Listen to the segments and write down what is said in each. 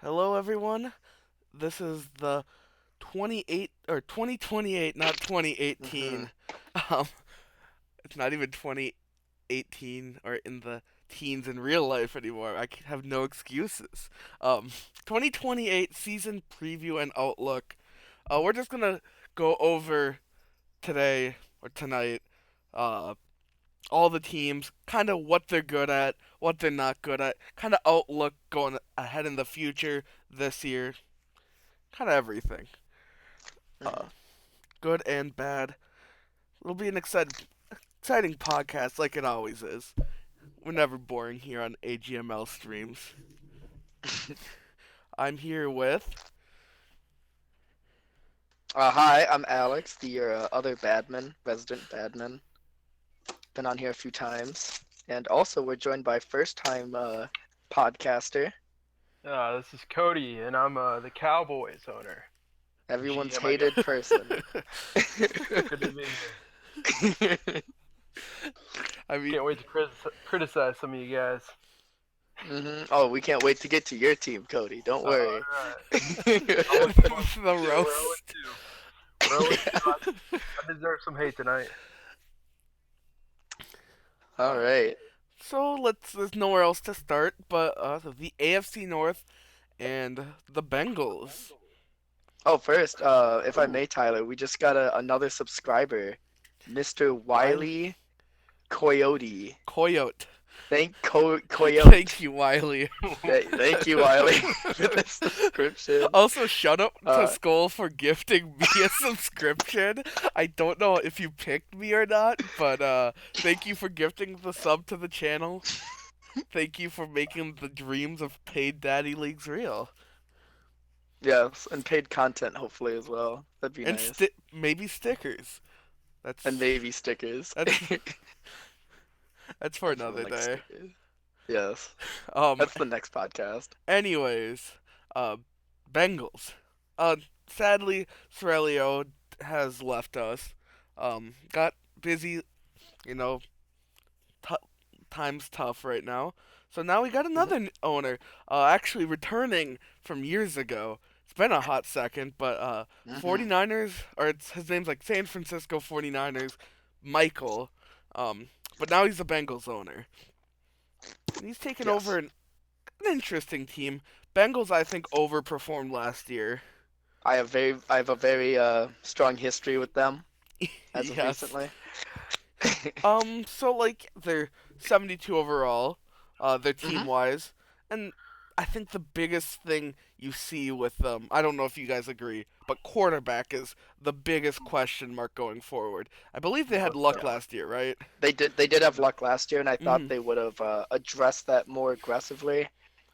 Hello, everyone. This is the 2028, not 2018. hmm Um, it's not even 2018 or in the teens in real life anymore. have no excuses. 2028 season preview and outlook. We're just gonna go over today or tonight. Uh, all the teams, kind of what they're good at, what they're not good at, kind of outlook going ahead in the future this year, kind of everything. Uh, hmm Good and bad. It'll be an exciting podcast like it always is. We're never boring here on AGML streams. I'm here with. Hi, I'm Alex, the other badman, resident badman. Been on here a few times, and also we're joined by first-time podcaster, This is Cody, and I'm the Cowboys owner, everyone's GM, I guess. hated person. Good to be here. I mean, Can't wait to criticize some of you guys. Oh, we can't wait to get to your team, Cody. Don't All worry. right. I'm looking forward the to it. We're 0 roast. 2. We're 0 2. I deserve some hate tonight. All right. So there's nowhere else to start but the AFC North and the Bengals. Oh, first, if I Ooh, may, Tyler, we just got another subscriber, Mr. Wiley. Wiley Coyote. Coyote. Coyote. Thank you, Wiley. Thank you, Wiley, for the subscription. Also, shout out to Uh, Skull for gifting me a subscription. I don't know if you picked me or not, but thank you for gifting the sub to the channel. Thank you for making the dreams of paid daddy leagues real. yes, and paid content hopefully as well. That'd be And nice. maybe stickers. And That's maybe stickers. that's that's for Definitely another like day. stickers. Yes, Um. that's the next podcast. Anyways, uh, Bengals. Sadly, Sorelio has left us. Got busy, you know, t- time's tough right now. So now we got hmm another owner, actually returning from years ago. It's been a hot second, but hmm 49ers, or his name's like San Francisco 49ers, Michael. Um, but now he's the Bengals owner. And he's taken over Yes, an interesting team. Bengals, I think, overperformed last year. I have a very strong history with them as of Yes. recently. So like they're 72 overall, their team hmm wise, and I think the biggest thing you see with them, I don't know if you guys agree, but quarterback is the biggest question mark going forward. I believe they had luck Yeah, last year, right? they did have luck last year, and I thought Hmm. they would have addressed that more aggressively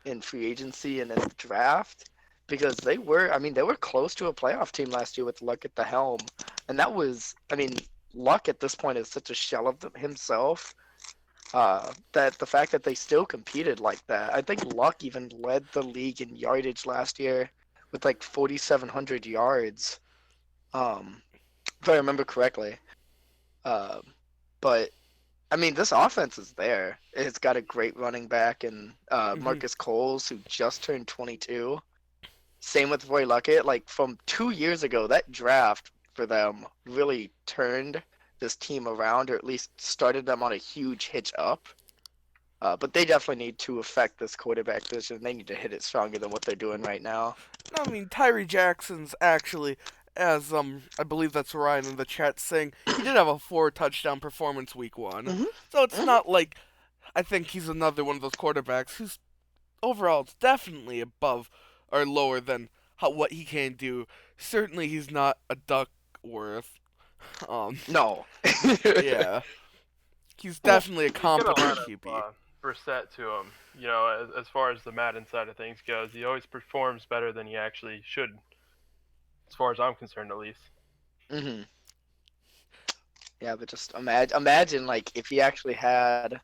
in free agency and in the draft because I mean, they were close to a playoff team last year with Luck at the helm, and that was, I mean, Luck at this point is such a shell of himself. That the fact that they still competed like that, I think Luck even led the league in yardage last year with like 4,700 yards, if I remember correctly. Um, but I mean, this offense is there. It's got a great running back in Hmm. Marcus Coles, who just turned 22. Same with Roy Luckett. Like from 2 years ago, that draft for them really turned this team around, or at least started them on a huge hitch up. But they definitely need to affect this quarterback position. They need to hit it stronger than what they're doing right now. I mean, Tyree Jackson's actually, as I believe that's Ryan in the chat saying, he did have a 4 touchdown performance week one. hmm So it's hmm not like I think he's another one of those quarterbacks who's overall it's definitely above or lower than what he can do. Certainly he's not a Duckworth. Um, No. yeah, he's He's, definitely a he's got a lot competent of QB. Brissett to him. As far as the Madden side of things goes, he always performs better than he actually should, as far as I'm concerned, at least. hmm Yeah, but just imagine like if he actually had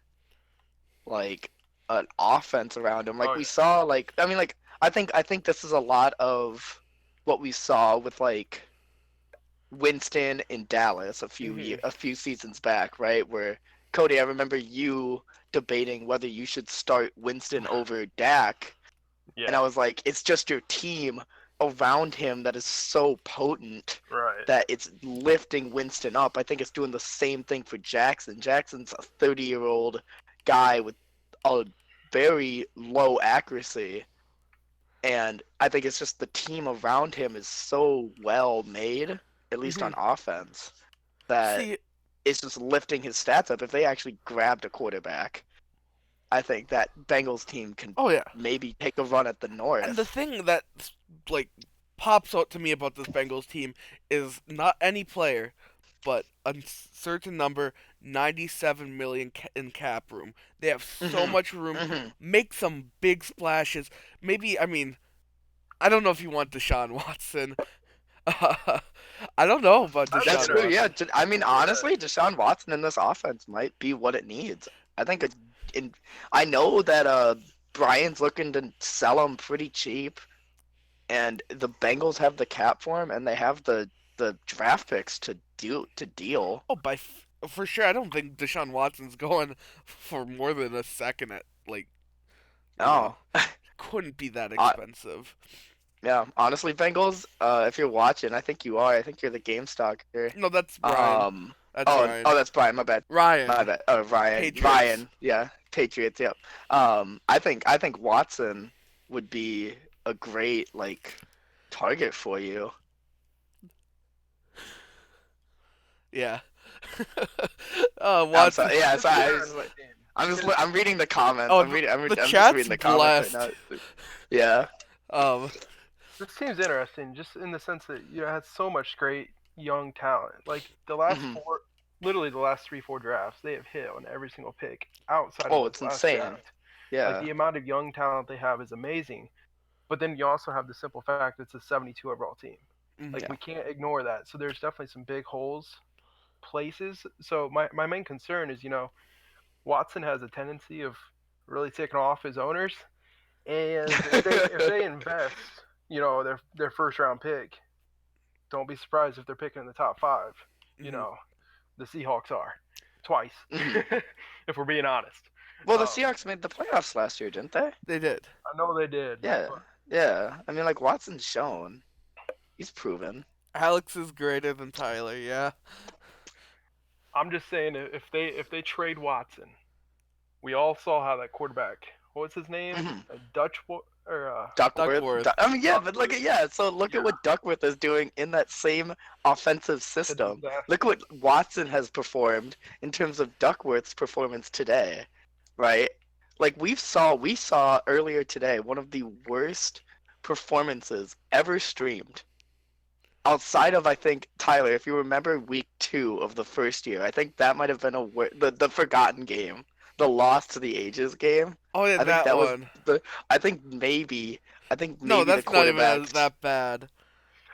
like an offense around him. Like Oh we yeah. saw like I mean like I think this is a lot of what we saw with like Winston in Dallas Hmm. a few seasons back, right? Where Cody, I remember you debating whether you should start Winston over Dak And Yeah. I was like, it's just your team around him that is so potent Right. that it's lifting Winston up. I think it's doing the same thing for Jackson. Jackson's a 30-year-old guy with a very low accuracy. And I think it's just the team around him is so well made, at least Hmm. on offense, that See, it's just lifting his stats up. If they actually grabbed a quarterback, I think that Bengals team can oh yeah, maybe take a run at the and the North. thing that like pops out to me about this Bengals team is not any player, but a certain number, 97 million in cap room. They have so Hmm. much room, Hmm. make some big splashes. Maybe I mean I don't know if you want Deshaun Watson. I don't know about That'd be That's Deshaun true. Yeah. Watson. interesting. I mean, Yeah. honestly, Deshaun Watson in this offense might be what it needs. I think. In, I know that Brian's looking to sell him pretty cheap, and the Bengals have the cap for him, and they have the draft picks to deal. Oh, for sure. I don't think Deshaun Watson's going for more than a second at like you know Oh, couldn't be that uh, expensive. yeah. Honestly, Bengals, if you're watching, I think you are. I think you're the game stalker. No, that's Brian. Um. That's Oh, Ryan. that's Brian. My bad. My Ryan. bad. Oh, Ryan. Patriots. Ryan. Yeah. Patriots. Yep. I think Watson would be a great target for you. Yeah. I'm Watson. sorry. Yeah. This is Sorry. interesting because I'm reading the comments. Oh, I'm reading. the I'm just chat's reading the comments right blessed. now. Yeah. Um. this team's interesting just in the sense that it has so much great young talent. Like the last Hmm. four, literally the last 3, 4 drafts, they have hit on every single pick outside of Oh, this it's last insane. draft. Like Yeah. the amount of young talent they have is amazing. But then you also have the simple fact it's a 72 overall team. Mhm. Like Yeah. we can't ignore that. So there's definitely some big holes places. So my main concern is, Watson has a tendency of really ticking off his owners, and if they invest, their first round pick, don't be surprised if they're picking in the top 5. You Mhm. know, the Seahawks are twice, Hmm. if we're being honest. Well, the Um, Seahawks made the playoffs last year, didn't they? They did. I know they did, Yeah. but Yeah. I mean, Watson's shown. He's proven. Alex is greater than Tyler. Yeah. I'm just saying if they trade Watson, we all saw how that quarterback. What's his name? Hmm. Or Duckworth. Duckworth. I mean, yeah, but look Duckworth. at yeah. So look at Yeah, what Duckworth is doing in that same offensive it's a system. Look disaster. what Watson has performed in terms of Duckworth's performance today, right? Like we saw earlier today one of the worst performances ever streamed. Outside of I think Tyler, if you remember week 2 of the first year, I think that might have been the forgotten game, the lost to the ages game. Oh yeah, I think that that was one. the I think maybe No, the that's not even quarterbacks. that bad.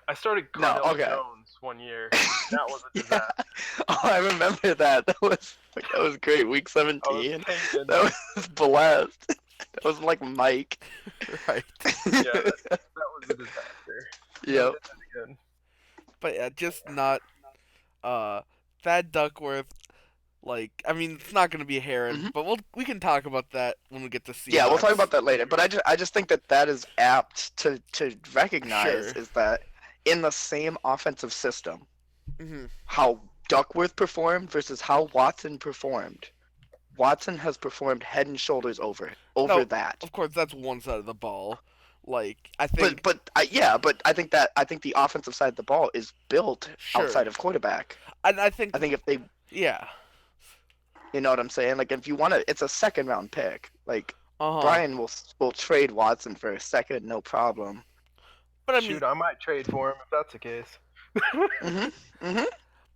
I started No, Cardell okay. Jones one year, and that was a Yeah. disaster. Oh, I remember that. That was great. Week I was 17. tanking. That was blessed. That was like Mike. Right. Yeah, that was a disaster. Never Yep. did that again. But yeah, just not uh Thad Duckworth. Like, I mean, it's not gonna be Heron, Hmm. but we can talk about that when we get to Yeah, we'll talk Seahawks. about that later. But I just think that is apt to recognize Sure. is that in the same offensive system, Hmm. how Duckworth performed versus how Watson performed. Watson has performed head and shoulders over No, that. of course that's one side of the ball. Like, I But think I think the offensive side of the ball is built sure, outside of quarterback. and I think I think if they, yeah. you know what I'm saying, like if you want to, it's a second round pick. Like Uh huh. Brian will trade Watson for a second, no problem. But I mean, Shoot, I might trade for him if that's the case. Mhm. Mhm.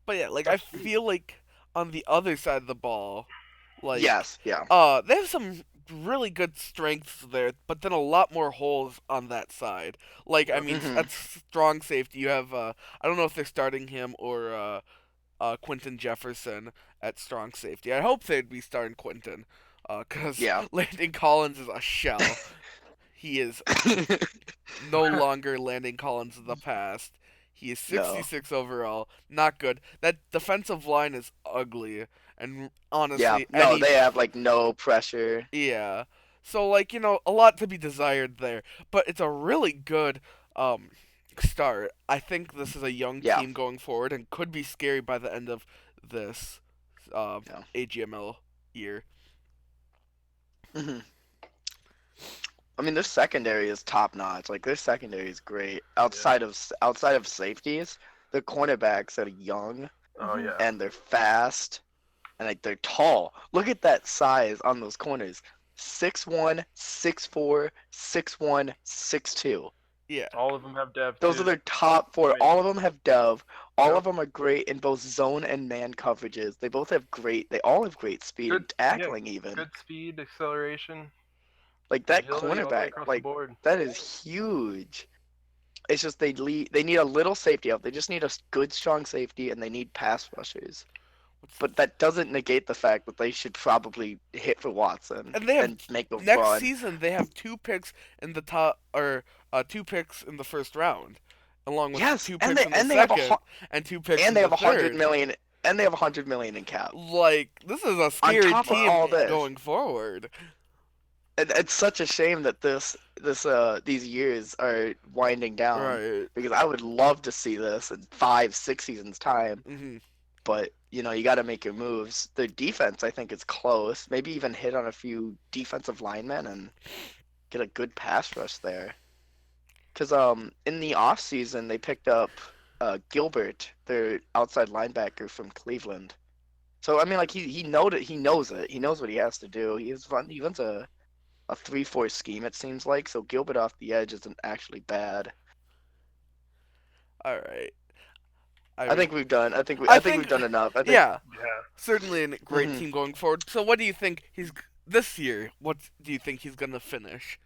but yeah, like I feel like on the other side of the ball, like Yes. Yeah. they have some really good strengths there, but then a lot more holes on that side. Like I Yep. mean, Mhm. at strong safety, you have I don't know if they're starting him or Quentin Jefferson at strong safety. I hope they'd be starting Quentin, because Yeah. Landon Collins is a shell. He is no longer Landon Collins of the past. He is No. 66 overall. Not good. That defensive line is ugly. And Yeah. honestly, No, they have like no pressure. yeah. So like a lot to be desired there, but it's a really good um, start. I think this is a young Yeah. team going forward and could be scary by the end of this uh, Yeah. AGML year. hmm I mean, their secondary is top notch. Like their secondary is great. Outside of safeties, their cornerbacks are young Oh Hmm. yeah. and they're fast and like they're tall. Look at that size on those corners. 6'1", 6'4", 6'1", 6'2". Yeah, All of them have dev Those are too. their top four. Wait. All of them have dove. All Yep. of them are great in both zone and man coverages. They both have great. They all have great speed Good. and Yeah. tackling even. Good speed, acceleration, Like that agility, all the way cornerback, across the like board. that is huge. It's just they need a little safety up. They just need a good strong safety and they need pass rushers. what's But that doesn't negate the fact that they should probably hit for Watson and they have and make a next run. season they have two picks in the top or two picks in the first round, along with Yes, two and picks they in the and they have second and two picks and in they the have 100 third. million and they have 100 million in cap. Like this is a On scary top of team all this, going forward. and it's such a shame that these years are winding down Right. because I would love to see this in 5, 6 seasons time. Hmm. But you got to make your moves. Their defense, I think, is close. Maybe even hit on a few defensive linemen and get a good pass rush there. Because in the off season they picked up Gilbert, their outside linebacker from Cleveland. So I mean, like he knows it. He knows what he has to do. He runs a 3-4 scheme, it seems like. So Gilbert off the edge isn't actually bad. All right. I I mean, think we've done. I I think we've think, done enough. I think. yeah, Yeah. certainly a great hmm team going forward. So, what do you think this year? What do you think he's gonna finish?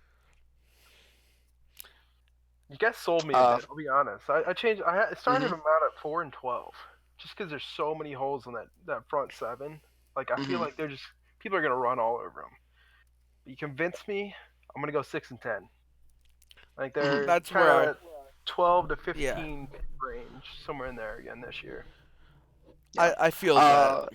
You guys sold me a Uh. bit. I'll be honest. I changed. I started hmm him out at 4-12, just because there's so many holes in that front seven. Like I feel hmm like they're just people are gonna run all over him. You convinced me. I'm gonna go 6-10. Like hmm they're That's kind where of I, at 12 to yeah, 15 range, somewhere in there again this year. Yeah. I feel that Uh.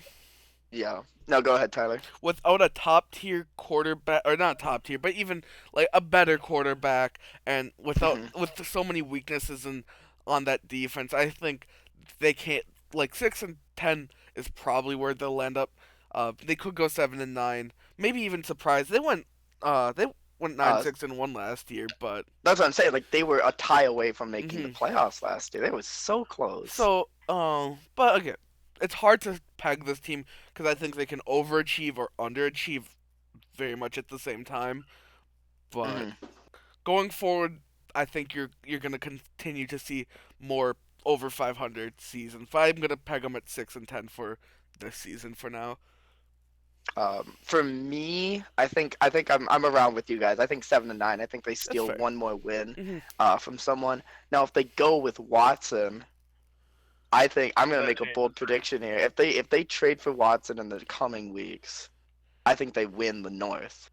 Yeah. No, go ahead, Tyler. without a top tier quarterback, or not top tier, but even like a better quarterback, and without hmm with so many weaknesses on that defense, I think they can't. Like 6-10 is probably where they'll end up. They could go 7-9, maybe even surprise. They went nine Uh. six and one last year, but That's what I'm saying. Like they were a tie away from making the hmm playoffs last year. They were so close. so but again, it's hard to peg this team because I think they can overachieve or underachieve very much at the same time. But hmm going forward, I think you're gonna continue to see more over 500 seasons. But I'm gonna peg them at 6-10 for this season for now. For me, I think I'm around with you guys. I think 7 and 9. I think they That's steal fair. one more win, Hmm. from someone. Now, if they go with Watson, I think I'm gonna That make a changes bold things. prediction here. If they trade for Watson in the coming weeks, I think they win the North.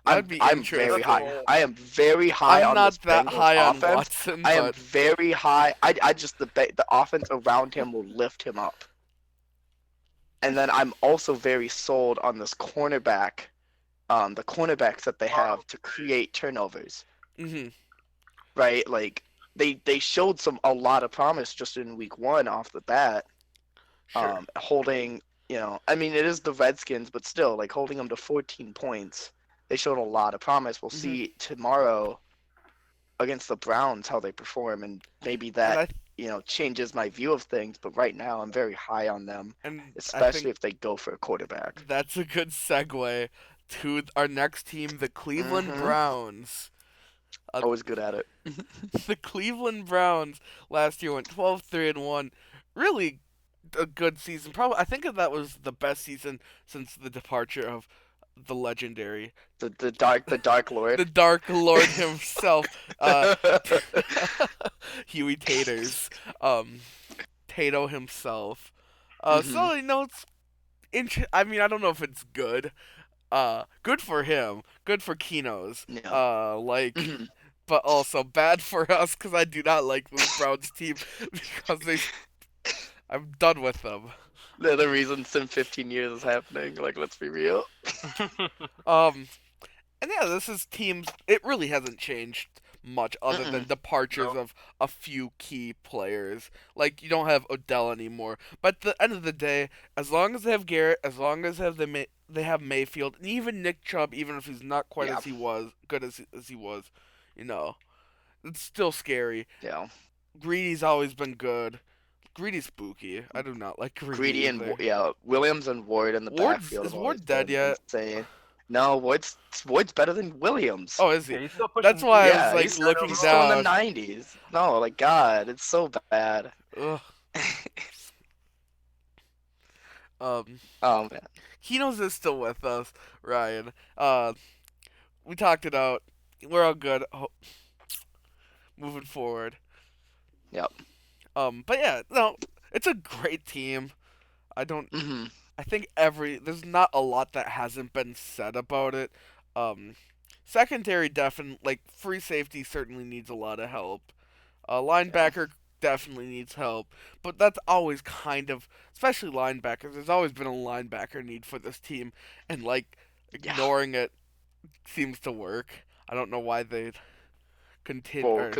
That'd be I'm very That's a high. interesting. bold. I am very high I'm on this not that Bengals high on offense. Watson, I am but very high. I just the offense around him will lift him up. And then I'm also very sold on this cornerback, the cornerbacks that they Bottom. have to create turnovers, hmm right? Like they showed a lot of promise just in week one off the bat, sure. holding, I mean it is the Redskins, but still like holding them to 14 points. They showed a lot of promise. We'll hmm see tomorrow against the Browns how they perform, and maybe And that changes my view of things. But right now I'm very high on them, I especially think if they go for a quarterback. that's a good segue to our next team, the Cleveland Mm-hmm. Browns. Uh, Always good at it. the Cleveland Browns last year went 12-3-1. Really a good season. Probably I think that was the best season since the departure of the legendary The Dark the Lord. Dark Lord himself, Huey Taters, um, Tato himself. hmm So it's I mean, I don't know if it's good. Good for him. Good for Kinos. Yeah. Like, hmm but also bad for us because I do not like this Browns team because I'm done with them. They're the reason Sim 15 years is happening. Like, let's be real. Um, And yeah, this is teams. It really hasn't changed much other than Mm-mm. departures No. of a few key players. Like you don't have Odell anymore. But at the end of the day, as long as they have Garrett, as long as they have Mayfield, and even Nick Chubb, even if he's not quite Yeah, as he was good as he was, you know, it's still scary. yeah. Greedy's always been good. Greedy's spooky. I do not like Greedy Greedy and either. Yeah, Williams and Ward in the Ward's backfield is have always Ward dead been yet? insane. No, Ward's better than Williams. Oh, is he? Yeah, he's still That's pushing. He's why I was Yeah, like he's looking still in the down. 90s. No, like God, it's so bad. Ugh. Um, Man. Keno's is still with us, Ryan. We talked it out. We're all good. Moving forward. Yep. But yeah, no, it's a great team. I don't. Hmm. I think there's not a lot that hasn't been said about it. Um, Secondary definitely like free safety certainly needs a lot of help. Yeah. Linebacker definitely needs help, but that's always kind of, especially linebackers. There's always been a linebacker need for this team, and like Yeah. ignoring it seems to work. I don't know why they continue. Well, Or,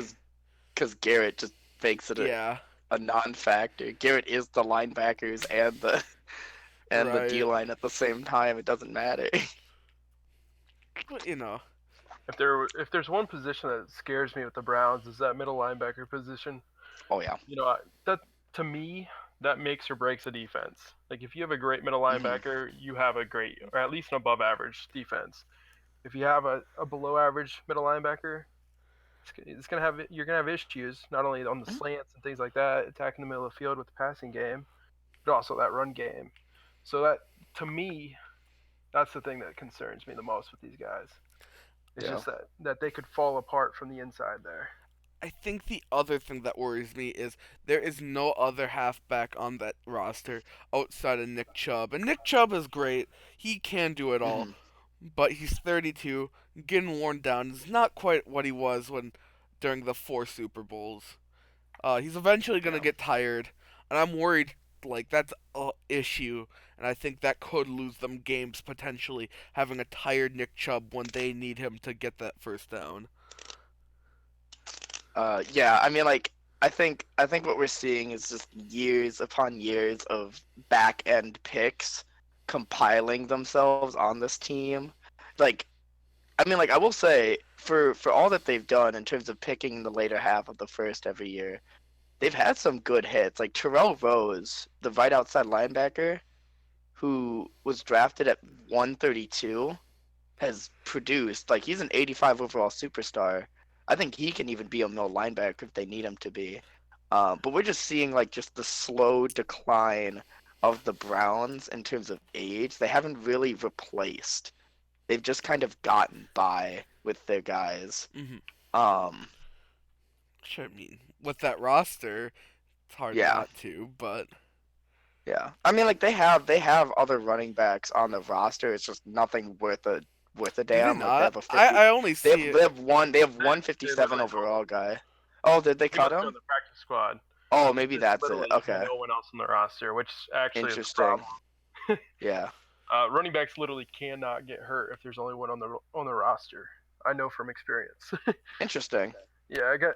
because Garrett just makes it yeah, a non-factor. Garrett is the linebackers and the D right. line at the same time. It doesn't matter. But you know, if there's one position that scares me with the Browns is that middle linebacker position. Oh yeah. You know, that to me that makes or breaks a defense. Like if you have a great middle Hmm. linebacker, you have a great or at least an above average defense. If you have a below average middle linebacker, it's gonna have you're gonna have issues not only on the slants and things like that, attacking the middle of the field with the passing game, but also that run game. So that to me, that's the thing that concerns me the most with these guys. It's Yeah. just that they could fall apart from the inside there. I think the other thing that worries me is there is no other halfback on that roster outside of Nick Chubb, and Nick Chubb is great. He can do it all, Hmm. but he's 32, getting worn down. He's not quite what he was when during the 4 Super Bowls. He's eventually gonna Yeah. get tired, and I'm worried like that's a issue, and I think that could lose them games potentially having a tired Nick Chubb when they need him to get that first down. Yeah. I mean, like, I think what we're seeing is just years upon years of back end picks compiling themselves on this team. Like, I mean, like, I will say for all that they've done in terms of picking the later half of the first every year, they've had some good hits. Like Terrell Rose, the right outside linebacker, who was drafted at 132, has produced like he's an 85 overall superstar. I think he can even be a middle linebacker if they need him to be. But we're just seeing like just the slow decline of the Browns in terms of age. They haven't really replaced. They've just kind of gotten by with their guys. Hmm. Um, I mean, with that roster, it's hard yeah, not to, but yeah. I mean, like they have other running backs on the roster. It's just nothing worth a do they damn. Like they not? have a I 50. I only see it. They have one They 57 literally overall guy. Oh, did they he cut got thrown him? in the practice squad. Oh, maybe There's that's it. literally Okay, no one else on the roster, which actually is a interesting. problem. Yeah, Running backs literally cannot get hurt if there's only one on the roster. I know from experience. interesting. Yeah, I got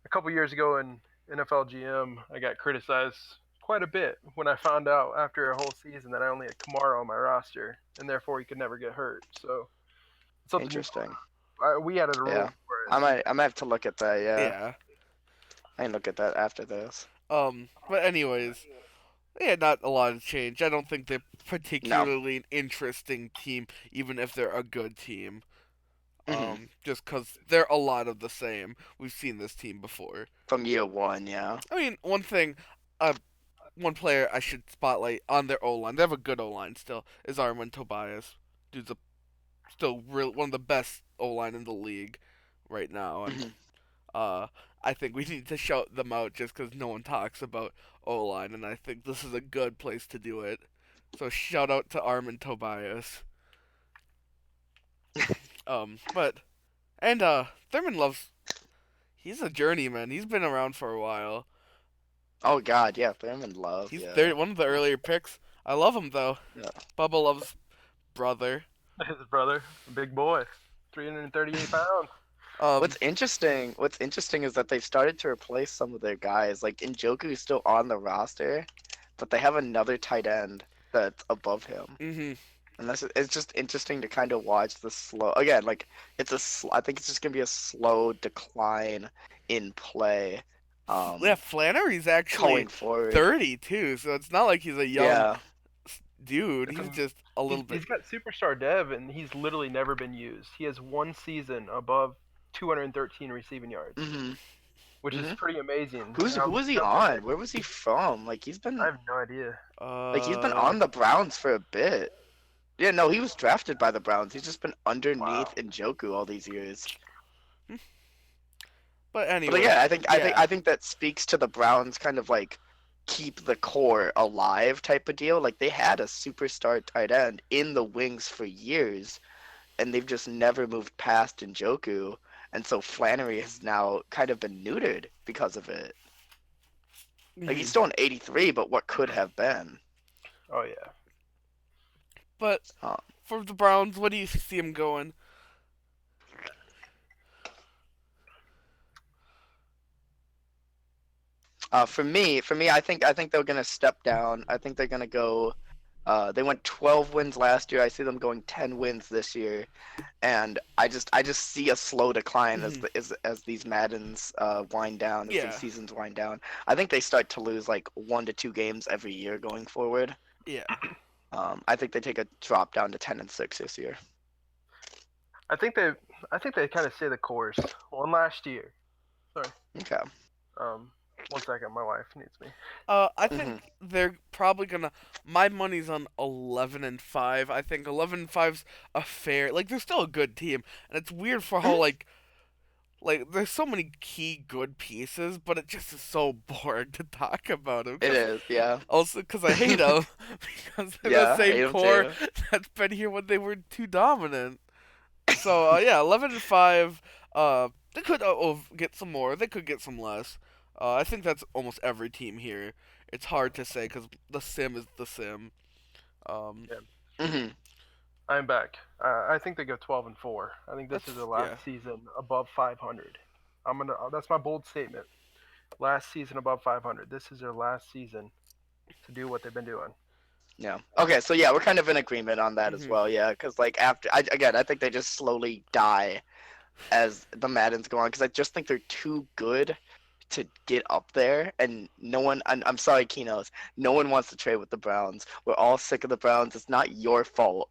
a couple years ago in NFL GM, I got criticized quite a bit when I found out after a whole season that I only had Kamara on my roster, and therefore he could never get hurt. So it's something Interesting. we added a rule Yeah, for it. I might have to look at that. Yeah, Yeah. I can look at that after this. But anyways, yeah, not a lot of change. I don't think they're No. particularly an interesting team, even if they're a good team. Hmm. Just because they're a lot of the same. We've seen this team before. From year one, yeah. I mean, uh, one player I should spotlight on their O line. They have a good O line still. Is Armin Tobias. Dude's still one of the best O line in the league right now, and Hmm. uh, I think we need to shout them out just because no one talks about O line, and I think this is a good place to do it. So shout out to Armin Tobias. But and Thurman loves. He's a journeyman. He's been around for a while. Oh God, yeah, Thurman Love, He's yeah, one of the earlier picks. I love him though. yeah. Bubba loves brother. His brother, big boy. 338 pounds. Um, What's interesting is that they've started to replace some of their guys. Like Njoku is still on the roster, but they have another tight end that's above him. hmm And it's just interesting to kind of watch the slow again. Like I think it's just gonna be a slow decline in play, yeah, um, Flannery's actually going forward. 30 too, so it's not like he's a young Yeah. dude. It's He's a just a little bit. he's got superstar dev, and he's literally never been used. He has one season above 213 receiving yards, Mhm. which is Mhm. pretty amazing. Who was he How good on? that Where was he from? I have no idea. He's been Uh, on the Browns for a bit. Yeah, no, he was drafted by the Browns. He's just been underneath Wow. Njoku all these years. but But anyway, yeah, yeah. I think that speaks to the Browns kind of like keep the core alive type of deal. Like they had a superstar tight end in the wings for years, and they've just never moved past Njoku. And so Flannery has now kind of been neutered because of it. Like he's hmm still an 83, but what could have been? Oh yeah. But Uh, for the Browns, what do you see him going? for me, I think they're gonna step down. I think they're gonna go. They went 12 wins last year. I see them going 10 wins this year, and I just see a slow decline hmm as these Maddens wind down, as these Yeah, seasons wind down. I think they start to lose like 1 to 2 games every year going forward. yeah. I think they take a drop down to 10-6 this year. I think they I think they kind of stay the course. One last year. Sorry. Okay. Um, 1 second. My wife needs me. I Hmm. think they're probably gonna. My money's on 11-5. I think 11-5's a fair. Like, they're still a good team, and it's weird for how there's so many key good pieces, but it just is so boring to talk about them. It Cause is, yeah. also because I hate them because they're the Yeah, I hate same them core too. that's been here when they were too dominant. So yeah, 11-5. They could get some more. They could get some less. I think that's almost every team here. It's hard to say because the sim is the sim. Um, Yeah, Hmm. I'm back. I think they go 12-4. I think this is their last yeah. season above 500. That's my bold statement. Last season above 500. This is their last season to do what they've been doing. Yeah. Okay, so yeah, we're kind of in agreement on that as hmm well. Yeah, because like again, I think they just slowly die as the Maddens go on because I just think they're too good to get up there, and no one. I'm sorry, Kinos. No one wants to trade with the Browns. We're all sick of the Browns. It's not your fault.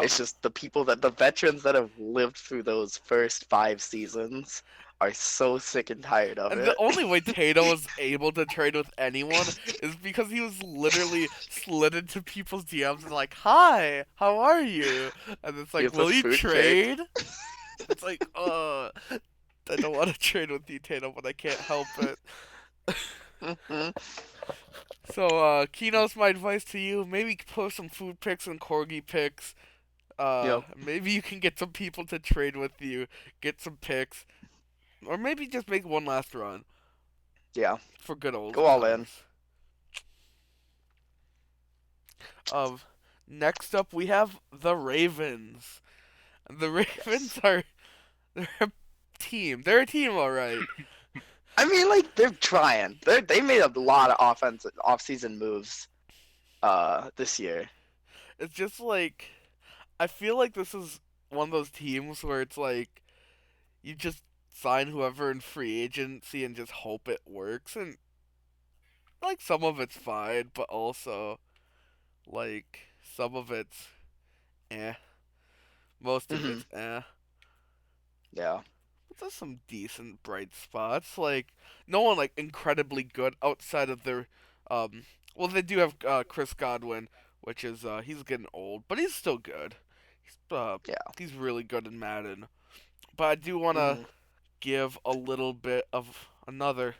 It's No, just the veterans that have lived through those first 5 seasons are so sick and tired of and the it. only way Tato was able to trade with anyone is because he was literally slid into people's DMs and like, "Hi, how are you?" And it's like, He's a "Will you fruitcake. trade?" It's like, I don't want to trade with you, Tatum, but I can't help it. Hmm. So, Kino's my advice to you. Maybe post some food pics and corgi pics. Yep. Maybe you can get some people to trade with you, get some pics, or maybe just make one last run Yeah. for good old Go all in. times. Um, Next up we have the Ravens. The Yes. Ravens are they're a team. They're a team, all right. I mean, like they're trying. They made a lot of off-season moves this year. It's just like I feel like this is one of those teams where it's like you just sign whoever in free agency and just hope it works, and like some of it's fine, but also like some of it's eh, most of Hmm. it's eh. Yeah. But there's some decent bright spots. Like no one like incredibly good outside of their um. Well, they do have Chris Godwin, which is he's getting old, but he's still good. Yeah. He's really good in Madden. But I do want to Hmm. give a little bit of another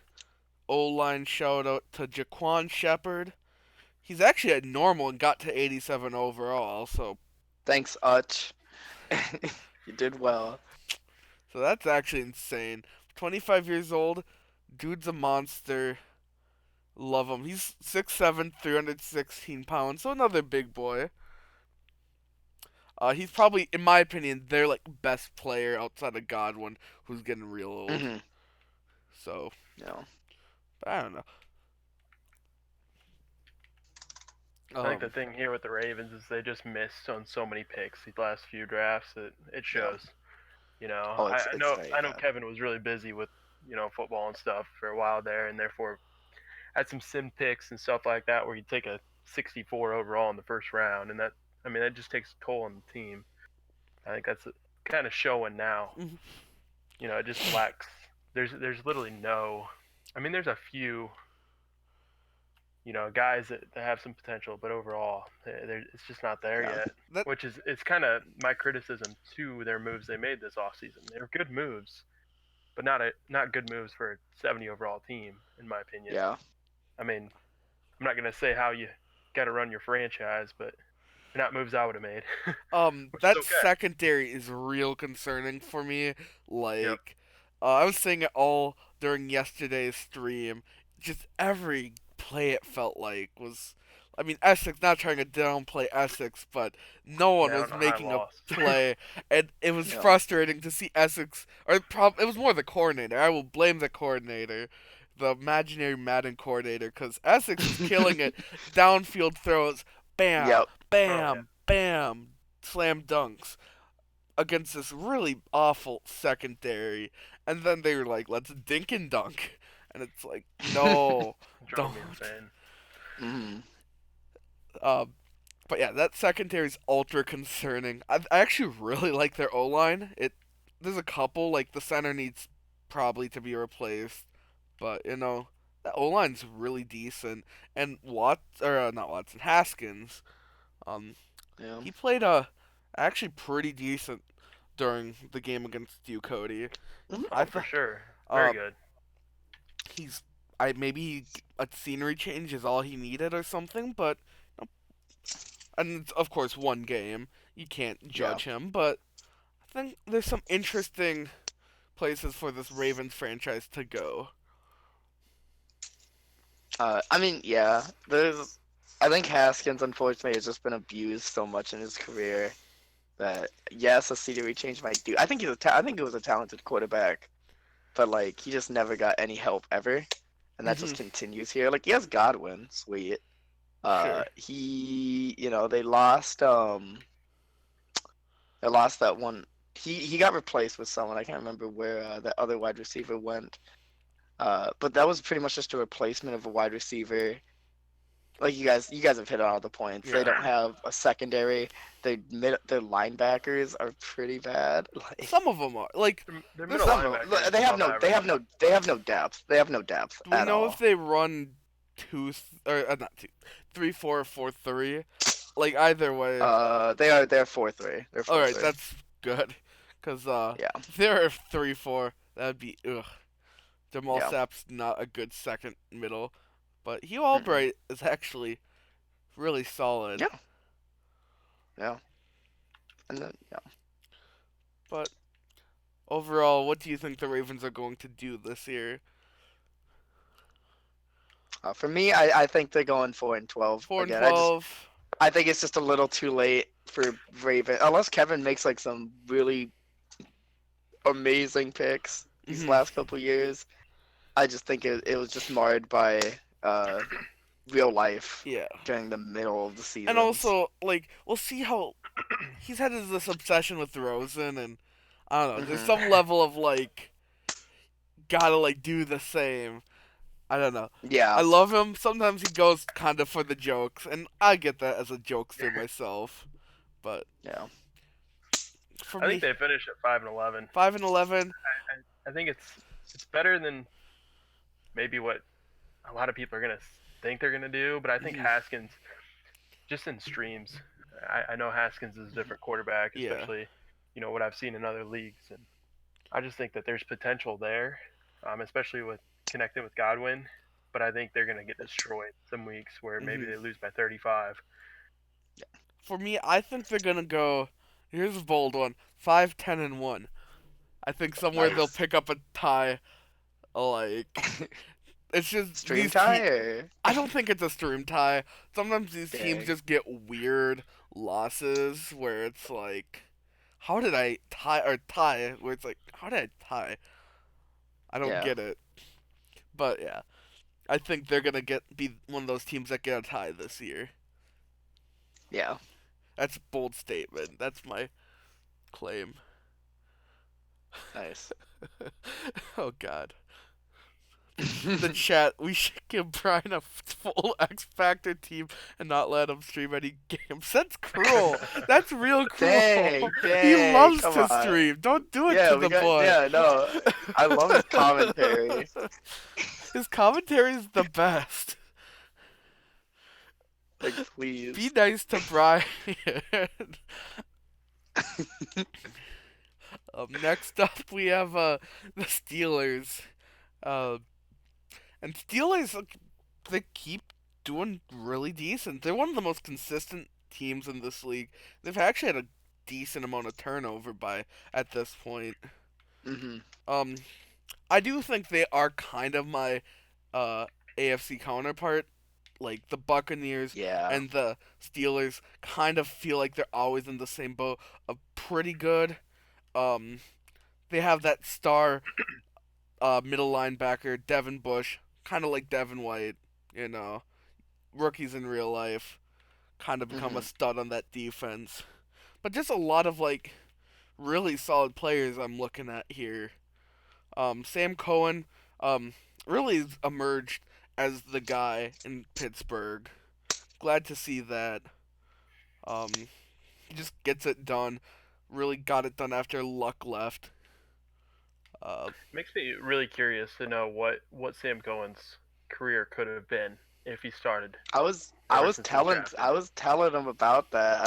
O-line shout out to Jaquan Shepard. He's actually at normal and got to 87 overall, Thanks, Utch. You did well. so that's actually insane. 25 years old, dude's a monster. Love him. He's 6'7", 316 pounds, so another big boy. He's probably, in my opinion, their like best player outside of Godwin, who's getting real old. Hmm. So Yeah. I don't know. I think the Um, thing here with the Ravens is they just missed on so many picks these last few drafts that it Yeah. shows. You know, Oh, I, it's I it's know very I know bad. Kevin was really busy with football and stuff for a while there, and therefore had some sim picks and stuff like that where you take a 64 overall in the first round, and that just takes a toll on the team. I think that's kind of showing now. mhm. It just lacks. There's literally no. There's a few guys that have some potential, but overall, it's just not there Yeah. yet. That Which is it's kind of my criticism to their moves they made this offseason. They're good moves, but not good moves for a 70 overall team, in my opinion. Yeah. I mean, I'm not gonna say how you got to run your franchise, but they're not moves I would have made, which is that okay. secondary is real concerning for me. Yep. Like, I was saying it all during yesterday's stream. Just every play it felt like was. I mean, Essex, not trying to downplay Essex, but no one Yeah, on was a high making a loss. play, and it was Yeah. frustrating to see Essex. Or it was more the coordinator. I will blame the coordinator, the imaginary Madden coordinator, because Essex was killing it. Downfield throws, bam, Yep. Oh yeah. bam, bam, slam dunks against this really awful secondary. And then they were like, let's dink and dunk. And it's like, no, It drove me don't. insane. Hmm. Um, but yeah, that secondary is ultra concerning. I actually really like their O line. There's a couple like the center needs probably to be replaced, but that O line's really decent. And not Watson, Haskins. Um, Yeah. he played actually pretty decent during the game against you, Cody. Mhm. I Oh, for thought sure. Very uh good. he's I maybe a scenery change is all he needed or something, but and it's, of course, one game. You can't Yeah. judge him, but I think there's some interesting places for this Ravens franchise to go. Yeah. There's. I think Haskins, unfortunately, has just been abused so much in his career that yes, a scenery change might do. I think he was a talented quarterback, but like he just never got any help ever, and that just Hmm. continues here. Like he has Godwin, sweet. Sure. They lost. They lost that one. He got replaced with someone. I can't remember where that other wide receiver went. But that was pretty much just a replacement of a wide receiver. Like you guys have hit on all the points. They Yeah. don't have a secondary. Their linebackers are pretty bad. Like Some of them are like Their there's. middle some of them, linebacker is above average. they have no depth. They have no depth Do we at know if all. they run or not two, 3-4 or 4-3? Like either way. They're 4-3. They're All four right, three. that's good. Cause Yeah, if they're 3-4, that'd be ugh. Jamal yeah, Sapp's not a good second middle, but Hugh mm-mm. Albright is actually really solid. Yeah, yeah, and then yeah. But overall, what do you think the Ravens are going to do this year? For me, I think they're going 4-12 Four and again. 12. I think it's just a little too late for Raven, unless Kevin makes like some really amazing picks these Hmm. last couple years. I just think it was just marred by uh, real life Yeah, during the middle of the and seasons. also like we'll see how he's had this obsession with Rosen, and I don't know. There's Hmm. some level of like gotta like do the same. I don't know. I Yeah, love him. Sometimes he goes kind of for the jokes, and I get that as a jokester myself. But yeah, for I think me, they finished at 5-11. 5-11. I think it's better than maybe what a lot of people are gonna think they're gonna do, but I think Hmm. Haskins just in streams. I know Haskins is a different quarterback, Yeah. especially what I've seen in other leagues, and I just think that there's potential there, especially with connecting with Godwin. But I think they're gonna get destroyed some weeks where maybe Hmm. they lose by 35. For me, I think they're gonna go. Here's a bold one: 5-10-1. I think somewhere they'll nice. pick up a tie, like It's just Stream these tie teams. or I don't think it's a stream tie. Sometimes these teams dang. just get weird losses where it's like, how did I tie or tie? Where it's like, how did I tie? I don't Yeah, get it. But yeah, I think they're gonna get be one of those teams that get a tie this year. yeah, That's a bold statement. That's my claim. nice. Oh God. The chat. We should give Brian a full X Factor team and not let him stream any games. That's cruel. That's real cruel. Dang, He dang, loves come to on. stream. Don't do it Yeah, to we the got boy. yeah, no. I love his commentary. His commentary is the best. Like, Be please. nice to Brian. Next up, we have the Steelers. Uh, and Steelers, like, they keep doing really decent. They're one of the most consistent teams in this league. They've actually had a decent amount of turnover by at this point. Hmm. Um, I do think they are kind of my uh, AFC counterpart. Like the Buccaneers Yeah. and the Steelers kind of feel like they're always in the same boat of pretty good. Um, they have that star middle linebacker, Devin Bush, kind of like Devin White, you know, rookies in real life, kind of become a Hmm. stud on that defense. But just a lot of like really solid players I'm looking at here. Sam Cohen um, really has emerged as the guy in Pittsburgh. Glad to see that. Um, he just gets it done. Really got it done after Luck left. Uh, Makes me really curious to know what Sam Cohen's career could have been if he started ever since he was drafted. I was telling him about that.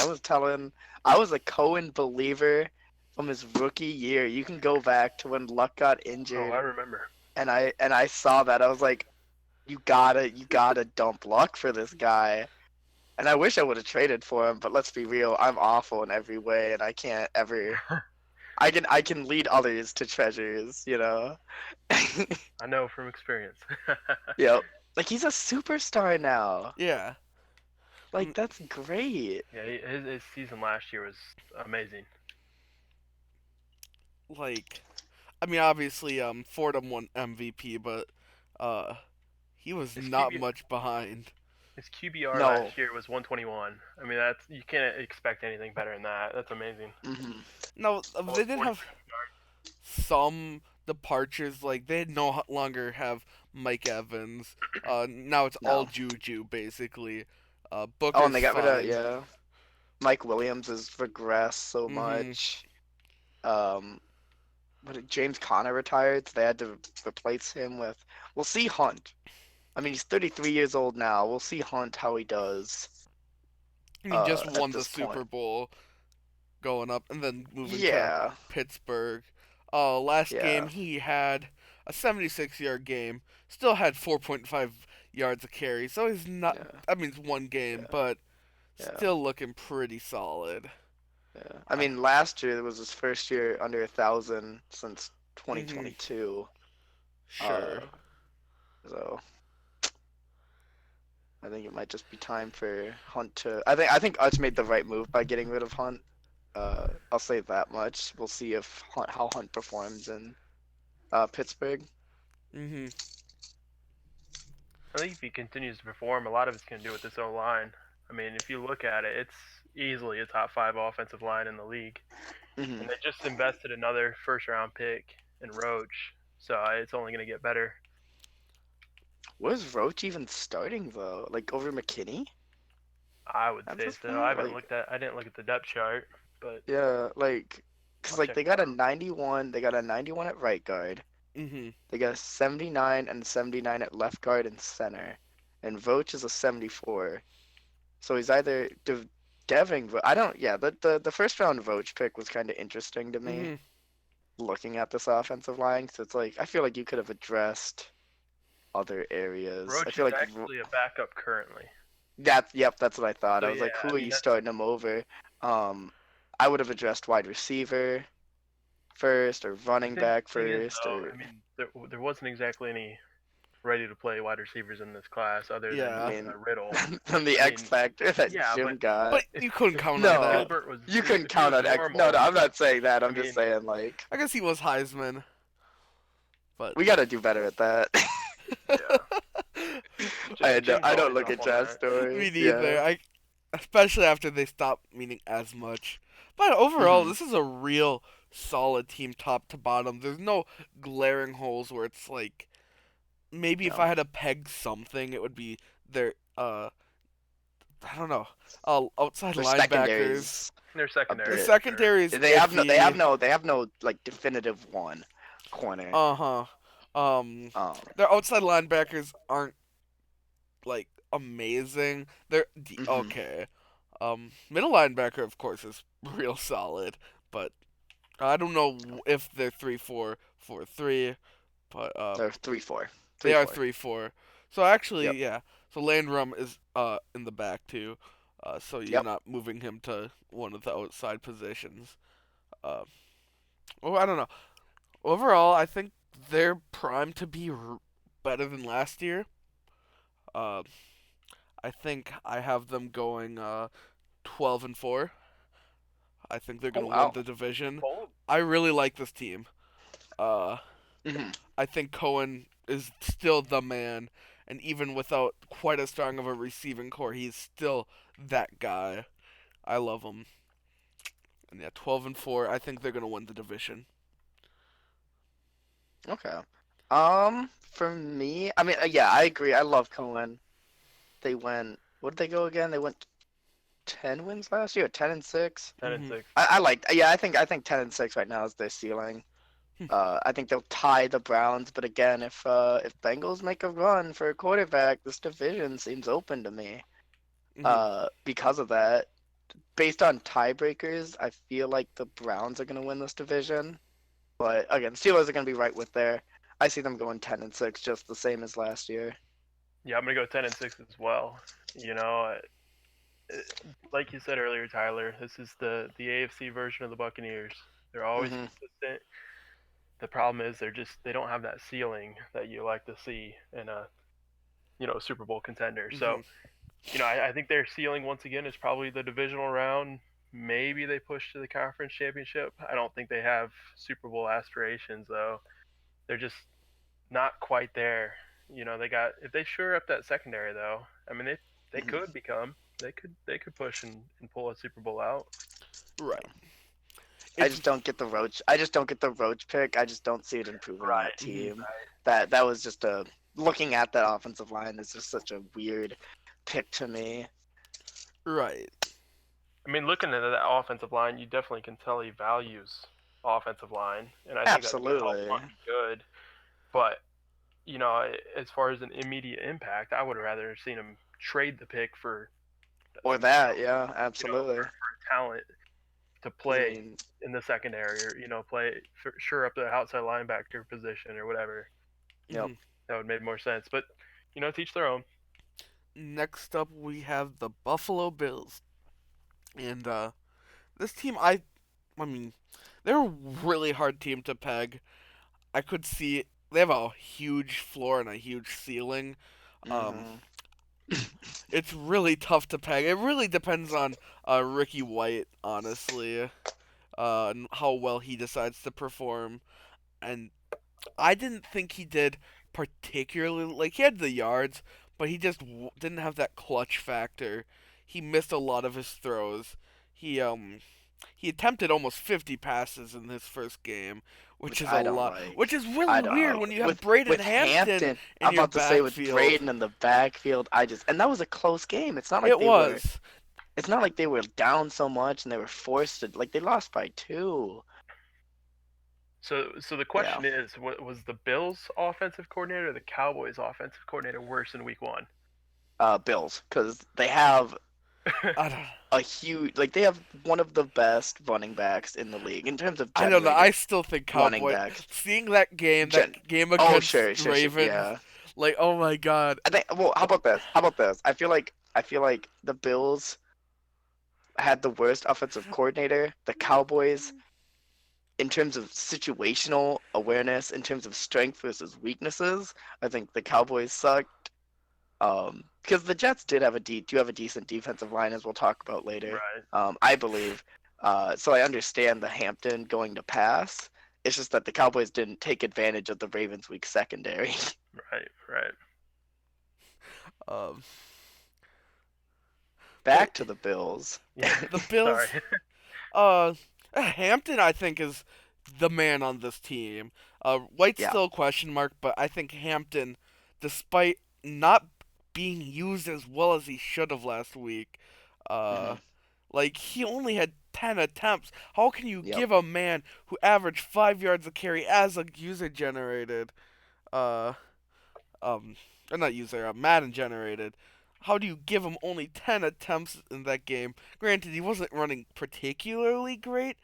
I was a Cohen believer from his rookie year. You can go back to when Luck got Oh, I injured remember. and I saw that. I was like, you gotta dump Luck for this guy. And I wish I would have traded for him, but let's be real, I'm awful in every way and I can't ever I can lead others to treasures, you know? I know from experience. Yep. Like he's a superstar now. yeah, Like um, that's great. Yeah, his season last year was amazing. like I mean, obviously, Fordham won MVP, but uh, he was His not QB much behind. his QBR No. last year was 121. I mean, that's you can't expect anything better than that. That's amazing. Hmm. No, they Almost did 40 have some departures. Like they no longer have Mike Evans. Now it's all No. Juju basically. Oh, and Booker's they got rid of fine. yeah. Mike Williams has regressed so Mhm. much. Um, James Conner retired, so they had to replace him with. We'll see Hunt. I mean, he's 33 years old now. We'll see Hunt how he does. He just At won the this point. Super Bowl going up and then moving to Yeah. Pittsburgh. Last game Yeah. he had a 76-yard game. Still had 4.5 yards a carry. So he's not. Yeah. I mean, it's one game, Yeah. but Yeah. still looking pretty solid. Yeah. I Uh, mean, last year was his first year under 1,000 since mhm. 2022. Sure. Uh, so I think it might just be time for Hunt to. I think Utz made the right move by getting rid of Hunt. I'll say that much. We'll see if how Hunt performs in Pittsburgh. Mhm. I think if he continues to perform, a lot of it's going to do with this O line. I mean, if you look at it, it's easily a top five offensive line in the league, Hmm. and they just invested another first round pick in Roach, so it's only going to get better. Was Roach even starting though? Like over McKinney I would at say this so. I point? haven't Like looked at. I didn't look at the depth chart, but yeah, like because I'll like check they it got a out. 91. They got a 91 at right guard. Mhm. They got a 79 and 79 at left guard and center. And Voch is a 74. So he's either Deving. I don't. Yeah, the first round Voch pick was kind of interesting to me, Mhm. looking at this offensive line. So it's like I feel like you could have addressed other areas. I Roach feel is like actually a backup currently. that's what I thought. So I was yeah, like, who I are mean you that's starting him over? Um, I would have addressed wide receiver first, or the running thing. back Thing is first, though, or I mean there wasn't exactly any ready to play wide receivers in this class other than I Yeah, mean, Riddle. from the I X mean, Factor that yeah, Jim but got. but if you couldn't if count on No, that. Gilbert was you couldn't if he count was on X. No, normal, no, I'm not saying that. I I'm just mean, saying like I guess he was Heisman, but we got to do better at that. yeah, Jim's I don't always look up at on draft that. stories. me Yeah. neither. Especially after they stopped meaning as much. But overall, Hmm. this is a real solid team, top to bottom. There's no glaring holes where it's like maybe if No. I had to peg something, it would be their I don't know, outside Their linebackers. secondaries Their a The secondary bit. for sure. secondary is iffy. They have no like definitive one corner. Uh huh. Um, Um. their outside linebackers aren't like amazing. They're Hmm. okay. Middle linebacker, of course, is real solid, but I don't know if they're 3-4-4-3, but They're 3-4, they three are four. 3-4. So actually, Yep. yeah. So Landrum is in the back too. So you're Yep. not moving him to one of the outside positions. Uh, well, I don't know. Overall, I think they're primed to be better than last year. Uh, I think I have them going 12-4. I think they're Oh gonna win wow. the division. Bold. I really like this team. Uh, Hmm. I think Cohen is still the man, and even without quite as strong of a receiving core, he's still that guy. I love him. And yeah, 12-4. I think they're gonna win the division. Okay. For me, I mean, yeah, I agree. I love Cohen. They went. What did they go again? They went 10 wins last year, 10-6. 10 and Hmm 6. I like. Yeah, I think 10-6 right now is their ceiling. I think they'll tie the Browns, but again, if Bengals make a run for a quarterback, this division seems open to me. hmm Because of that, based on tiebreakers, I feel like the Browns are gonna win this division. But again, Steelers are gonna be right with there. I see them going 10-6, just the same as last year. Yeah, I'm gonna go 10 and 6 as well. You know, like you said earlier, Tyler, this is the AFC version of the Buccaneers. They're always Hmm. consistent. The problem is they don't have that ceiling that you like to see in a Super Bowl contender. hmm So I think their ceiling once again is probably the divisional round. Maybe they push to the conference championship. I don't think they have Super Bowl aspirations though. They're just not quite there. They got if they shore up that secondary though. I mean they Hmm. could become they could push and pull a Super Bowl out. Right. I It's just don't get the Roach. I just don't get the Roach pick. I just don't see it improving Right. that mhm, team. That was just a looking at that offensive line is just such a weird pick to me. right. I mean, looking at that offensive line, you definitely can tell he values offensive line, and I think that's going to help Absolutely. Monty good. But as far as an immediate impact, I would have rather seen him trade the pick for Or some that, yeah, absolutely. for talent to Because I play mean, in the secondary, or play sure up the outside linebacker position or whatever. yep. hmm That would make more sense. But teach their own. Next up, we have the Buffalo Bills, and this team, I mean, they're a really hard team to peg. I could see they have a huge floor and a huge ceiling. Um, Hmm. it's really tough to peg. It really depends on Ricky White, honestly, and how well he decides to perform. And I didn't think he did particularly like he had the yards, but he just didn't have that clutch factor. He missed a lot of his throws. He um he attempted almost 50 passes in his first game, which Which is a I don't lot. Which like. is really I don't weird like when you have Braden with Hampton Hampton. in I'm your about to say with backfield. Braden in the backfield. And that was a close game. It's not like It they were. was. It's not like they were down so much and they were forced to like they lost by two. So the Yeah. question is, was the Bills offensive coordinator or the Cowboys offensive coordinator worse in Week 1? Bills, because they have I don't. a huge like they have one of the best running backs in the league in terms of I don't know. I generated still think running Cowboy. backs. Seeing Gen. that game Oh, against sure, Ravens, yeah. like, oh my god. I think. Well, how about this? How about this? I feel like the Bills had the worst offensive coordinator. The Cowboys in terms of situational awareness, in terms of strength versus weaknesses, I think the Cowboys sucked. Because the Jets do have a decent defensive line, as we'll talk about later. Right, I believe. So I understand the Hampton going to pass. It's just that the Cowboys didn't take advantage of the Ravens' weak secondary. right. Um, but Back to the Bills. Yeah. the Sorry. Bills, uh, Hampton, I think, is the man on this team. White's Yeah. still a question mark, but I think Hampton, despite not being used as well as he should have last week, uh, Hmm. like he only had 10 attempts. How can you Yep. give a man who averaged 5 yards a carry as a user generated, uh, um, or not user, Madden generated? How do you give him only 10 attempts in that game? Granted, he wasn't running particularly great.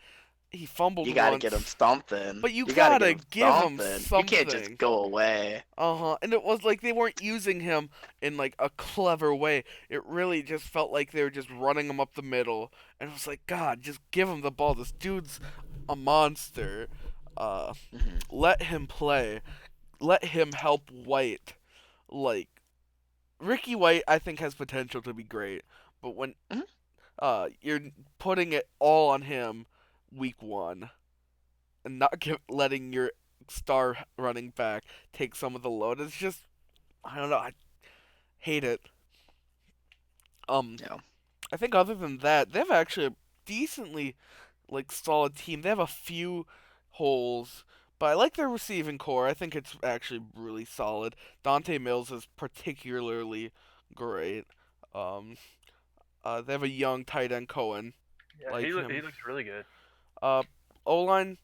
He fumbled You got to get them once, something. but you You got to get gotta them give him something. You can't just something. go away. Uh-huh. And it was like they weren't using him in like a clever way. It really just felt like they were just running him up the middle. And it was like, God, just give him the ball. This dude's a monster. Uh Hmm. Let him play. Let him help White. Like Ricky White I think has potential to be great. But when Hmm. you're putting it all on him week 1 and not letting your star running back take some of the load, it's just I don't know. I hate it. Um, Yeah. I think other than that, they have actually a decently like solid team. They have a few holes, but I like their receiving core. I think it's actually really solid. Dante Mills is particularly great. Um, they have a young tight end Cohen, Yeah, like he him. looks really good. Uh, O line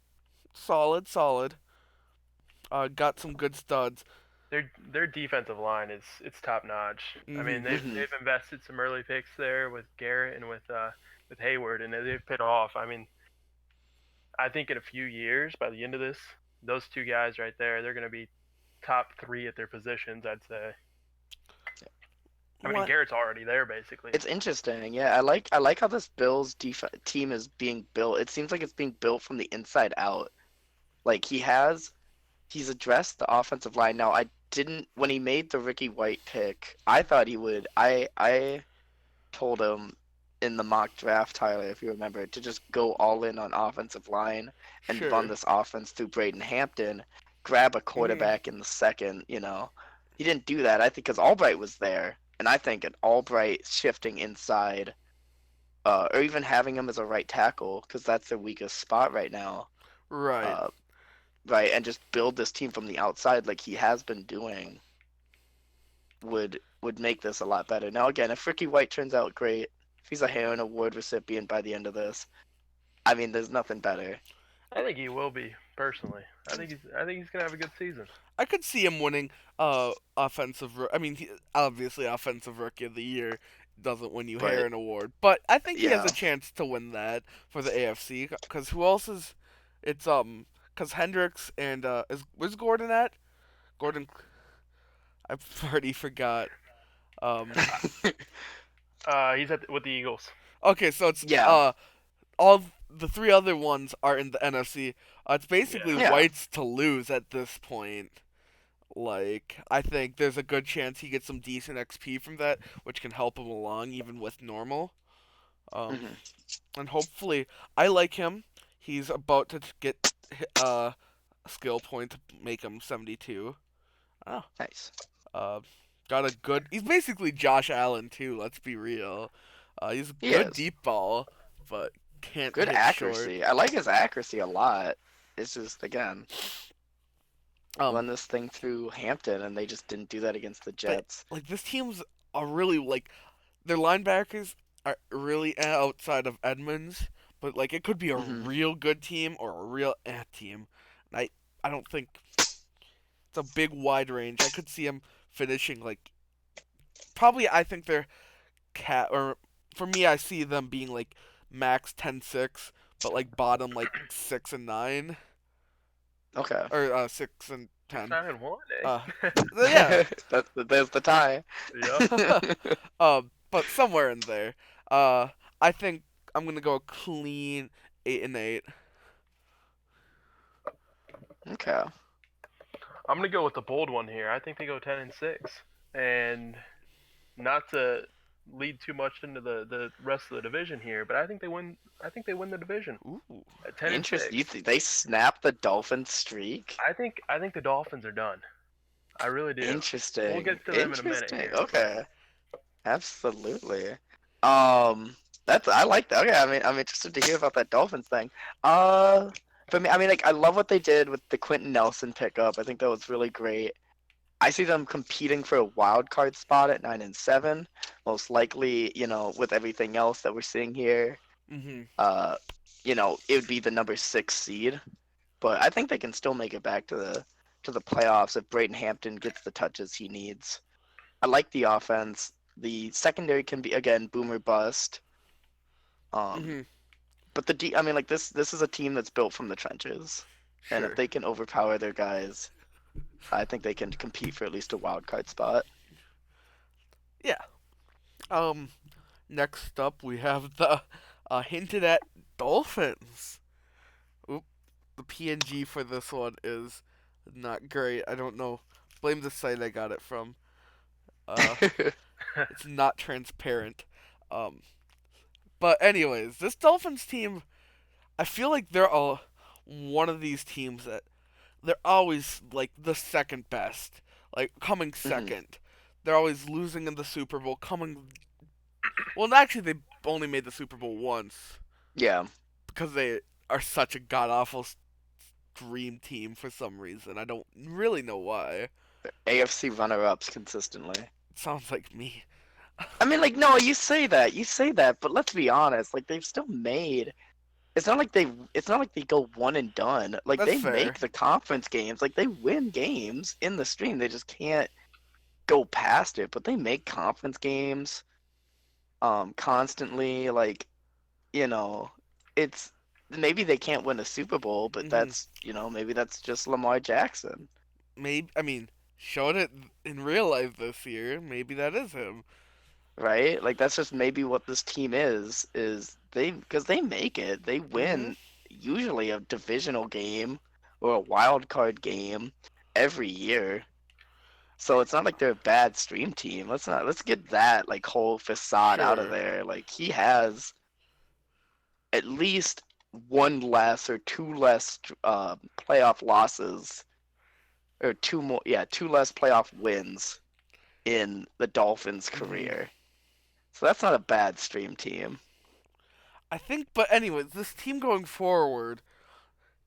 solid, solid. Got some good studs. Their defensive line is it's top notch. I mean, Mhm. Hmm. they've invested some early picks there with Garrett and with Hayward, and they've paid off. I mean, I think in a few years, by the end of this, those two guys right there, they're going to be top three at their positions. I'd say. I mean, What? Garrett's already there basically. It's interesting. Yeah, I like how this Bills team is being built. It seems like it's being built from the inside out. Like he's addressed the offensive line. Now, I didn't when he made the Ricky White pick, I thought he would. I told him in the mock draft, Tyler, if you remember, to just go all in on offensive line and run Sure. this offense through Braden Hampton, grab a Mhm. quarterback in the second. He didn't do that, I think, because Albright was there. And I think an Albright shifting inside, or even having him as a right tackle, because that's their weakest spot right now, Right. uh, right, and just build this team from the outside like he has been doing would make this a lot better. Now again, if Ricky White turns out great, if he's a Heron Award recipient by the end of this, I mean, there's nothing better. I think he will be personally. I think he's gonna have a good season. I could see him winning I mean, obviously offensive rookie of the year doesn't win you But Heron award, but I think he has yeah, a chance to win that for the AFC cuz who else is it's cuz Hendricks and is where's Gordon at? Gordon I've already forgot. Um He's with the Eagles. okay, so it's yeah, all the three other ones are in the NFC. It's basically Yeah. yeah. White's to lose at this point. Like, I think there's a good chance he gets some decent XP from that, which can help him along even with normal. Um, Hmm. and hopefully, I like him. He's about to get a skill point to make him 72. Oh, Nice. uh, got a good. He's basically Josh Allen too. Let's be real. He's a He good is deep ball, but can't good hit short. accuracy. I like his accuracy a lot. It's just again, Um, run this thing through Hampton, and they just didn't do that against the but Jets. like this team's a really like their linebackers are really outside of Edmonds, but like it could be a Hmm. real good team or a real team. And I don't think it's a big wide range. I could see them finishing like probably I think they're cat or for me I see them being like max 10-6, but like bottom like 6 and 9 Okay. or 6 and Six, 10. nine, and one, Uh eh? yeah. There's the tie. Yep. But somewhere in there. Uh, I think I'm gonna go clean 8-8. Okay. I'm gonna go with the bold one here. I think they go 10-6, and not to lead too much into the rest of the division here, but I think they win. I think they win the division Ooh. at 10 and Interest. 6. They snapped the Dolphins streak? I think the Dolphins are done. I really do. We'll Interesting. get to them in a minute Interesting. here, but Okay. Absolutely. Um, that's I like that. Okay, I mean, I'm interested to hear about that Dolphins thing. Uh, for me, I mean, like, I love what they did with the Quentin Nelson pickup. I think that was really great. I see them competing for a wild card spot at 9-7, most likely. With everything else that we're seeing here, Mhm. uh, it would be the number 6 seed. But I think they can still make it back to the playoffs if Brayden Hampton gets the touches he needs. I like the offense. The secondary can be again boomer bust. Um, Mhm. but I mean, like this is a team that's built from the trenches, and if Sure. they can overpower their guys, I think they can compete for at least a wild card spot. Yeah. Um. Next up, we have the hinted at Dolphins. Oop. The PNG for this one is not great. I don't know. Blame the site I got it from. Uh, it's not transparent. Um. But anyways, this Dolphins team, I feel like they're all one of these teams that they're always like the second best, like coming Mhm. second. They're always losing in the Super Bowl, coming. Well, actually, they only made the Super Bowl once Yeah, because they are such a god awful dream team for some reason. I don't really know why. AFC runner-ups consistently. It sounds like me. I mean, like, no, you say that, but let's be honest. Like, they've still made. It's not like they go one and done. Like, That's they fair. make the conference games. Like, they win games in the stream. They just can't go past it. But they make conference games constantly. Like, you know, it's maybe they can't win a Super Bowl, but Hmm. maybe that's just Lamar Jackson. Maybe I mean showed it in real life this year. Maybe that is him. Right? Like that's just maybe what this team is they because they make it. They Hmm. win usually a divisional game or a wild card game every year. So it's not like they're a bad stream team. Let's get that like whole facade out of Sure. there. Like he has at least one less or two less playoff losses or two more, yeah, two less playoff wins in the Dolphins' Hmm. career. So that's not a bad stream team. I think, but anyways, this team going forward,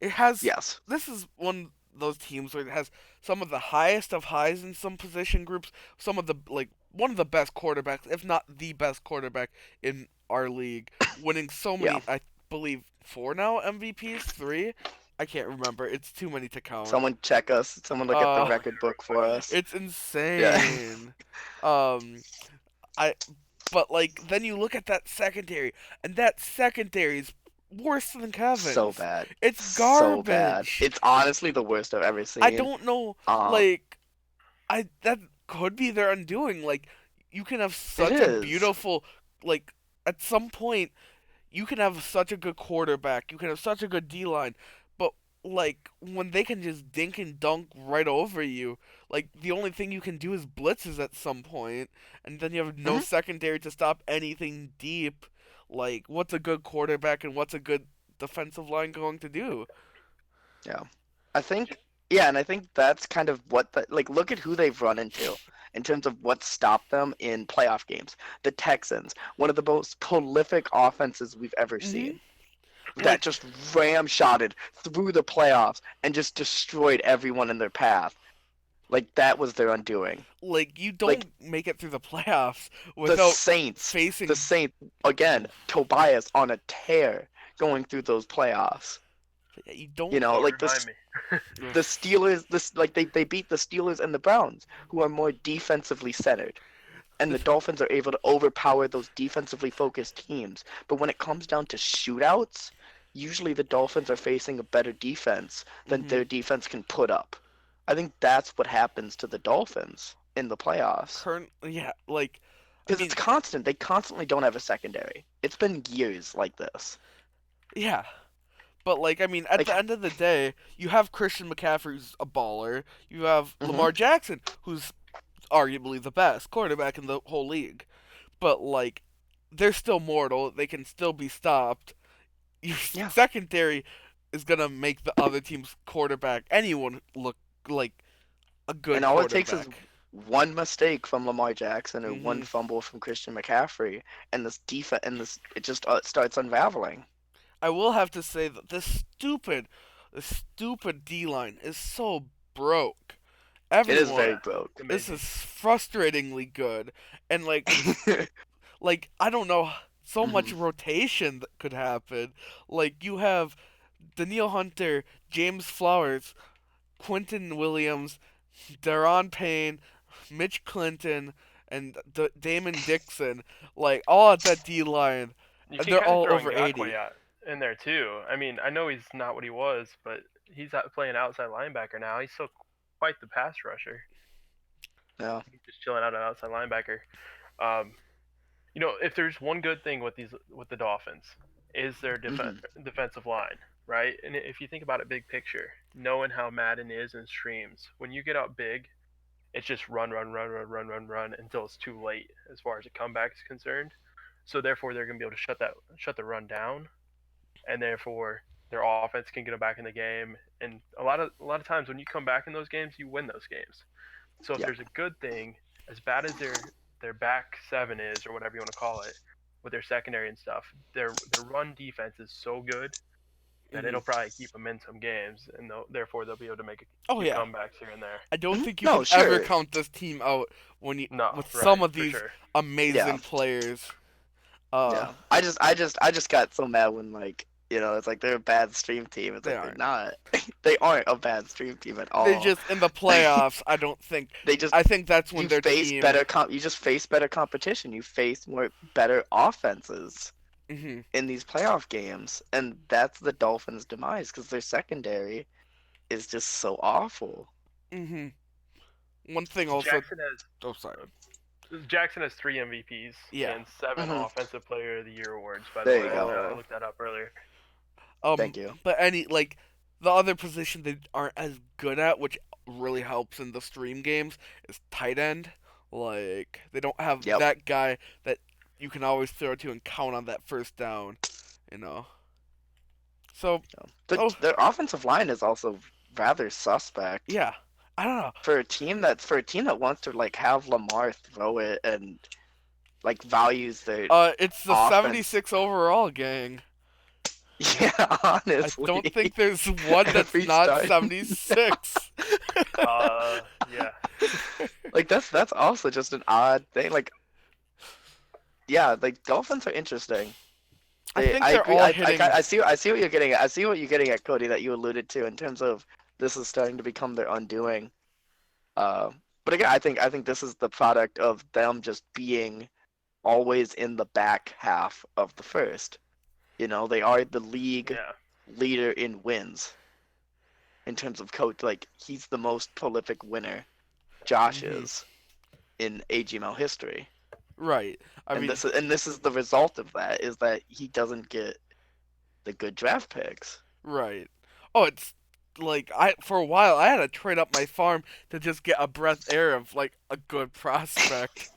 it has. Yes. This is one of those teams where it has some of the highest of highs in some position groups. Some of the like one of the best quarterbacks, if not the best quarterback in our league, winning so Yeah. many. I believe four now MVPs, three. I can't remember. It's too many to count. Someone check us. Someone look at the Uh, record book for us. it's Yeah. insane. Um, I but like then you look at that secondary, and that secondary is worse than So Kevin's. bad. It's So bad. garbage. It's honestly the worst I've ever I seen. don't know. Um, Like I that could be their undoing. Like you can have it such a is. beautiful like at some point you can have such a good quarterback. You can have such a good D line, but like when they can just dink and dunk right over you, like the only thing you can do is blitzes at some point, and then you have no Mhm. secondary to stop anything deep. Like what's a good quarterback and what's a good defensive line going to do? Yeah. I think yeah, and I think that's kind of what like look at who they've run into in terms of what stopped them in playoff games. The Texans, one of the most prolific offenses we've ever Mhm. seen. That Like just ramshotted through the playoffs and just destroyed everyone in their path. Like that was their undoing. like you Like don't make it through the playoffs the without Saints, the facing. Saints again, Tobias on a tear going through those playoffs. You don't. don't Like remind me. the Steelers, this like they beat the Steelers and the Browns, who are more defensively centered. And the Dolphins are able to overpower those defensively focused teams. But when it comes down to shootouts, usually the Dolphins are facing a better defense than Hmm. their defense can put up. I think that's what happens to the Dolphins in the playoffs. Current, yeah, like I Because it's mean, constant. They constantly don't have a secondary. It's been years like this. yeah, But like, I mean, at Like, the end of the day, you have Christian McCaffrey, who's a baller. You have hmm Lamar Jackson, who's arguably the best quarterback in the whole league. But like, they're still mortal. They can still be stopped. Your yeah. secondary is gonna make the other team's quarterback, anyone, look like a And good all it takes is quarterback. one mistake from Lamar Jackson or one Hmm. fumble from Christian McCaffrey, and this defense and this it just starts unraveling. I will have to say that this stupid D line is so broke. It is Everyone, very Yeah, it's broke. this is amazing. frustratingly good, and like it's like I don't know, so much hmm rotation that could happen. Like you have Daniil Hunter, James Flowers, Quentin Williams, Daron Payne, Mitch Clinton, and Damon Dixon, like all at that D line, You and can they're kind of all throw over Ngakwe 80. out in there too. I mean, I know he's not what he was, but he's out playing outside linebacker now. He's still quite the pass rusher. Yeah. He's just chilling out an outside linebacker. Um, if there's one good thing with the Dolphins, is their hmm defensive line, right? And if you think about it big picture, knowing how Madden is and streams, when you get up big, it's just run, run, run, run, run, run, run until it's too late as far as a comeback is concerned. So therefore, they're gonna be able to shut the run down, and therefore their offense can get them back in the game. And a lot of times when you come back in those games, you win those games. So if Yeah. there's a good thing, as bad as their back seven is or whatever you want to call it, with their secondary and stuff, their run defense is so good that Hmm. it'll probably keep them in some games, and therefore they'll be able to make a Oh few yeah, comebacks here and there. I don't think you No, can ever sure. count this team out when you No, with some right, of for these sure. Yeah. amazing players. Uh, Yeah. I just got so mad when it's like they're a bad stream team. It's they like they're aren't. not. They aren't a bad stream team at They all. just in the playoffs. I don't think. They just I think that's when you their face team. you just face better competition. You face more better offenses Hmm. in these playoff games, and that's the Dolphins' demise because their secondary is just so awful. Hmm. One thing also. Jackson has Oh, sorry. Jackson has 3 MVPs Yeah. and 7 hmm Offensive Player of the Year awards. By the There you way, go. I Uh, looked that up earlier. Thank you. but any like the other position they aren't as good at, which really helps in the stream games, is tight end. Like they don't have Yep. that guy that you can always throw to and count on that first down. You know. So, So, oh their offensive line is also rather suspect yeah, I don't know. for a team that wants to like have Lamar throw it and like values their It's the offense. 76 overall gang. Yeah, I don't honestly, think there's one that's every not start. 76. Yeah. Like that's also just an odd thing. Like yeah, like Dolphins are interesting. I think I they're agree. all I hitting. see what you're getting at. I see what you're getting at, Cody, that you alluded to in terms of this is starting to become their undoing. Uh, but again, I think this is the product of them just being always in the back half of the first. They are the league Yeah. leader in wins in terms of coach. Like he's the most prolific winner. Josh Hmm. is in AGML history, Right. I and mean, this is the result of that is that he doesn't get the good draft picks. right. Oh, it's like I for a while I had to trade up my farm to just get a breath air of like a good prospect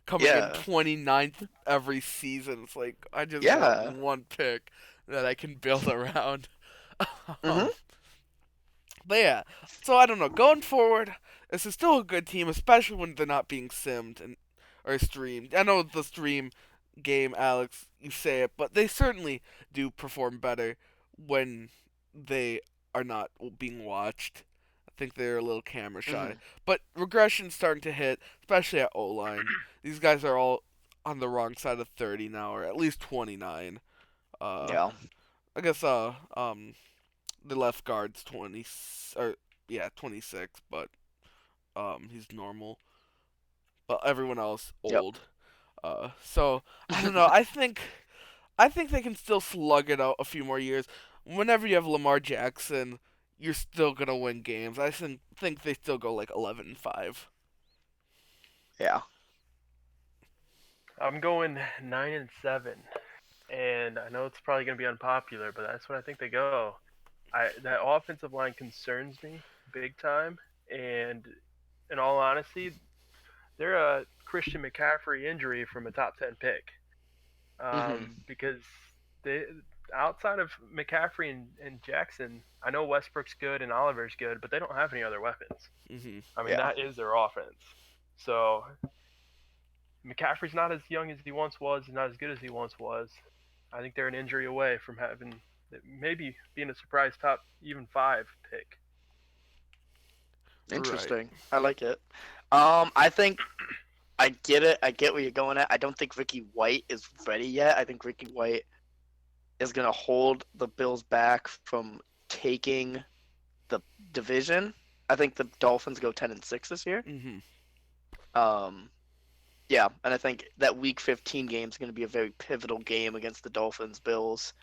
coming in Yeah, 29th every season. It's like I just want yeah. one pick that I can build around. hmm um, but yeah, so I don't know. Going forward, this is still a good team, especially when they're not being simmed and or streamed. I know the stream game, Alex, you say it, but they certainly do perform better when they are not being watched. I think they're a little camera shy, hmm but regression's starting to hit, especially at O line. These guys are all on the wrong side of 30 now, or at least 29. Uh, Yeah. I guess the left guard's 20 or yeah 26, but he's normal. But everyone else Yep. old. So I don't know. I think they can still slug it out a few more years. Whenever you have Lamar Jackson, you're still gonna win games. I think they still go like 11-5. yeah. I'm going 9-7. and I know it's probably going to be unpopular, but that's what I think they go. That offensive line concerns me big time, and in all honesty, they're a Christian McCaffrey injury from a top 10 pick. Hmm. Because they outside of McCaffrey and Jackson, I know Westbrook's good and Oliver's good, but they don't have any other weapons. Hmm. I mean, Yeah, that is their offense. So McCaffrey's not as young as he once was, and not as good as he once was. I think they're an injury away from having maybe being a surprise top even 5 pick. Right. interesting. I like it. I think I get it. I get where you're going at. I don't think Ricky White is ready yet. I think Ricky White is going to hold the Bills back from taking the division. I think the Dolphins go 10-6 this year. Hmm. Um, yeah, and I think that Week 15 game is going to be a very pivotal game against the Dolphins Bills.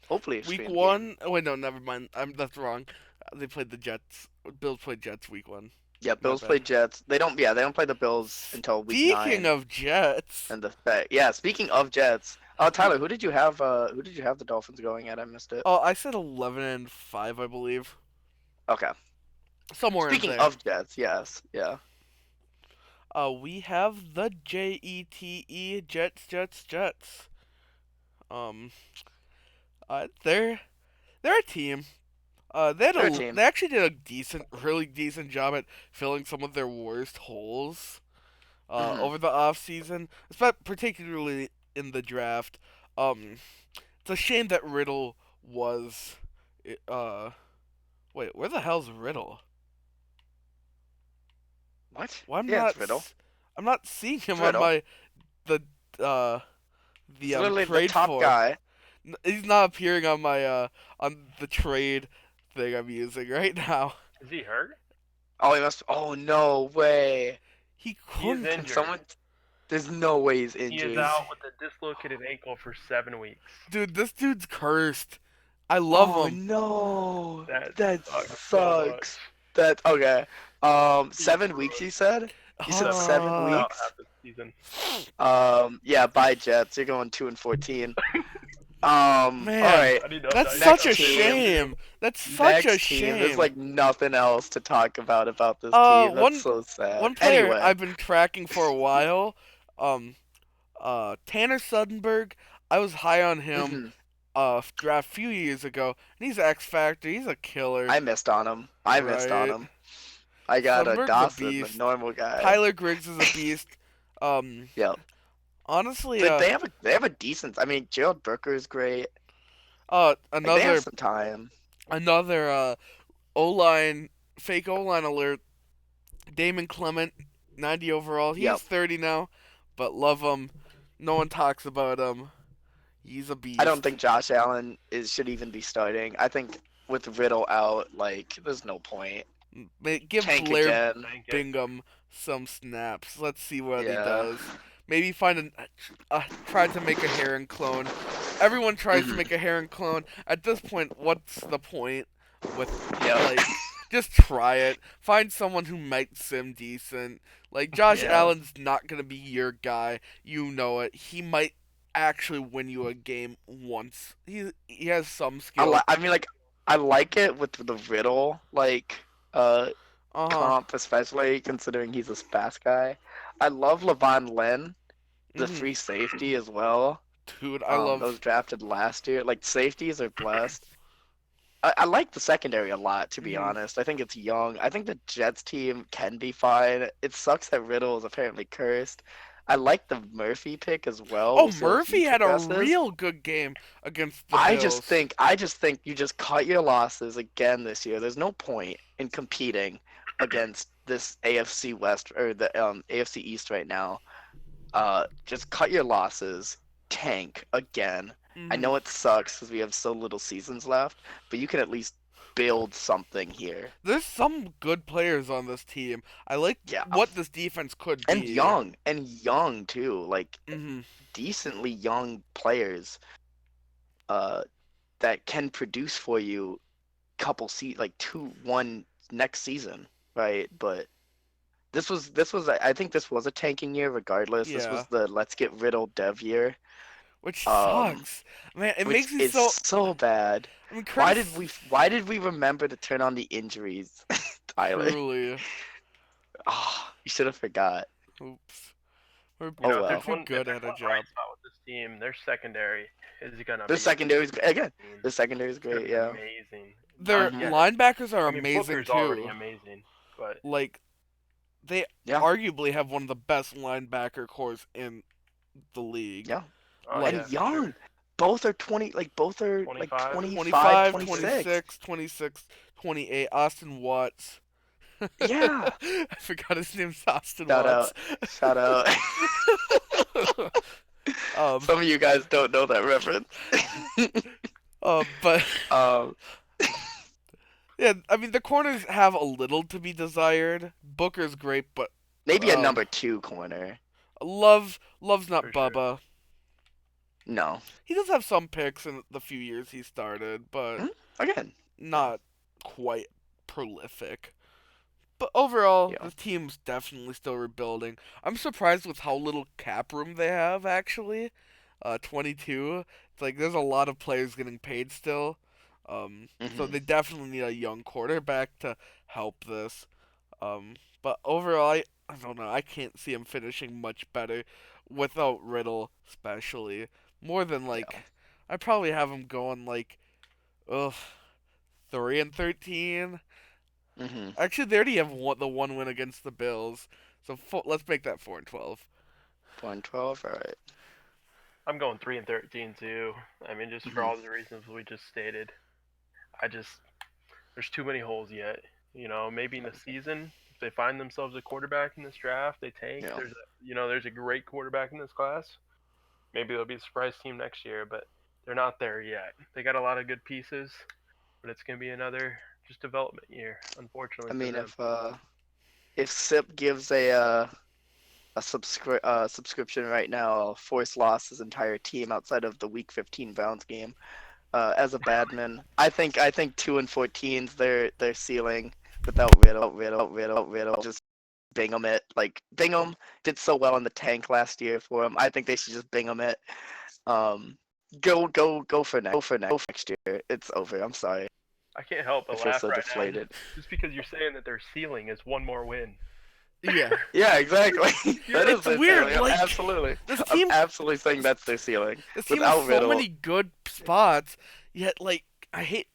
Hopefully, a Week stream game. one. Oh wait, no, never mind. That's wrong. They played the Jets. Bills played Jets week one. Yeah, My Bills play bad. Jets. They don't. Yeah, they don't play the Bills until Week Speaking 9. of Jets, And yeah. Speaking of Jets, Tyler, who did you have? Who did you have the Dolphins going at? I missed it. oh, I said 11-5, I believe, Okay. somewhere in Speaking there. of Jets, yes, yeah. We have the Jets, Jets, Jets. Um, they're a team. They're a team. They actually did a really decent job at filling some of their worst holes. Hmm. Over the off season, particularly in the draft. Um, it's a shame that Riddle was. Uh, wait, where the hell's Riddle? What? Why I'm Yeah, not. it's Riddle. I'm not seeing It's him on Riddle. my the uh He's the literally the trade top for. guy. He's not appearing on my on the trade thing I'm using right now. Is he hurt? Oh, he must. Oh no way. He He is couldn't. Can injured. someone? There's no way he's He is injured. He's out with a dislocated ankle for 7 weeks. dude. This dude's cursed. I love Oh him. no. That That sucks so much. sucks. That okay. He's 7 weeks you ruined. said? You said 7 weeks. seven He's out Uh, weeks? half the season. Yeah, bye Jets. You're going 2-14. All man, right. I need to that's update, such Next a update my team. team. shame. That's such a Next team. There's shame. like nothing else to talk about this team. That's One so sad. one player Anyway. I've been tracking for a while. Um, Tanner Suddenberg. I was high on him. Hmm. Draft a few years ago, and he's X Factor. He's a killer, I missed on him. I missed on right? him. I got a Suddenberg's a Dawson, the beast. normal guy. Tyler Griggs is a beast. Um, Yep. honestly, They have a decent. I mean, Gerald Brooker is great. Like they have another some time. another O line fake O line alert. Damon Clement, 90 overall. He's Yep. 30 now, but love him. No one talks about him. He's a I don't beast. think Josh Allen is should even be starting. I think with Riddle out, like there's no point. Give Tank Blair again. Thank it. Bingham some snaps. Let's see what he Yeah. does. Maybe find try to make a Heron clone. Everyone tries to Hmm. make a Heron clone. At this point, what's the point with Yep. like just try it. Find someone who might sim decent. Like Josh Yeah. Allen's not gonna be your guy. You know it. He might actually win you a game once. He has some skill. I mean, like I like it with the Riddle Uh huh. comp, especially considering he's a Spass guy. I love Levon Lynn, the Hmm. free safety as well. Dude, That was drafted last year. Like safeties are blessed. I like the secondary a lot, to be Mhm. honest. I think it's young. I think the Jets team can be fine. It sucks that Riddle is apparently cursed. I like the Murphy pick as well. Oh, We'll see how he Murphy had a progresses. real good game against the I just Bills. think I just think you just cut your losses again this year. There's no point in competing against this AFC West or the AFC East right now. Just cut your losses, tank again. I Hmm. know it sucks because we have so little seasons left, but you can at least build something here. There's some good players on this team. I like Yeah, what this defense could be. and young too, like Hmm. decently young players uh, that can produce for you like 2-1 next season, right? But I think this was a tanking year regardless. This Yeah. was the let's get Riddle Dev year. which Um, sucks. Man, it which makes me is so. so bad. I mean, Why Curtis. did we remember to turn on the injuries, Tyler? Truly. Oh, you should have forgot. Oops. We're, You Oh know, we're well. too if good there's at a one bright job. spot with this team, their secondary is gonna The be secondary is again. amazing. The secondary is It's gonna great. be Yeah. amazing. Their Not Hmm. yet. linebackers are I mean, amazing Booker's already too. amazing, but Like, they Yeah. arguably have one of the best linebacker cores in the league. Yeah. oh Like, And yeah, for sure. young. Both are 20. Like both are like 25, 25, 25, 26. 26, 26, 28. Austin Watts. Yeah. I forgot his name's Austin Shout out. Watts. Shout out. um, Some of you guys don't know that reference. but um, yeah, I mean the corners have a little to be desired. Booker's great, but maybe a um, number 2 corner. love's not for sure. Bubba. No. He does have some picks in the few years he started, but Hmm? Again. Yeah. not quite prolific. But overall, Yeah. the team's definitely still rebuilding. I'm surprised with how little cap room they have, actually. 22. It's like there's a lot of players getting paid still. So Hmm. they definitely need a young quarterback to help this. But overall, I don't know. I can't see him finishing much better without Riddle, especially. More than like, Yeah. I probably have him going like, ugh, 3-13. Hmm. Actually, they already have the one win against the Bills, so let's make that 4-12. 112. All right. I'm going 3-13 too. I mean, just for Hmm. all the reasons we just stated. I just there's too many holes yet. You know, maybe in the season, if they find themselves a quarterback in this draft, they tank. Yeah. There's a great quarterback in this class. Maybe they'll be a surprise team next year, but they're not there yet. They got a lot of good pieces, but it's gonna be another just development year, I unfortunately for mean, them. if SIP gives a subscription right now, I'll force loss his entire team outside of the Week 15 Browns game. As a badman, I think 2-14's their ceiling without Riddle. Just Bingham it. Like Bingham did so well in the tank last year for him. I think they should just Bingham it. Um, go for next year. It's over. I'm sorry. I can't help I but feel laugh so right now deflated. just because you're saying that their ceiling is one more win. Yeah, Yeah, exactly. That is it's their weird. ceiling. I'm Like absolutely. this I'm team, absolutely saying this, that's their ceiling. this team has Without so Riddle, many good spots. Yet, like I hate.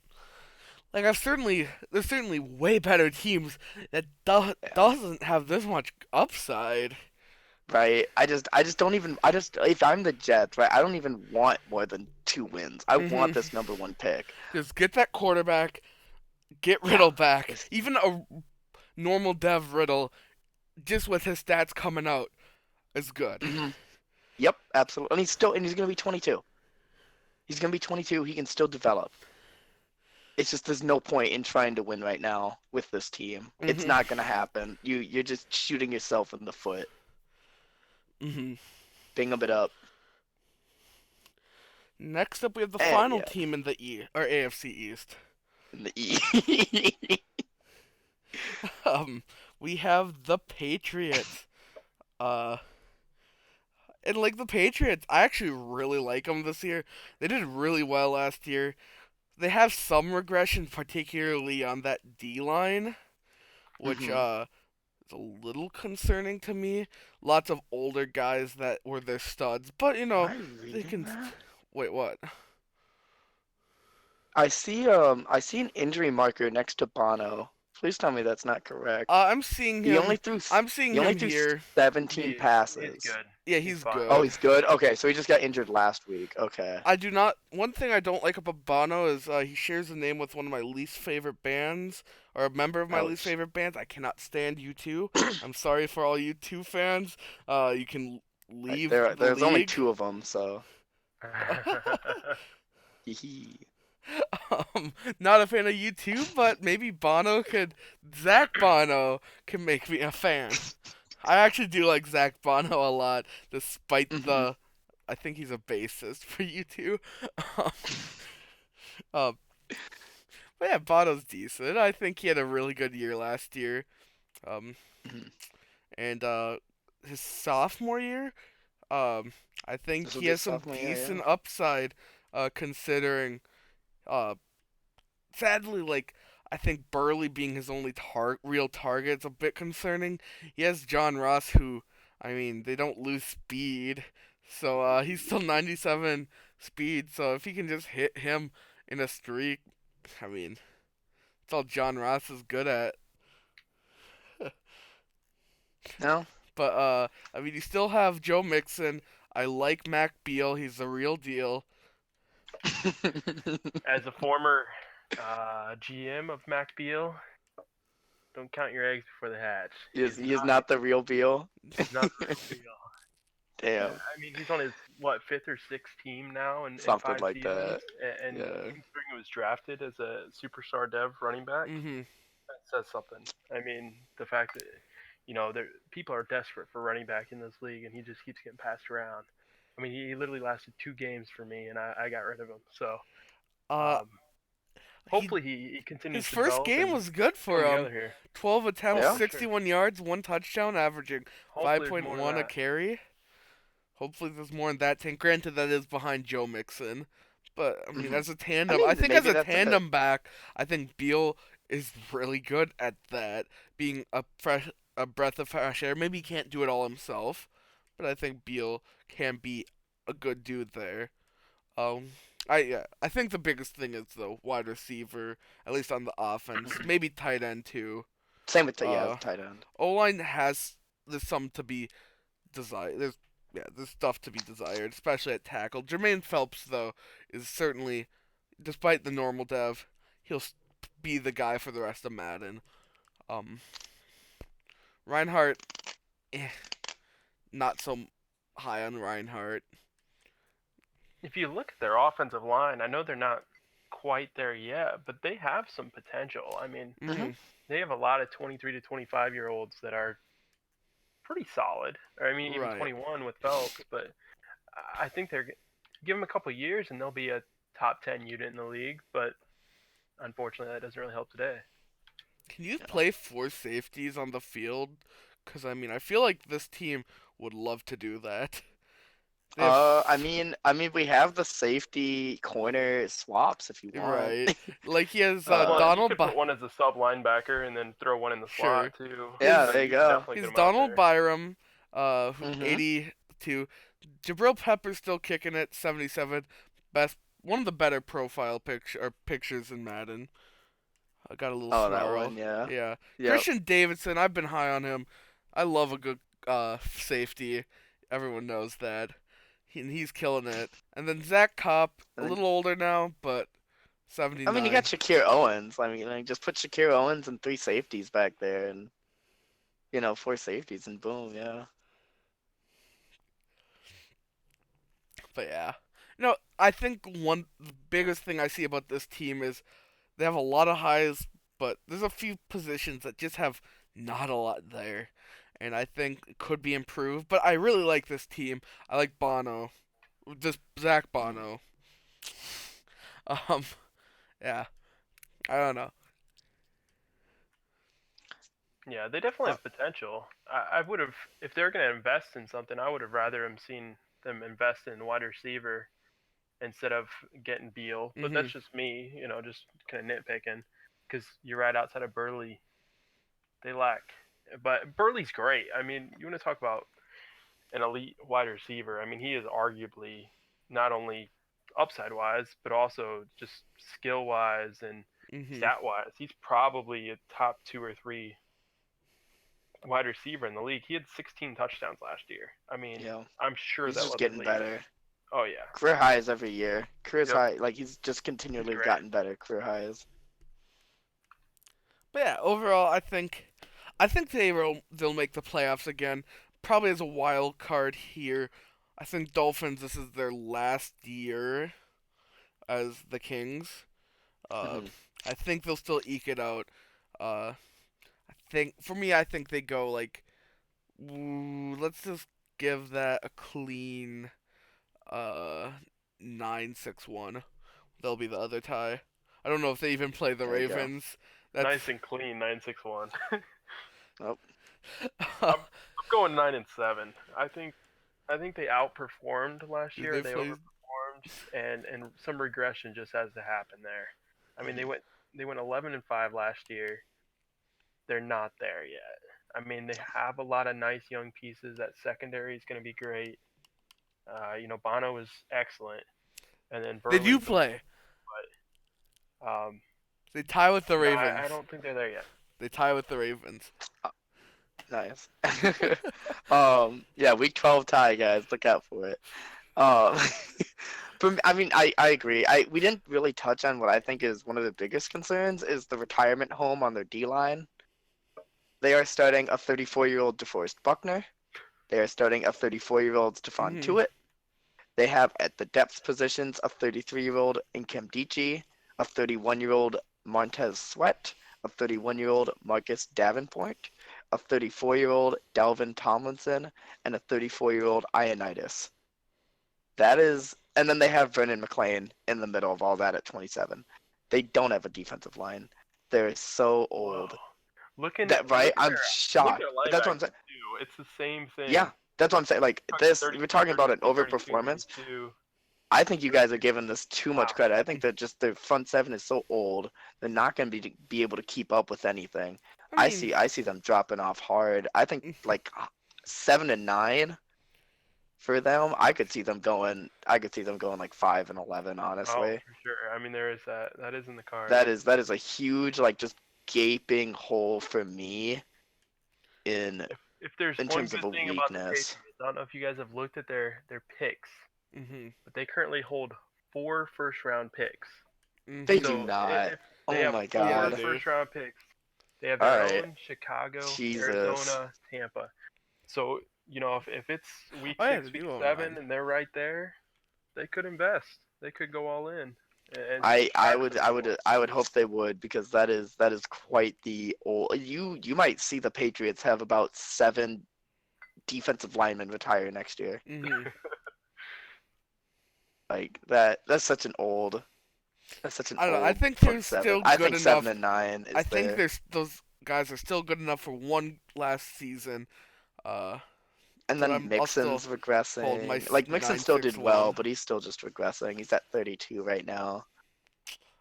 Like there's certainly way better teams that yeah. doesn't have this much upside. Right. I just don't even. If I'm the Jets, right, I don't even want more than 2 wins. I want Hmm. this number 1 pick. Just get that quarterback, get Yeah. Riddle back. It's, Even a normal Dev Riddle, just with his stats coming out, is good. hmm Yep, absolutely. And he's gonna be 22. He's gonna be 22. He can still develop. It's just there's no point in trying to win right now with this team. It's Hmm. not gonna happen. You're just shooting yourself in the foot. Hmm. Bingham it up. Next up, we have the And final yeah, team in the or AFC East. in the E. We have the Patriots. Uh, and like the Patriots, I actually really like them this year. They did really well last year. They have some regression, particularly on that D line, which Hmm. is a little concerning to me. Lots of older guys that were their studs, but Am I they reading can. that? Wait, what? I see an injury marker next to Bono. Please tell me that's not correct. I'm seeing He him. only threw s- I'm seeing he only him threw here. 17 He's passes. good. Yeah, He's he's fine. Oh, good. he's good. Okay, so he just got injured last week. Okay. I do not. One thing I don't like about Bono is he shares a name with one of my least favorite bands, or a member of my least Ouch. favorite bands. I cannot stand U2. I'm sorry for all U2 fans. You can leave the There's only league. 2 of them, so. Hee. Not a fan of U2, but maybe Zach Bono can make me a fan. I actually do like Zach Bono a lot, despite Mhm. the. I think he's a bassist for U2. Um, uh, But yeah, Bono's decent. I think he had a really good year last year. Um, Mhm. and his sophomore year, I think This will he be a has some sophomore year, decent yeah. upside, considering uh sadly, like I think Burley being his only real target is a bit concerning. He has John Ross, who I mean they don't lose speed, so he's still 97 speed. So if he can just hit him in a streak, I mean it's all John Ross is good at. No. But I mean you still have Joe Mixon. I like Mac Beal. He's the real deal. As a former GM of Mac Beal, don't count your eggs before they hatch. He is not the real Beal. He's not the real Beal. Damn. I mean, he's on his fifth or sixth team now in Something five like seasons, that. and Yeah. considering he was drafted as a superstar dev running back, Mhm. that says something. I mean, the fact that people are desperate for running back in this league, and he just keeps getting passed around. I mean, he literally lasted 2 games for me, and I got rid of him. So Uh, um, he hopefully he continues his to first develop game and was good come for together here. 12 Oh, attempts, Yeah. for sure. 61 yards, one touchdown, averaging Hopefully there's more of 5.1 a that. carry. Hopefully there's more in that tank. Granted, that is behind Joe Mixon. But, I mean, Hmm. as a I tandem, I mean, think as maybe a that's it. tandem back, I think Beal is really good at that, being a breath of fresh air. Maybe he can't do it all himself, but I think Beal can be a good dude there. Um, I think the biggest thing is the wide receiver, at least on the offense. Maybe tight end too. Same with the Uh, tight end. O line has there's some to be desired. There's stuff to be desired, especially at tackle. Jermaine Phelps though is certainly, despite the normal dev, he'll be the guy for the rest of Madden. Um, Reinhardt, eh, not so high on Reinhardt. If you look at their offensive line, I know they're not quite there yet, but they have some potential. I mean, Hmm. Mhm. they have a lot of 23 to 25-year-olds that are pretty solid. Or I mean, even Right. 21 with Phelps, but I think they're give them a couple years and they'll be a top 10 unit in the league. But unfortunately, that doesn't really help today. Can you Yeah. play four safeties on the field? Because I mean, I feel like this team would love to do that. They have We have the safety corner swaps if you want. right, like he has Uh, You Donald. could put one as a sub linebacker and then throw one in the Sure, slot too. yeah, his So there you you can go. definitely get his them out Donald there. Byram, who Hmm. 82. Jabril Pepper's still kicking it, 77. Best, one of the better profile pictures in Madden. I got a little Oh, that snarl. one, yeah. Yeah, Yep. Christian Davidson. I've been high on him. I love a good safety. Everyone knows that. He's killing it. And then Zach Kopp, a And then, little older now, but you got 79. Shakir Owens. Just put Shakir Owens and three safeties back there, and four safeties, and boom, yeah. But yeah. I think one the biggest thing I see about this team is they have a lot of highs, but there's a few positions that just have not a lot there. And I think it could be improved. But I really like this team. I like Bono. Just Zach Mhm. Bono. Um, yeah. I don't know. Yeah, they definitely Uh, have potential. I would have, if they're going to invest in something, I would have rather seen them invest in wide receiver instead of getting Beal. But Mhm. that's just me, just kind of nitpicking. Because you're right outside of Burley, they lack. But Burley's great. I mean, you want to talk about an elite wide receiver. I mean, he is arguably not only upside wise, but also just skill wise and Mhm. stat wise. He's probably a top 2 or 3 wide receiver in the league. He had 16 touchdowns last year. I mean, you know, I'm sure he's that just led the getting league. better. Oh yeah, Career highs every year. Career yep, high, like he's just he's continually great. gotten better. Career highs. But yeah, overall, I think they'll make the playoffs again. Probably as a wild card here. I think Dolphins. This is their last year as the Kings. Uh, Hmm. I think they'll still eke it out. I think they go like, let's just give that a clean uh 9-6-1. They'll be the other tie. I don't know if they even play the There you go. Ravens. That's Nice and clean, 9-6-1. Oh, I'm going 9-7. I think I think they outperformed last Did year. they They play? overperformed, and some regression just has to happen there. I mean, Mhm. they went 11-5 last year. They're not there yet. I mean, they have a lot of nice young pieces. That secondary is going to be great. Bono is excellent, and then They do Burley's okay, play. but They tie with the no, I Ravens. don't think they're there yet. They tie with the Ravens. Nice. Yeah, week 12 tie, guys. Look out for it. Um, I mean, I agree. We didn't really touch on what I think is one of the biggest concerns is the retirement home on their D line. They are starting a 34-year-old DeForest Buckner. They are starting a 34-year-old Stephon Hmm. Tuitt. They have at the depth positions a 33-year-old Inkem Dichie, a 31-year-old Montez Sweat, a 31-year-old Marcus Davenport, a 34-year-old Dalvin Tomlinson, and a 34-year-old Ioannidis. That is, and then they have Vernon McClain in the middle of all that at 27. They don't have a defensive line. They're so Whoa. old. That Look right? at I'm look at shocked. their That's what I'm linebackers saying. too. It's the same Yeah, thing. that's what I'm saying. Like Cook's this, we're 32, talking about an 32, 32, overperformance. 32. I think you guys are 32. giving this too much Wow. credit. I think that just their front seven is so old, they're not going to be able to keep up with anything. I I mean, see I see them dropping off hard. I think like 7 and 9 for them. I could see them going like 5 and 11. Oh, Honestly, for sure. I mean, there is that. That is in the cards. that is a huge like just gaping hole for me in If there's in one terms of good a thing about the weakness. Patriots, I don't know if you guys have looked at their picks, hmm but they currently hold 4 first round picks. They hmm do So not. if they Oh have my Yeah, four they God. do. first round picks, they have All their right. own Chicago, Jesus. Arizona, Tampa. So if it's week Oh yeah, they six, week do own seven, mine. and they're right there, they could invest. They could go all in and I would actually I go would all I would hope they would because that is quite the old. You might see the Patriots have about 7 defensive linemen retire next year. Hmm. Like that's such an old I don't know. I old think they're front seven. still I good think seven enough. and nine I is think there. there's those guys are still good enough for one last season. Uh, And that then I'll still Mixon's hold my regressing. Like Mixon nine still six did well, one. but he's still just regressing. He's at 32 right now.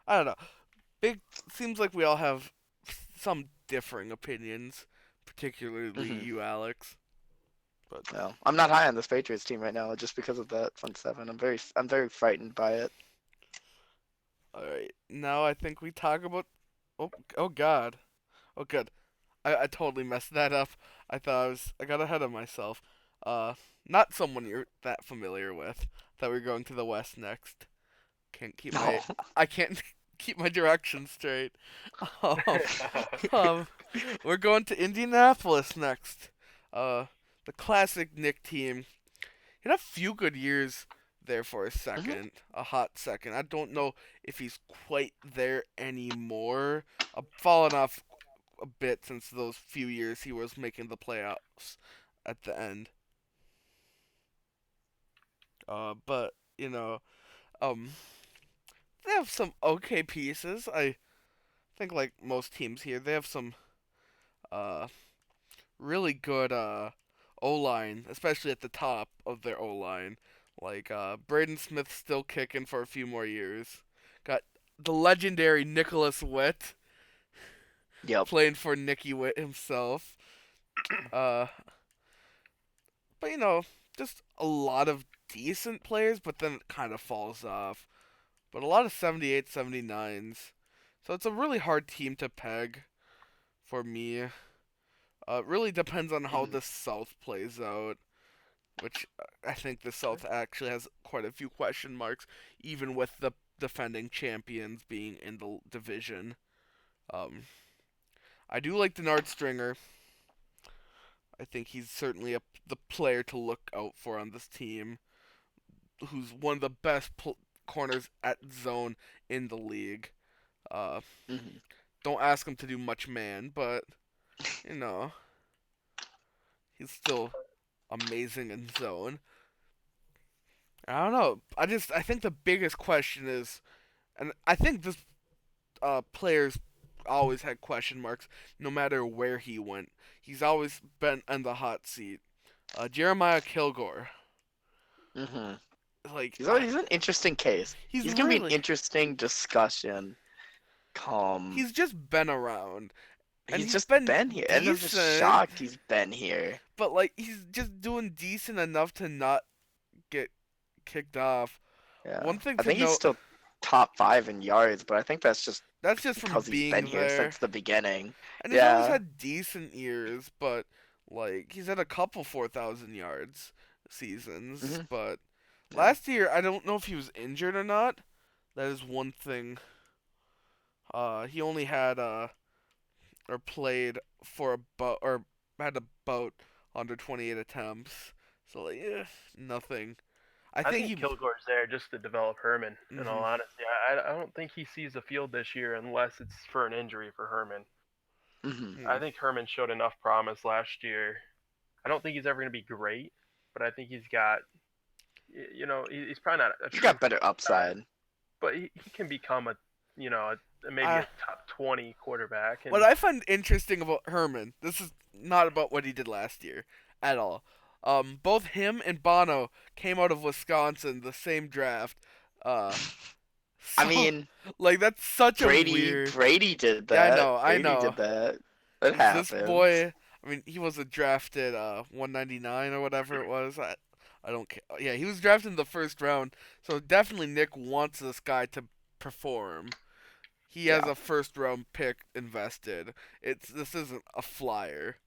I don't know. Big seems like we all have some differing opinions, particularly Hmm. you, Alex. But Well, I'm not high on this Patriots team right now just because of that front seven. I'm very frightened by it. all right, now I think we talk about. Oh God. Oh good. I totally messed that up. I got ahead of myself. Uh, Not someone you're that familiar with. Thought we were going to the West next. Can't keep my No. I can't keep my directions straight. Um, in. um, we're going to Indianapolis next. The classic Nick team. He had a few good years there for a Hmm. second, a hot second. I don't know if he's quite there anymore. I've fallen off a bit since those few years he was making the playoffs at the end. But um, they have some okay pieces. I think like most teams here, they have some uh really good O line, especially at the top of their O line. Like Braden Smith still kicking for a few more years. Got the legendary Nicholas Witt Yep. playing for Nicky Witt himself. Uh, but just a lot of decent players, but then it kind of falls off. But a lot of 78, 79s. So it's a really hard team to peg for me. It really depends on how Hmm. the South plays out, which I think the South actually has quite a few question marks, even with the defending champions being in the division. Um, I do like Denard Stringer. I think he's certainly the player to look out for on this team, who's one of the best corners at zone in the league. Uh, Hmm. don't ask him to do much man, but you know he's still amazing in zone. I don't know. I think the biggest question is, and I think this players always had question marks no matter where he went. He's always been in the hot seat. Jeremiah Kilgore. Hmm. Like He's an interesting case. he's He's gonna be an really interesting discussion. Come, he's just been around and he's he's just been been here, and I'm just decent, shocked he's been here. but like he's just doing decent enough to not get kicked off. Yeah, One thing I to think he's note, still top five in yards, but I think that's just that's just from because he's been being here there. since the beginning. And he's always Yeah. had decent years, but like he's had a couple 4,000 yards seasons, Hmm. but Yeah. last year I don't know if he was injured or not. That is one thing. He only had or played for about or had about under 28 attempts. So like, nothing. I I think think he. Kilgore's there just to develop Herman. In all Mhm. honesty, I don't think he sees the field this year unless it's for an injury for Herman. Hmm. I Mhm. think Herman showed enough promise last year. I don't think he's ever going to be great, but I think he's got, he's probably not a He's true got better franchise, upside. but he can become maybe I a top 20 quarterback. What And I find interesting about Herman, this is not about what he did last year at all. Both him and Bono came out of Wisconsin the same draft. Uh, I so mean, like that's such a weird. Brady did Yeah, that. I Brady know. did that. That Is this happens. boy? I mean, he was a drafted 199 or whatever it was. I don't care. Yeah, he was drafted in the first round. So definitely Nick wants this guy to perform. He has Yeah. a first round pick invested. This isn't a flyer.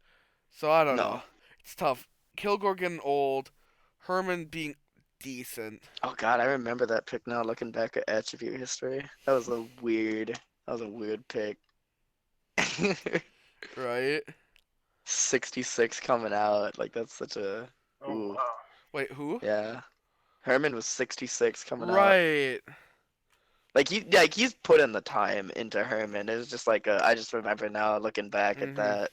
So I don't know. No. It's tough. Kilgore getting old, Herman being decent, Oh God, I remember that pick now. Looking back at attribute history, that was a weird. That was a weird pick. right? 66 coming out. Like that's such a. oh Ooh. wow, Wait, who? Yeah. Herman was 66 coming out. Right. Like he's put in the time into Herman. It's just like I just remember now looking back at Mhm. that.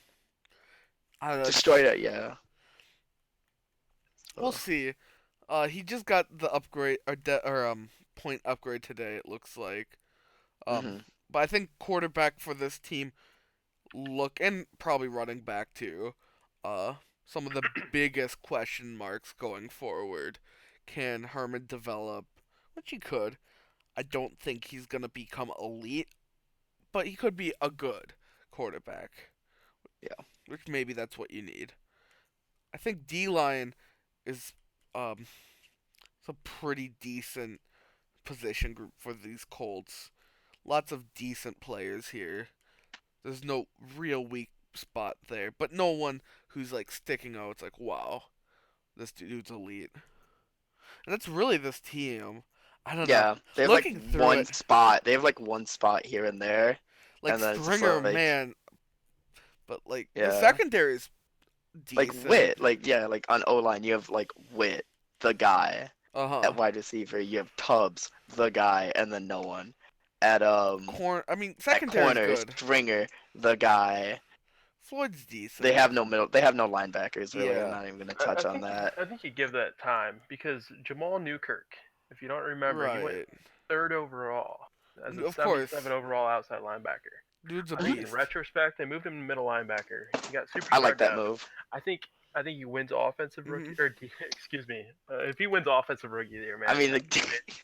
I don't know. Destroyed it, yeah. We'll Ugh. see. He just got the upgrade or point upgrade today. It looks like. Um, Mhm. but I think quarterback for this team and probably running back too. Uh, some of the biggest question marks going forward. Can Herman develop? Which he could. I don't think he's gonna become elite, but he could be a good quarterback. Yeah. Which maybe that's what you need. I think D line is um it's a pretty decent position group for these Colts. Lots of decent players here. There's no real weak spot there, but no one who's like sticking out. It's like, wow, this dude's elite. And that's really this team. I don't know. Yeah. They have like Looking through one it, spot. They have like one spot here and there, like and then it's just Stringer, like man, but like the yeah. secondary is Like decent. Wit, like yeah, like on O line you have like Wit, the guy. Uh huh. At wide receiver you have Tubbs, the guy, and then no one. At I mean, at secondary's corner, good. Stringer, the guy. Floyd's They decent. have no middle. They have no linebackers really. I'm Yeah. not even gonna I, I touch on think that. I think you give that time because Jamal Newkirk, if you don't remember, he went Right. third overall as a Of 77 course. overall outside linebacker. Dude's a I think in beast. retrospect, they moved him to middle linebacker. He got I superstar like that depth. move. I think I think he wins offensive rookie Mhm. or excuse me, if he wins offensive rookie of the year, I man, mean, that's it.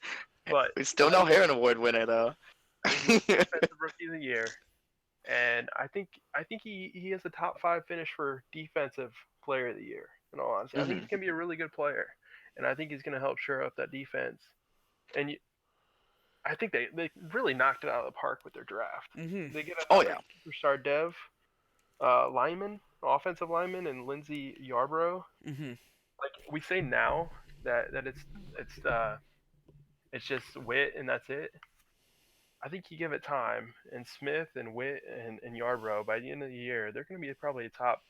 But we still I no think Heron Award winner though. I think he wins defensive rookie of the year, and I think he has a top five finish for defensive player of the year. In all honesty, I think Hmm. he's gonna be a really good player, and I think he's gonna help shore up that defense. And I think they really knocked it out of the park with their draft. Mhm. They get Oh another yeah. superstar dev lineman, offensive lineman, and Lindsey Yarbrough. Mhm. Like we say now that it's just Wit and that's it. I think you give it time, and Smith and Witt and Yarbrough by the end of the year, they're going to be probably a top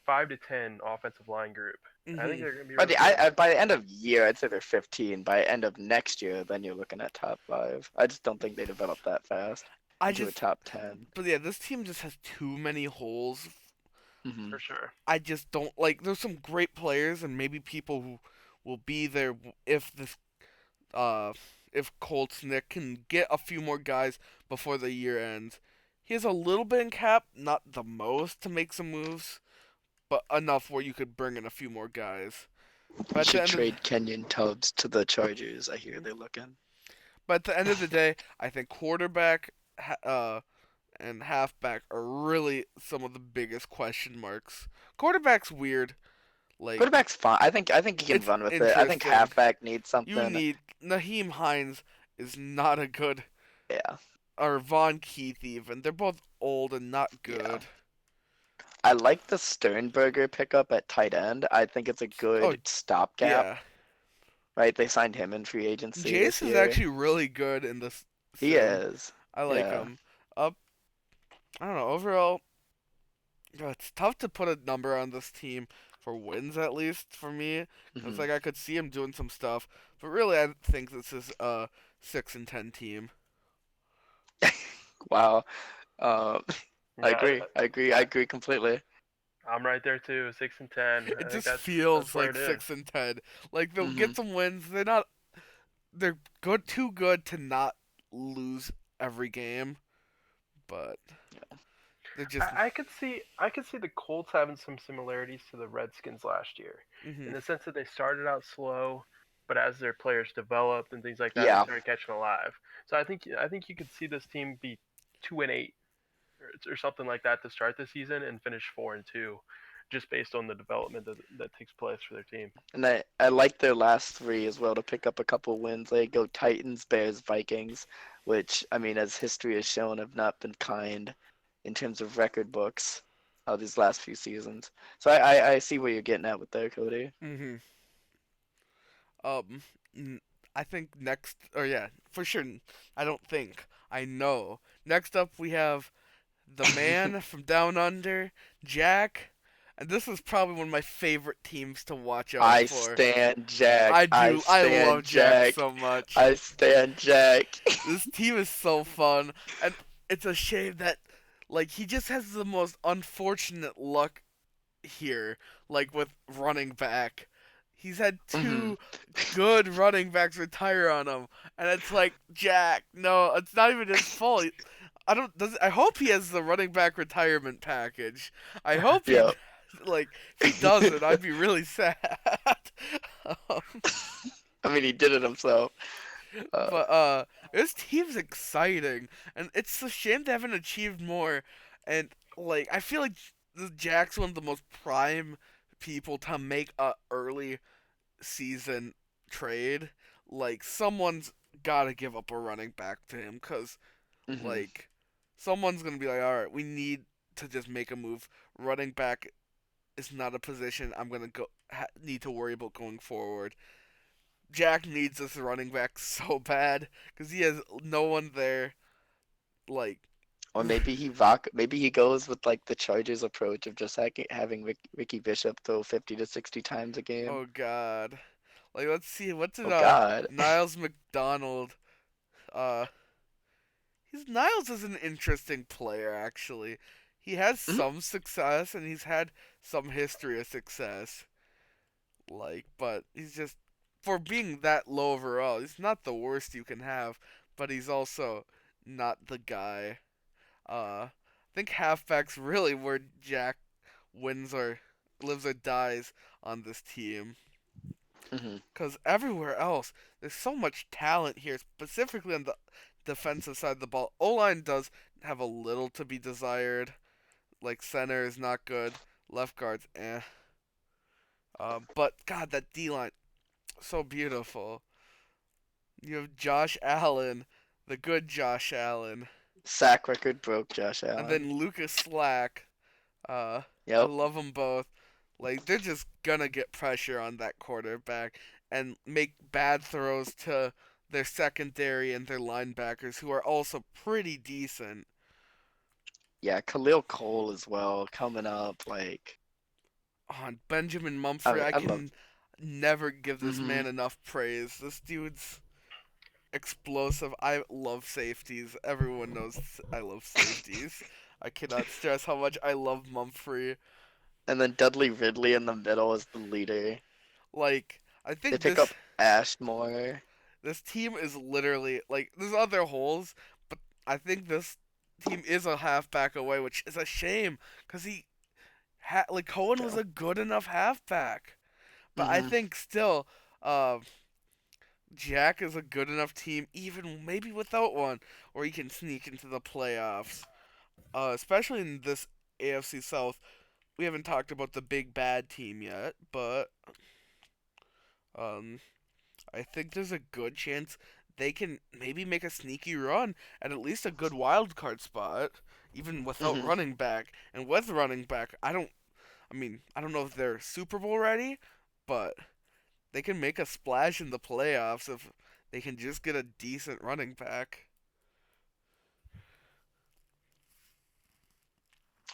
5 to 10 offensive line group. I think Mhm. they're going to be By really good. by the end of year, I'd say they're 15. By end of next year, then you're looking at top five. I just don't think they develop that fast I into a just, top 10. but yeah, this team just has too many holes. Hmm. For sure. I just don't like. There's some great players and maybe people who will be there if this, uh, if Colts Nick can get a few more guys before the year ends. He has a little bit in cap, not the most to make some moves, but enough where you could bring in a few more guys. But You at the should end of trade Kenyon Tubbs to the Chargers. I hear they're looking. but at the end of the day, I think quarterback and halfback are really some of the biggest question marks. Quarterback's weird. Like Quarterback's fine. I think he can it's run with it. I think interesting. halfback needs You something. need Naheem Hines is not a good Yeah, or Von Keith even. They're both old and not yeah. good. I like the Sternberger pickup at tight end. I think it's a Oh good stopgap. yeah, Right? They signed him in free agency Jace this is year. actually really good in this He sim. is. I like Yeah. him. Up, I don't know. Overall, it's tough to put a number on this team for wins at least for me, because Hmm. like I could see him doing some stuff, but really I think this is a 6-10 team. Wow. Um, I Yeah, agree. I agree. I agree completely. I'm right there too. 6 and 10. I It think just that's feels where like it is. 6-10. Like they'll Hmm. get some wins. They're not. They're good, too good to not lose every game, but they're just. I could see the Colts having some similarities to the Redskins last year, Hmm. in the sense that they started out slow, but as their players developed and things like that, they Yeah. started catching alive. So I think you could see this team be 2-8 or something like that to start the season and finish 4-2, just based on the development that takes place for their team. And I like their last three as well to pick up a couple wins. They go Titans, Bears, Vikings, which I mean, as history has shown, have not been kind in terms of record books these last few seasons. So I see what you're getting at with there, Cody. Hmm. Um, I think next, or yeah, for sure. I don't think. I know. Next up, we have the man from down under, Jack, and this is probably one of my favorite teams to watch out I for. stand Jack. I I do. I love stand Jack Jack. so much. I stand Jack. This team is so fun, and it's a shame that like he just has the most unfortunate luck here, like with running back. He's had Hmm. two good running backs retire on him, and it's like Jack. No, it's not even his fault. I don't. I hope he has the running back retirement package. I hope he Yeah. like if he doesn't, I'd be really sad. Um, I mean, he did it himself. Uh, but this team's exciting, and it's a shame they haven't achieved more. And like, I feel like the Jack's one of the most prime people to make a early season trade. Like, someone's got to give up a running back to him, cause hmm. like, someone's gonna be like, all right, we need to just make a move. Running back is not a position I'm gonna need to worry about going forward. Jack needs this running back so bad because he has no one there. Like, Or maybe he goes with like the Chargers approach of just having Ricky Bishop throw 50 to 60 times a game. oh god, like let's see, what did Oh God. Niles McDonald? Uh, he's Niles is an interesting player actually. He has Mhm. some success and he's had some history of success. Like, but he's just for being that low overall, he's not the worst you can have, but he's also not the guy. I think halfback's really where Jack wins or lives or dies on this team. Mhm. Because everywhere else, there's so much talent here, specifically on the defensive side of the ball. O line does have a little to be desired. Like, center is not good. Left guard's eh. But, God, that D line, so beautiful. You have Josh Allen, the good Josh Allen. Sack record broke Josh And Allen. then Lucas Slack. I Yep. love them both. Like they're just gonna get pressure on that quarterback and make bad throws to their secondary and their linebackers, who are also pretty decent. Yeah, Khalil Cole as well coming up. Like, On Benjamin I Mumphrey, mean, I I love. can never give this Hmm. man enough praise. This dude's explosive. I love safeties. Everyone knows I love safeties. I cannot stress how much I love Mumphrey. And then Dudley Ridley in the middle is the leader. Like I They think pick this up Ashmore. This team is literally like there's other holes, but I think this team is a halfback away, which is a shame because like Cohen was Yeah. a good enough halfback. But I Mhm. think still, uh, Jack is a good enough team, even maybe without one, or he can sneak into the playoffs. Especially in this AFC South. We haven't talked about the big bad team yet, but um, I think there's a good chance they can maybe make a sneaky run at least a good wild card spot, even without Mhm. running back. And with running back, I don't know if they're Super Bowl ready, but they can make a splash in the playoffs if they can just get a decent running back.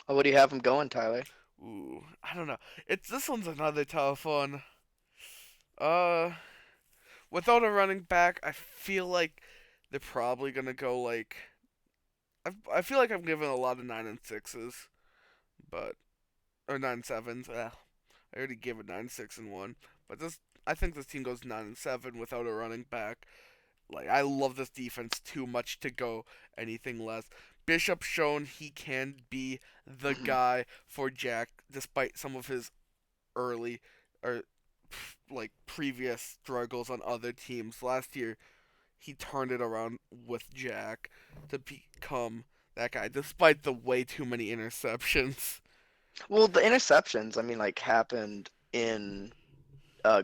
What do you have them going, Tyler? Ooh, I don't know. It's this one's another tough one. Uh, without a running back, I feel like they're probably gonna go like I feel like I'm giving a lot of 9 and 6s, but or 9 7s. I already gave it 9 6 and 1, but this I think this team goes 9 and 7 without a running back. Like I love this defense too much to go anything less. Bishop's shown he can be the Mhm. guy for Jack, despite some of his early or like previous struggles on other teams. Last year, he turned it around with Jack to become that guy, despite the way too many interceptions. Well, the interceptions, I mean, like happened in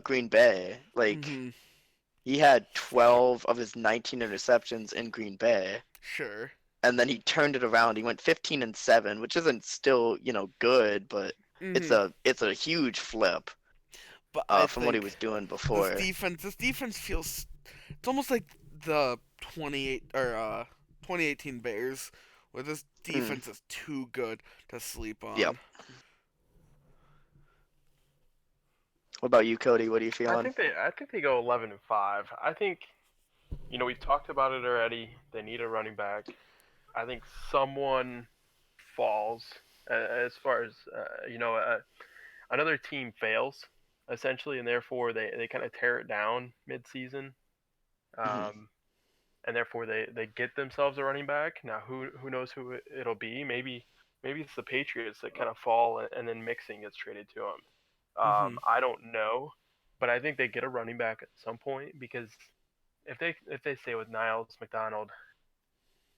Green Bay. Like Mm-hmm. he had 12 of his 19 interceptions in Green Bay, Sure. and then he turned it around. He went 15-7, which isn't still, good, but it's Mm-hmm. a huge flip But I from what he think was doing this before. defense, this defense feels it's almost like the 28 or 2018 Bears, where this Mm, defense is too good to sleep yep. on. What about you, Cody? What are you I feeling? think they go 11-5. I think we've talked about it already. They need a running back. I think someone falls as far as another team fails essentially, and therefore they kind of tear it down mid-season. Hmm. Um, and therefore they get themselves a running back. Now who knows who it'll be? Maybe it's the Patriots that kind of fall and then Mixon gets traded to them. Mm-hmm. I don't know, but I think they get a running back at some point because if they stay with Niles McDonald,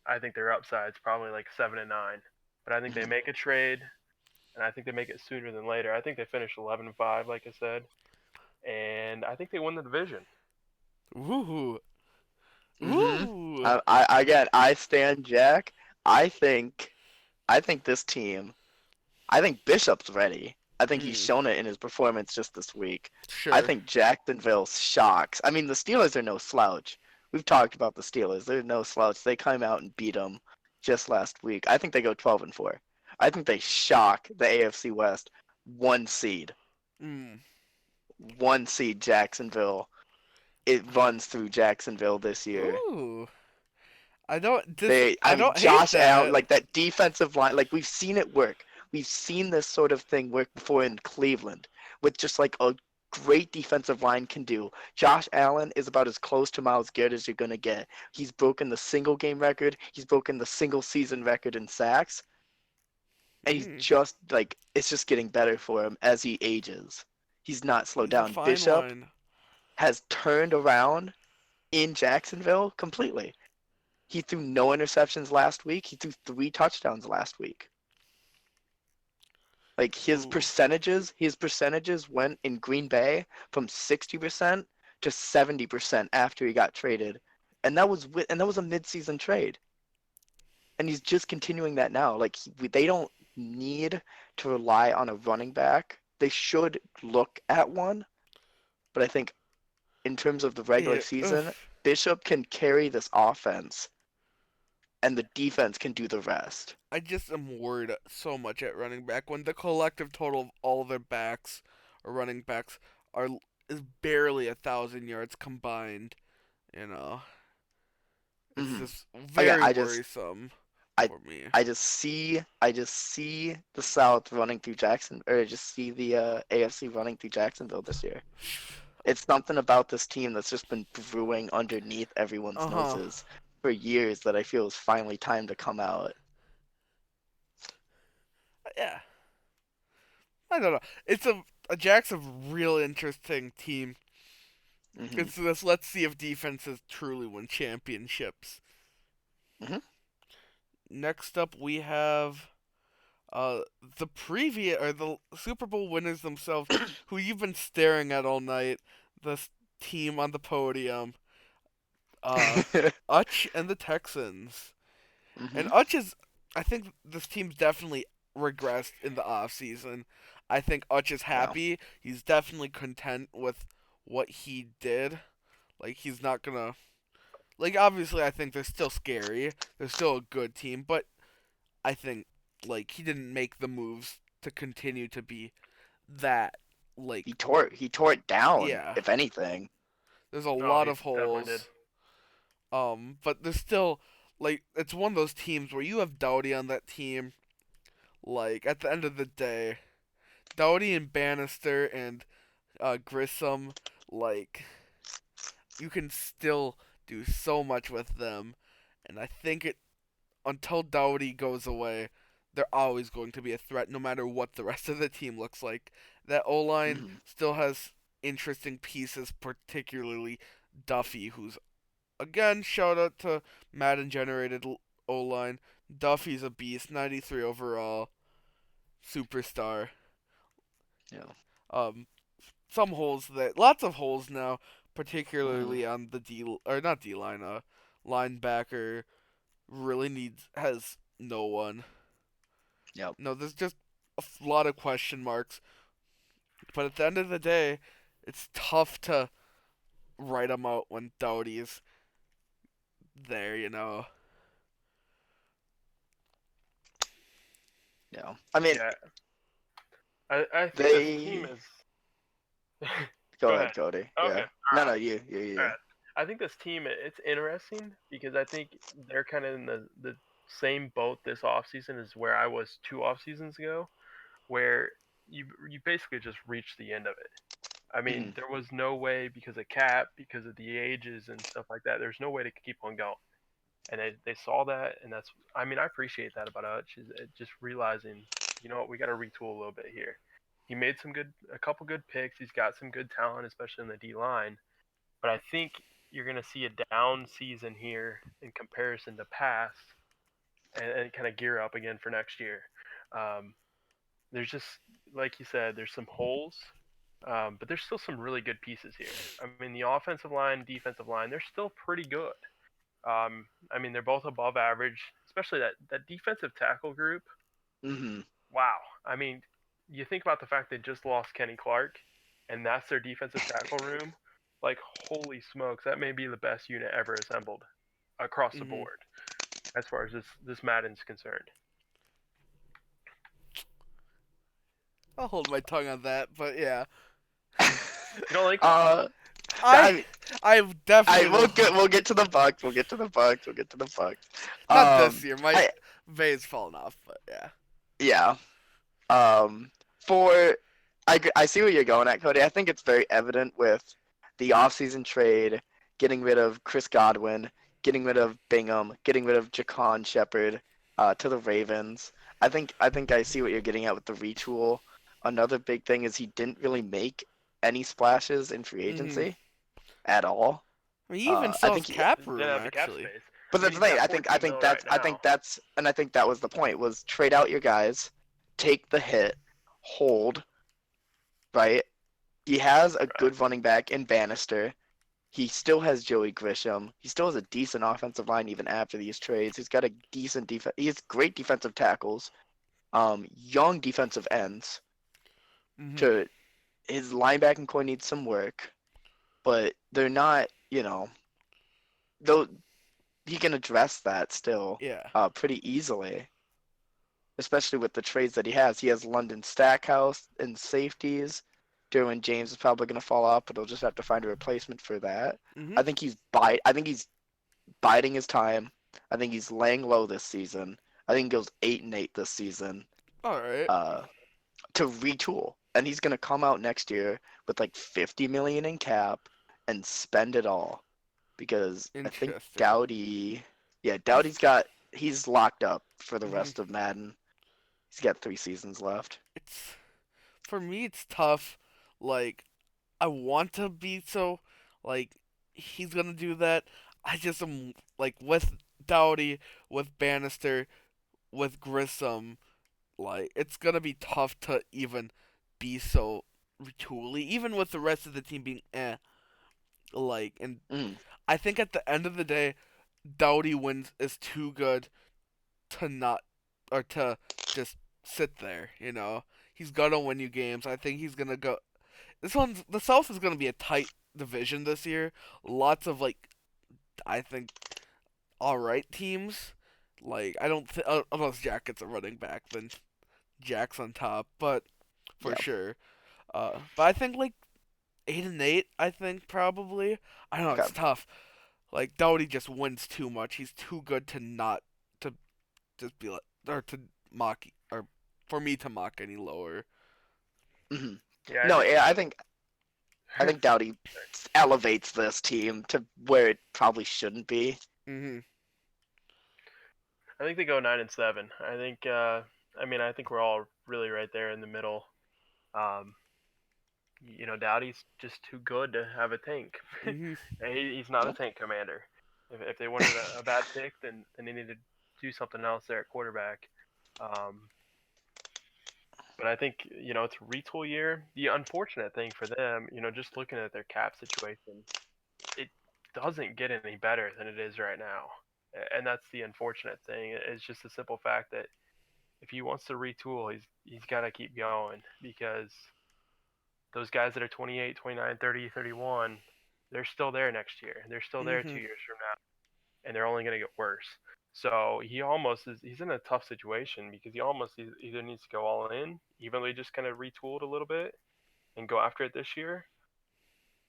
I think their upside's probably like 7-9. But I think they Hmm. make a trade, and I think they make it sooner than later. I think they finish 11-5, like I said, and I think they win the division. Ooh. Hmm. Ooh. I again, I stand Jack. I think I think this team. I think Bishop's ready. I think he's Mm. shown it in his performance just this week. I Sure. think Jacksonville shocks. I mean, the Steelers are no slouch. We've talked about the Steelers. They're no slouch. They come out and beat them just last week. I think they go 12-4. I think they shock the AFC West. One seed, Mm. one seed Jacksonville. It runs through Jacksonville this year. Ooh. I don't I I mean, don't hate Josh Allen, that. like that defensive line, like we've seen it work. We've seen this sort of thing work before in Cleveland with just like a great defensive line can do. Josh Allen is about as close to Miles Garrett as you're going to get. He's broken the single game record, he's broken the single season record in sacks, and he's Mm. just like, it's just getting better for him as he ages. He's not slowed He's a down. fine Bishop line. has turned around in Jacksonville completely. He threw no interceptions last week. He threw 3 touchdowns last week. Like Ooh. his percentages went in Green Bay from 60% to 70% after he got traded. And that was a midseason trade. And he's just continuing that now. Like they don't need to rely on a running back. They should look at one, but I think in terms of the regular Yeah. season, Oof. Bishop can carry this offense and the defense can do the rest. I just am worried so much at running back when the collective total of all their backs or running backs are is barely 1,000 yards combined. You know, it's Hmm. just Again, very worrisome I for me. I just see the South running through Jackson, or I just see the AFC running through Jacksonville this year. It's something about this team that's just been brewing underneath everyone's Uh huh. noses for years that I feel is finally time to come out. Yeah. I don't know. It's a Jack's a real interesting team. Hmm. It's this. Let's see if defenses truly win championships. Hmm. Next up, we have uh the previous or the Super Bowl winners themselves, who you've been staring at all night. This team on the podium, uh, Utch and the Texans. And Hmm. Utch is, I think this team's definitely regressed in the off season. I think Utch is Yeah. happy. He's definitely content with what he did. Like he's not gonna like obviously I think they're still scary. They're still a good team, but I think like he didn't make the moves to continue to be that like He tore it down, yeah. if anything. There's a No, lot he of definitely did. holes. But there's still like it's one of those teams where you have Dowdy on that team. Like at the end of the day, Dowdy and Bannister and Grissom, like you can still do so much with them, and I think it until Dowdy goes away, they're always going to be a threat, no matter what the rest of the team looks like. That O line Hmm. still has interesting pieces, particularly Duffy, who's again shout out to Madden generated O line. Duffy's a beast, 93 overall, superstar. Yeah. Um, some holes that lots of holes now, Hmm. particularly on the D or not D line, linebacker really needs has no one. Yep. No, there's just a lot of question marks. But at the end of the day, it's tough to write them out when Doughty's there. Yeah. I mean, Yeah, I think this team they. is. Go Go ahead, ahead. Cody. Okay. Yeah. All No, right. no, you. All right. I think this team it's interesting because I think they're kind of in the same boat this offseason as where I was 2 off seasons ago, where you basically just reached the end of it. I mean, Hmm. there was no way because of cap, because of the ages and stuff like that. There's no way to keep on going, and they saw that, and that's. I mean, I appreciate that about Hutch is just realizing, you know what, we got to retool a little bit here. He made a couple good picks. He's got some good talent, especially in the D line. But I think you're going to see a down season here in comparison to past, and kind of gear up again for next year. Um, there's just like you said, there's some holes, but there's still some really good pieces here. I mean, the offensive line, defensive line, they're still pretty good. I mean, they're both above average, especially that defensive tackle group. Hmm. Wow. I mean, you think about the fact they just lost Kenny Clark, and that's their defensive tackle room. Like, holy smokes, that may be the best unit ever assembled across the Hmm. board as far as this Madden's concerned. I'll hold my tongue on that, but yeah, You don't like it? uh, I I, I I definitely we'll will. get to the Bucks. We'll get to the Bucks. We'll get to the Bucks. Not this year. My I Vay's fallen off, but yeah. yeah. Um, for I see where you're going at, Cody. I think it's very evident with the offseason trade, getting rid of Chris Godwin, getting rid of Bingham, getting rid of Jacon Shepard to the Ravens. I think I see what you're getting at with the retool. Another big thing is he didn't really make any splashes in free Hmm. agency at all. I mean, he even I still has think he, cap Didn't room have the cap actually. space. but I mean, that's the he's thing. got I 14 think mil right now. that was the point was trade out your guys, take the hit, hold, right? He has a Right. good running back in Bannister. He still has Joey Grisham. He still has a decent offensive line even after these trades. He's got a decent defense. He has great defensive tackles, young defensive ends. Hmm. To his linebacking core needs some work, but they're not. Though he can address that still, Yeah. pretty easily, especially with the trades that he has. He has London Stackhouse and safeties. Derwin James is probably going to fall off, but he'll just have to find a replacement for that. Hmm. I think he's biding his time. I think he's laying low this season. I think he goes 8-8 this season. All right. Uh, to retool, and he's going to come out next year with like 50 million in cap and spend it all because I think Interesting. Dowdy's he's locked up for the Hmm. rest of Madden. He's got 3 seasons left. It's for me it's tough. Like I want to be so like he's gonna do that. I just am like with Dowdy, with Bannister, with Grissom. Like it's gonna be tough to even be so retooly, even with the rest of the team being eh. Like, and Mm, I think at the end of the day, Dowdy wins is too good to not or to just sit there. He's gonna win you games. I think he's gonna go. The South is gonna be a tight division this year. Lots of like I think all right teams. Like I don't unless Jack gets a running back, then Jack's on top. But for yeah. sure. But I think like 8-8. I think probably. I don't know. Okay. It's tough. Like Doughty just wins too much. He's too good to not to just be like or to mock or for me to mock any lower. Hmm. Yeah, I No, think yeah, I think Dowdy elevates this team to where it probably shouldn't be. Mhm. I think they go 9-7. I think we're all really right there in the middle. Um, Dowdy's just too good to have a tank. Mhm. He's not a Yep. tank commander. If they wanted a bad pick, then they need to do something else there at quarterback. Um, but I think it's a retool year. The unfortunate thing for them, just looking at their cap situation, it doesn't get any better than it is right now. And that's the unfortunate thing. It's just the simple fact that if he wants to retool, he's got to keep going because those guys that are 28, 29, 30, 31, they're still there next year. They're still there two Mhm. years from now, and they're only going to get worse. So he's in a tough situation because he almost either needs to go all in, even though he just kind of retooled a little bit and go after it this year,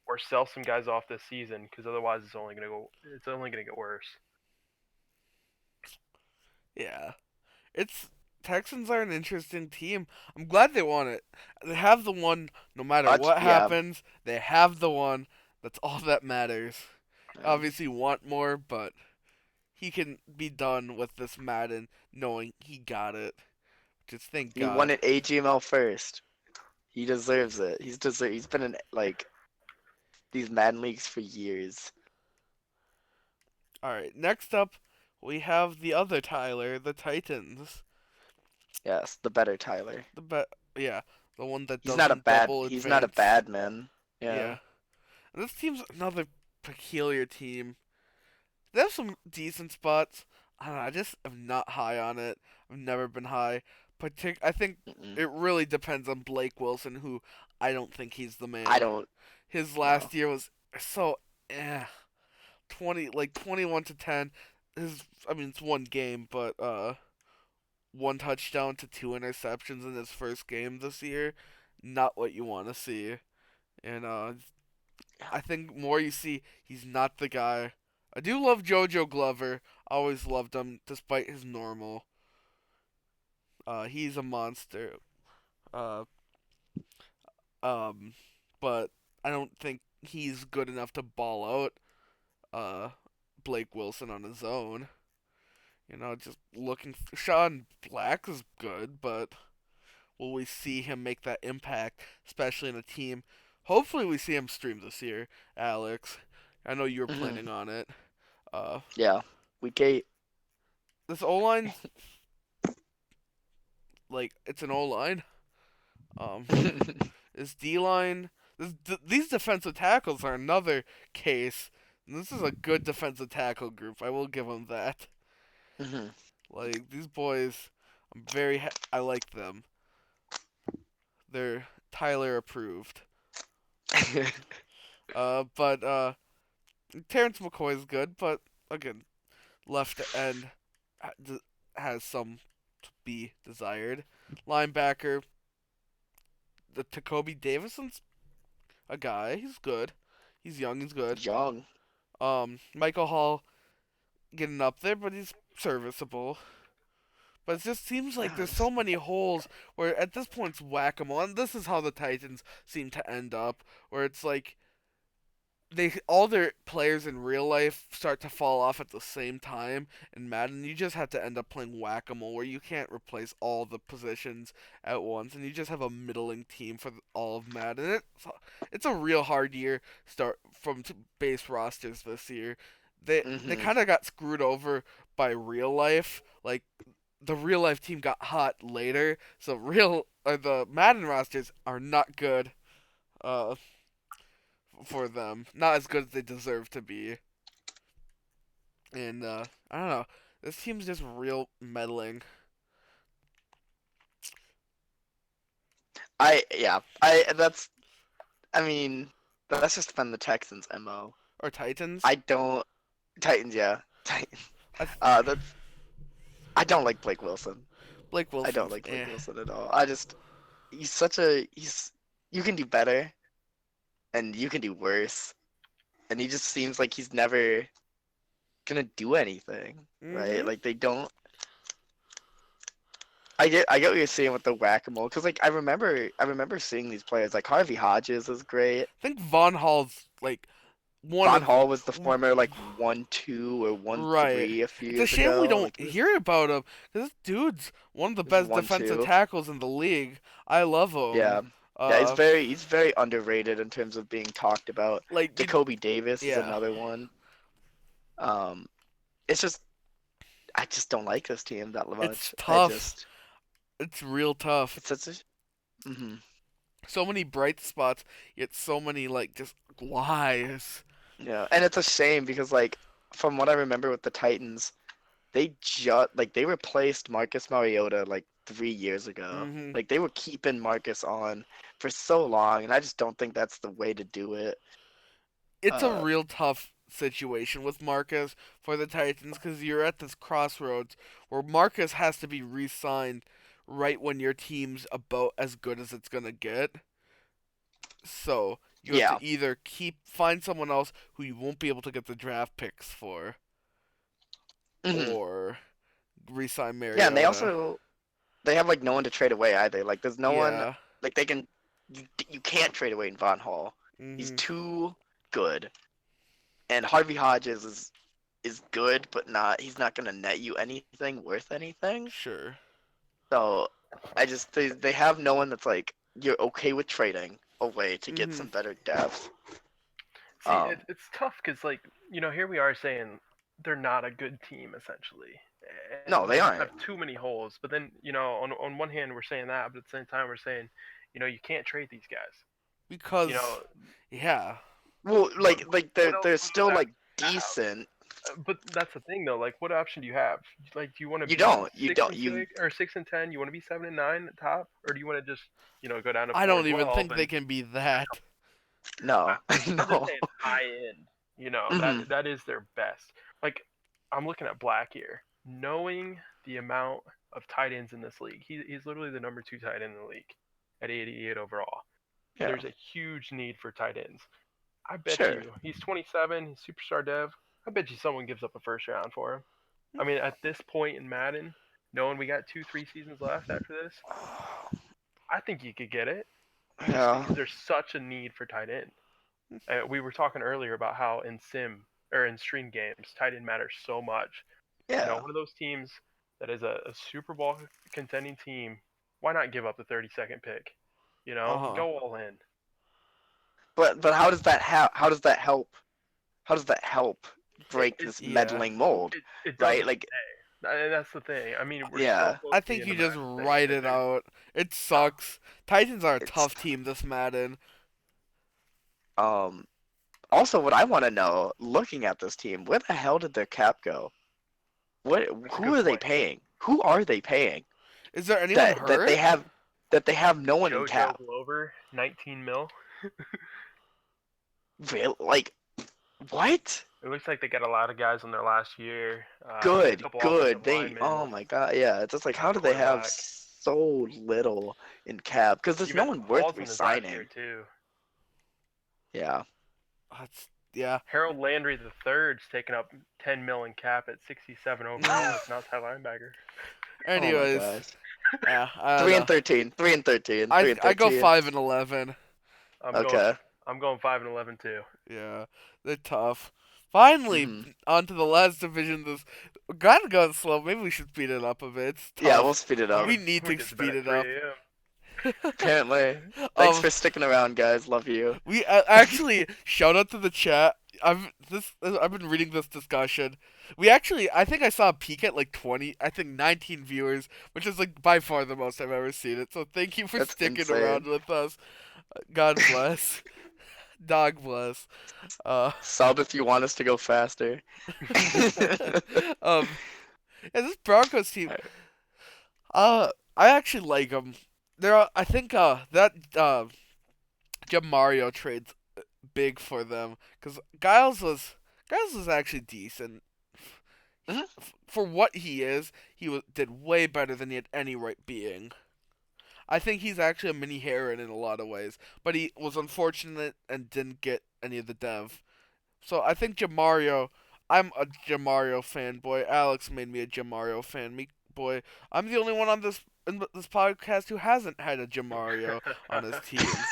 or sell some guys off this season because otherwise it's only going to get worse. Yeah. It's Texans are an interesting team. I'm glad they won it. They have the one no matter what Yeah. happens. They have the one. That's all that matters. Yeah. Obviously want more, but he can be done with this Madden knowing he got it. Just thank He won God. it AGML first. He deserves it. He's been in like these Madden leagues for years. All right, next up we have the other Tyler, the Titans. Yes, the better Tyler. Yeah, the one that He's not a doesn't bad. double He's not a advance. bad man. Yeah. Yeah. And this team's another peculiar team. They have some decent spots. I don't know, I just am not high on it. I've never been high. I think Mm-mm. it really depends on Blake Wilson, who I don't think he's the I man. don't His know. last year was so 21-10. It's one game, but one touchdown to two interceptions in his first game this year. Not what you want to see. And I think more you see, he's not the guy. I do love JoJo Glover. Always loved him, despite his normal. He's a monster. Uh, um, but I don't think he's good enough to ball out. Uh, Blake Wilson on his own. Just looking. Sean Black is good, but will we see him make that impact, especially in a team? Hopefully, we see him stream this year, Alex. I know you were Hmm. planning on it. Uh, Yeah. Week 8. this O line's like it's an O line. Um, this D line, these defensive tackles are another case. And this is a good defensive tackle group. I will give them that. Hmm. Like these boys, I like them. They're Tyler approved. But Terrence McCoy is good, but again, left end has some to be desired. Linebacker, the Jacoby Davison's a guy. He's good. He's young. He's good. Young. Michael Hall getting up there, but he's serviceable. But it just seems like there's so Yes. many holes where at this point it's whack a mole. And this is how the Titans seem to end up, where it's like they all their players in real life start to fall off at the same time in Madden. You just have to end up playing whack-a-mole where you can't replace all the positions at once, and you just have a middling team for all of Madden. It's a real hard year start from base rosters this year. They Hmm. kind of got screwed over by real life. Like the real life team got hot later, so the Madden rosters are not good. Uh, for them. Not as good as they deserve to be. And I don't know. This team's just real meddling. I mean, that's just been the Texans' MO. Or Titans. I don't Titans, yeah. Titans. I That's I don't like Blake Wilson. Blake I don't Wilson's like Blake Wilson at all. He's such a he's you can do better and you can do worse. And he just seems like he's never gonna do anything, right? Mm-hmm. Like they don't. I get what you're saying with the whack-a-mole because like I remember seeing these players like Harvey Hodges is great. I think Von Hall's like one Von of Hall was the former like 1-2 or one right. three a few It's a years shame we ago. don't Like hear about him because this dude's one of the he was best defensive 1-2. tackles in the league. I love Yeah. him. Yeah, he's Uh, very underrated in terms of being talked about. like you, Jacoby Davis is yeah, another one. Um, it's just I just don't like this team that it's much. tough. It's real tough. It's such a. So many bright spots, yet so many like just whys. Yeah, and it's a shame because like from what I remember with the Titans, they replaced Marcus Mariota like 3 years ago. Mm-hmm. Like they were keeping Marcus on for so long, and I just don't think that's the way to do it. It's a Uh, real tough situation with Marcus for the Titans because you're at this crossroads where Marcus has to be re-signed right when your team's about as good as it's gonna get. So you have yeah. to either find someone else who you won't be able to get the draft picks for, Hmm. or re-sign Yeah, and Mariota. they have like no one to trade away either. Like there's no one Yeah. like they can you can't trade away in Von Hall. He's Mhm. too good. And Harvey Hodges is good, but not he's not gonna net you anything worth anything. Sure. So they have no one that's like you're okay with trading away to get Mhm. some better depth. See, Um, it's tough because like here we are saying they're not a good team essentially, no, and they they just aren't. have too many holes. But then on one hand we're saying that, but at the same time we're saying you can't trade these guys. You Because know, yeah. Well, but like what else? they're What still other like option do you have? decent. But that's the thing though. Like, what option do you have? Like, do you want to You be don't. You six don't. and You six or 6 and 10? You want to be 7 and 9 at top, or do you want to just go down to I four don't and even 12 think they and can be that. no. I'm just No. saying high end. Hmm. That is their best. Like I'm looking at Black here, knowing the amount of tight ends in this league. He's literally the number 2 tight end in the league at 88 overall. Yeah. There's a huge need for tight ends. I bet Sure. you he's 27. He's superstar dev. I bet you someone gives up a first round for him. I mean, at this point in Madden, knowing we got 2, 3 seasons left after this, I think you could get it. Just Yeah. because there's such a need for tight end. We were talking earlier about how in sim or in stream games, tight end matters so much. Yeah. One of those teams that is a Super Bowl contending team, why not give up the 32nd pick? Uh huh. Go all in. But how does that help? How does that help It, break it, this Yeah. meddling mold? it Right? doesn't Like today. And that's the thing. I mean, we're so yeah. close I to the think end you of just Madden saying write that it there's out. It uh, sucks. Titans are a It's tough team this Madden. um also what I want to know, looking at this team, where the hell did their cap go? What that's a who good are they point. paying? Who are they paying? Is there anyone That hurt? they have no one in JoJo cap. Glover, 19 mil. Real like what? It looks like they got a lot of guys in their last year. A Good, couple good. offensive They linemen, oh my god, yeah. It's just like how do they have quarterback. so little in cap? Because there's no Even one worth Hall's in his last year resigning. too. Yeah. That's yeah. Harold Landry the third's taking up 10 mil in cap at 67 overall Mm. as an outside linebacker. Oh my Anyways, gosh. yeah. I don't Three and know. 13. 3 and 13. 3 and I go 13. 5-11. I'm going Okay. I'm going 5-11 too. Yeah, they're tough. Finally, Hmm. on to the last division. This gotta go slow. Maybe we should speed it up a bit. It's Yeah, we'll tough. speed it I'm up. gonna We need I'm gonna to get to bed speed at it up. 3 a.m. Apparently. Thanks um, for sticking around, guys. Love you. we actually shout out to the chat. I've been reading this discussion. We actually, I think I saw a peak at like 20, I think 19 viewers, which is like by far the most I've ever seen it. So thank you for That's sticking around insane. with us. God bless. Dog bless. Uh, Sub if you want us to go faster. um, yeah, this Broncos team. I actually like them. I think that Jamario trade's big for them because Giles was actually decent. Mhm. For what he is, did way better than he had any right being. I think he's actually a mini Heron in a lot of ways, but he was unfortunate and didn't get any of the dev. So I think Jamario. I'm a Jamario fanboy. Alex made me a Jamario fan. Me boy, I'm the only one on this podcast who hasn't had a Jamario on his team.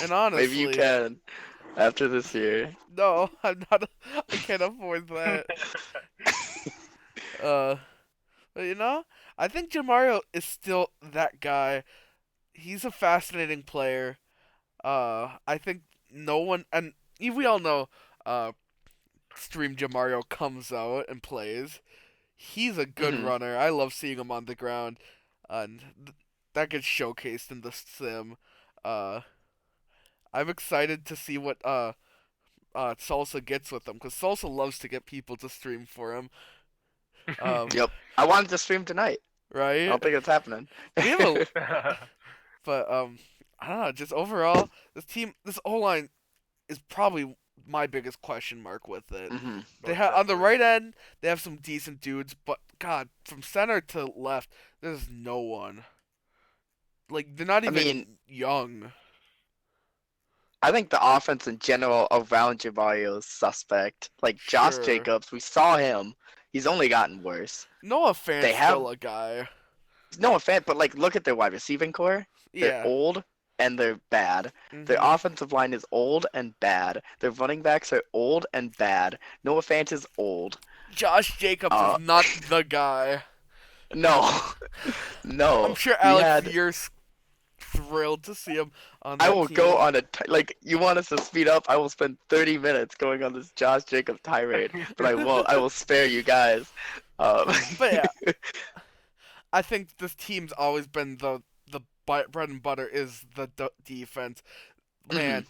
And Maybe you honestly, can after this year. no, I'm not. I can't afford that. Uh, but I think Jamario is still that guy. He's a fascinating player. I think no one and we all know. Stream Jamario comes out and plays. He's a good Hmm. runner. I love seeing him on the ground, and that gets showcased in the sim. Uh, I'm excited to see what Salsa gets with him because Salsa loves to get people to stream for him. Um, Yep. I wanted to stream tonight. I right? don't think it's happening. We have a, but I don't know. Just overall, this O line is probably my biggest question mark with it. Hmm. They Most have on the definitely. right end, they have some decent dudes, but God, from center to left, there's no one. Like they're not I mean, even young. I think the offense in general around Javario is suspect. Like Josh Sure, Jacobs, we saw him. He's only gotten worse. Noah They Fant's have still a guy. no offense, but like look at their wide receiving core. They're Yeah. old and they're bad. Their Mhm. offensive line is old and bad. Their running backs are old and bad. Noah Fant is old. Josh Jacobs is Uh, not the guy. no, I'm no. sure We Alex, had. you're thrilled to see him on I that will go team. on like you want us to speed up. I will spend 30 minutes going on this Josh Jacobs tirade, but I won't. I will spare you guys. Um, But yeah, I think this team's always been the bread and butter is the defense. mhm. Man,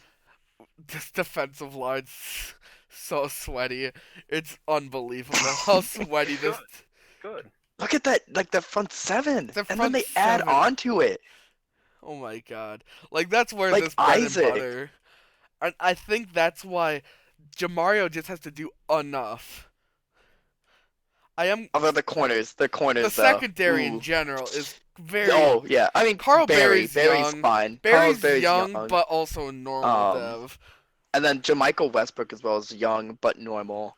this defensive line's so sweaty. It's unbelievable how sweaty It's good. this. Good. Look at that, like the front seven, The and then front they add seven. on to it, Oh my god. Like that's where like this bread and Isaac. butter. And I think that's why Jamario just has to do enough. I am Although the the corners though. secondary in Ooh. general is very. Oh yeah. I mean Carl Barry's fine. Carlos Barry's Barry's young, young. but also normal Um, dev. and then Jamichael Westbrook as well is young but normal.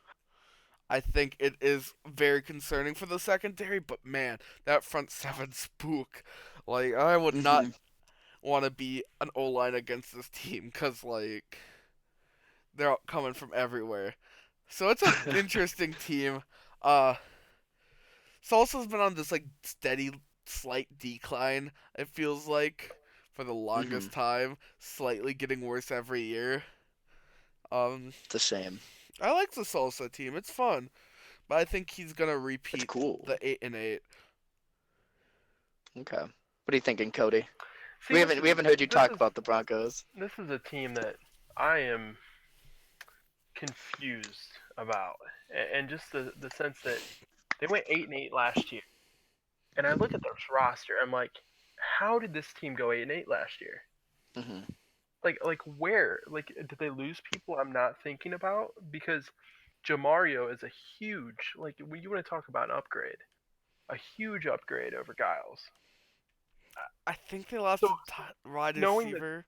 I think it is very concerning for the secondary, but man, that front seven spook. Like I would not Hmm. want to be an O line against this team because like they're coming from everywhere. So it's an interesting team. Uh, Salsa's been on this like steady, slight decline. It feels like for the Hmm. longest time, slightly getting worse every year. Um, It's a shame. I like the Salsa team. It's fun, but I think he's gonna It's repeat cool. the 8-8. Okay. What are you thinking, Cody? See, We haven't heard you this talk is about the Broncos. this is a team that I am confused about, and just the sense that they went 8-8 last year, and I look at their roster, I'm like, how did this team go 8-8 last year? Hmm. Like where? Like did they lose people I'm not thinking about? Because Jamario is a huge, like when you want to talk about an upgrade, a huge upgrade over Giles. I think they lost So a wide knowing that, receiver.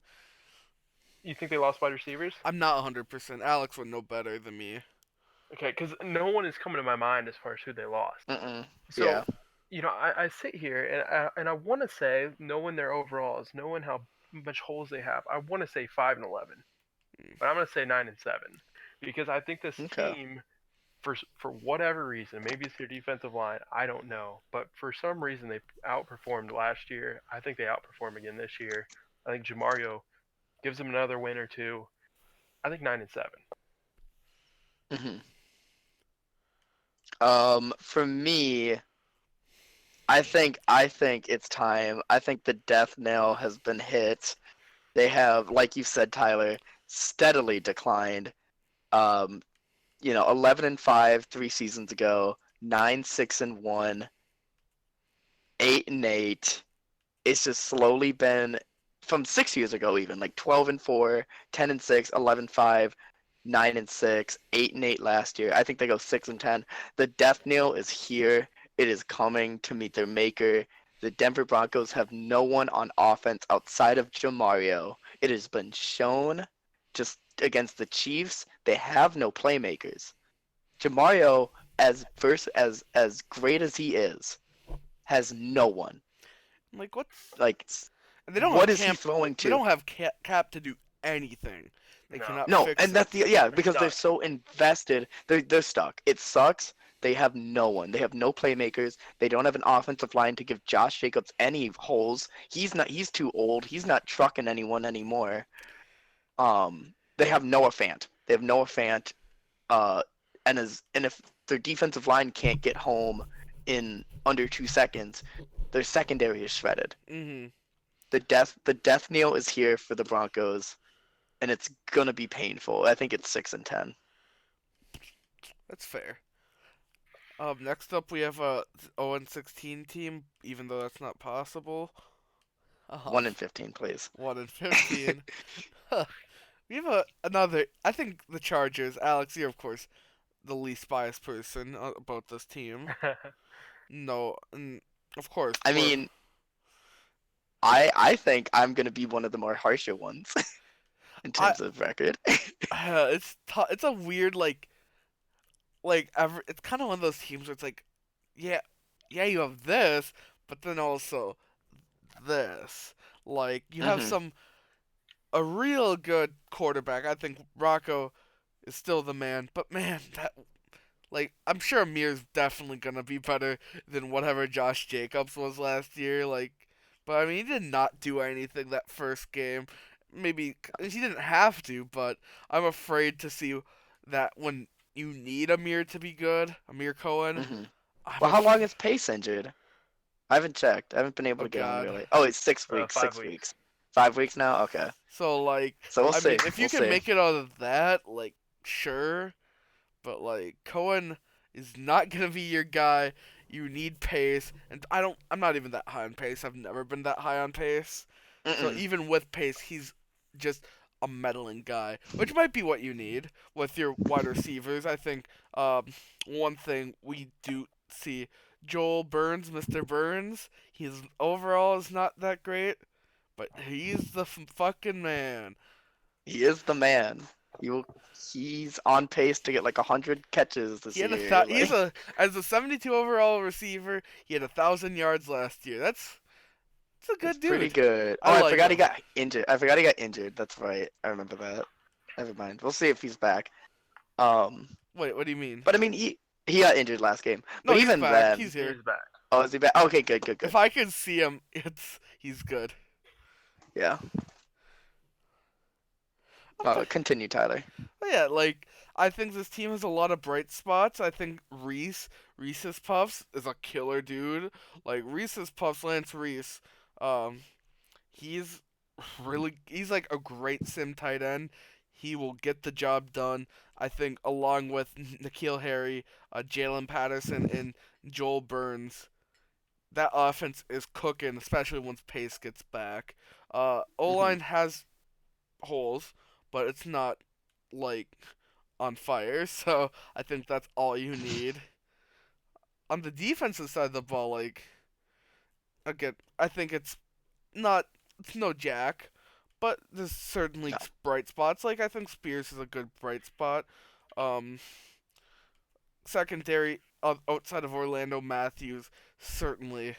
you think they lost wide receivers? I'm not 100%. Alex would know better than me. Okay, because no one is coming to my mind as far as who they lost. Mm-mm. So, Yeah. I sit here and I want to say, knowing their overalls, knowing how much holes they have, I want to say 5-11. but I'm gonna say 9-7 because I think this Okay. team, for whatever reason, maybe it's their defensive line, I don't know, but for some reason they outperformed last year. I think they outperform again this year. I think Jamario gives them another win or two. I think 9-7. Hmm. For me, I think it's time. I think the death nail has been hit. They have, like you said, Tyler, steadily declined. Um, 11-5 3 seasons ago, 9-6-1, 8-8. It's just slowly been from 6 years ago, even like 12-4, 10-6, 11-5, 9-6, 8-8 last year. I think they go 6-10. The death knell is here. It is coming to meet their maker. The Denver Broncos have no one on offense outside of Jamario. It has been shown just against the Chiefs. They have no playmakers. Jamario, as great as he is, has no one. Like what's Like, and they don't have what is he camp. throwing They to? don't have cap to do anything. They No, cannot No, fix and it. that's yeah, they're because they're stuck. so invested. They're stuck. It sucks. They have no one. They have no playmakers. They don't have an offensive line to give Josh Jacobs any holes. He's not. He's too old. He's not trucking anyone anymore. They have Noah Fant. They have Noah Fant. Uh, and if their defensive line can't get home in under 2 seconds, their secondary is shredded. Mhm. The death knell is here for the Broncos, and it's gonna be painful. I think it's 6-10. That's fair. Next up we have a 0-16 team, even though that's not possible. Um, 1-15, please. 1-15. Huh. We have another. I think the Chargers. Alex, you're of course the least biased person about this team. No, and of course I we're. mean, I think I'm gonna be one of the more harsher ones in I. terms of record. It's a weird it's kind of one of those teams where it's like, yeah, yeah, you have this, but then also this. Like you have Hmm. some a real good quarterback. I think Rocco is still the man, but man, that I'm sure Amir's definitely gonna be better than whatever Josh Jacobs was last year. But I mean, he did not do anything that first game. Maybe he didn't have to, but I'm afraid to see that when you need Amir to be good, Amir Cohen. Hmm. I'm Well, how long af- is Pace injured? I haven't checked. I haven't been able oh to get on God. really. Oh, it's 6 weeks. 5 weeks. 6 weeks. 5 weeks now. Okay. So So we'll I see. mean, if We'll you can see. make it out of that, sure. But Cohen is not gonna be your guy. You need pace, and I'm not even that high on pace. I've never been that high on pace. So Mm-mm. even with pace, he's just a meddling guy, which might be what you need with your wide receivers. I think one thing we do see Joel Burns, Mr. Burns, he's overall is not that great, but he's the fucking man. He is the man. He will, he's on pace to get like 100 catches He this had year. he's Like, a as a 72 overall receiver. He had 1,000 yards last year. That's a it's good pretty dude. good. I Oh, I like forgot he him. got injured. I forgot he got injured. That's right. I remember that. Never mind. We'll see if he's back. Um, Wait, what do you mean? but I mean, he got injured last game. No, But he's even back. He's then, here. He's back. oh, is he back? Okay, good, good, If good. I can see him, it's he's good. Yeah. But Continue, Tyler. yeah, I think this team has a lot of bright spots. I think Reese's Puffs is a killer dude. Like Reese's Puffs, Lance Reese, um, he's he's like a great sim tight end. He will get the job done. I think along with Nikhil Harry, Jalen Patterson, and Joel Burns, that offense is cooking, especially once Pace gets back. O Hmm. line has holes, but it's not like on fire. So I think that's all you need. On the defensive side of the ball, again, I think not it's no Jack, but there's certainly No. bright spots. Like I think Spears is a good bright spot. Um, Secondary outside of Orlando Matthews certainly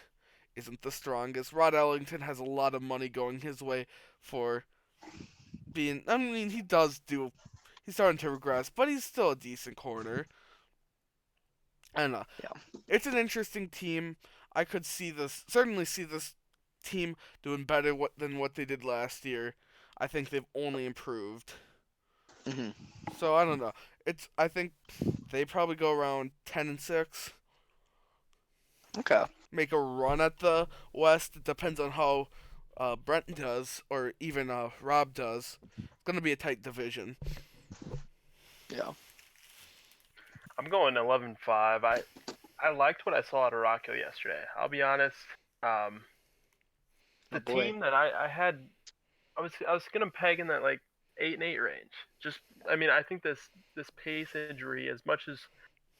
isn't the strongest. Rod Ellington has a lot of money going his way for being. I mean, he does do. He's starting to regress, but he's still a decent corner. And Yeah. it's an interesting team. I could see this. Certainly see this team doing better than what they did last year. I think they've only improved. Hmm. So I don't know. It's. I think they probably go around 10-6. Okay. Make a run at the West. It depends on how Brent does, or even Rob does. It's gonna be a tight division. Yeah. I'm going 11-5. I liked what I saw out of Rocco yesterday. I'll be honest. Um, Oh the boy. team that I had, I was gonna peg in that like 8-8 range. Just I mean I think this pace injury, as much as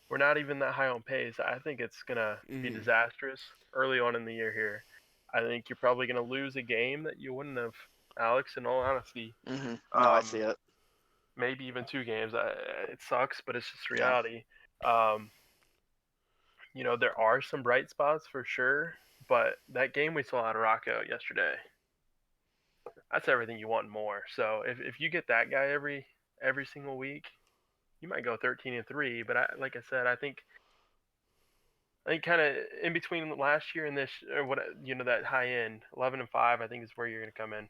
we're not even that high on pace, I think it's gonna be Hmm. disastrous early on in the year here. I think you're probably gonna lose a game that you wouldn't have, Alex. In all honesty, Hmm. No, I see um, it. maybe even two games. It sucks, but it's just Yeah. reality. Um, there are some bright spots for sure, but that game we saw out of Rocco yesterday, that's everything you want and more. So if you get that guy every single week, you might go 13-3. But like I said, I think kind of in between last year and this, or what that high end 11-5, I think is where you're gonna come in.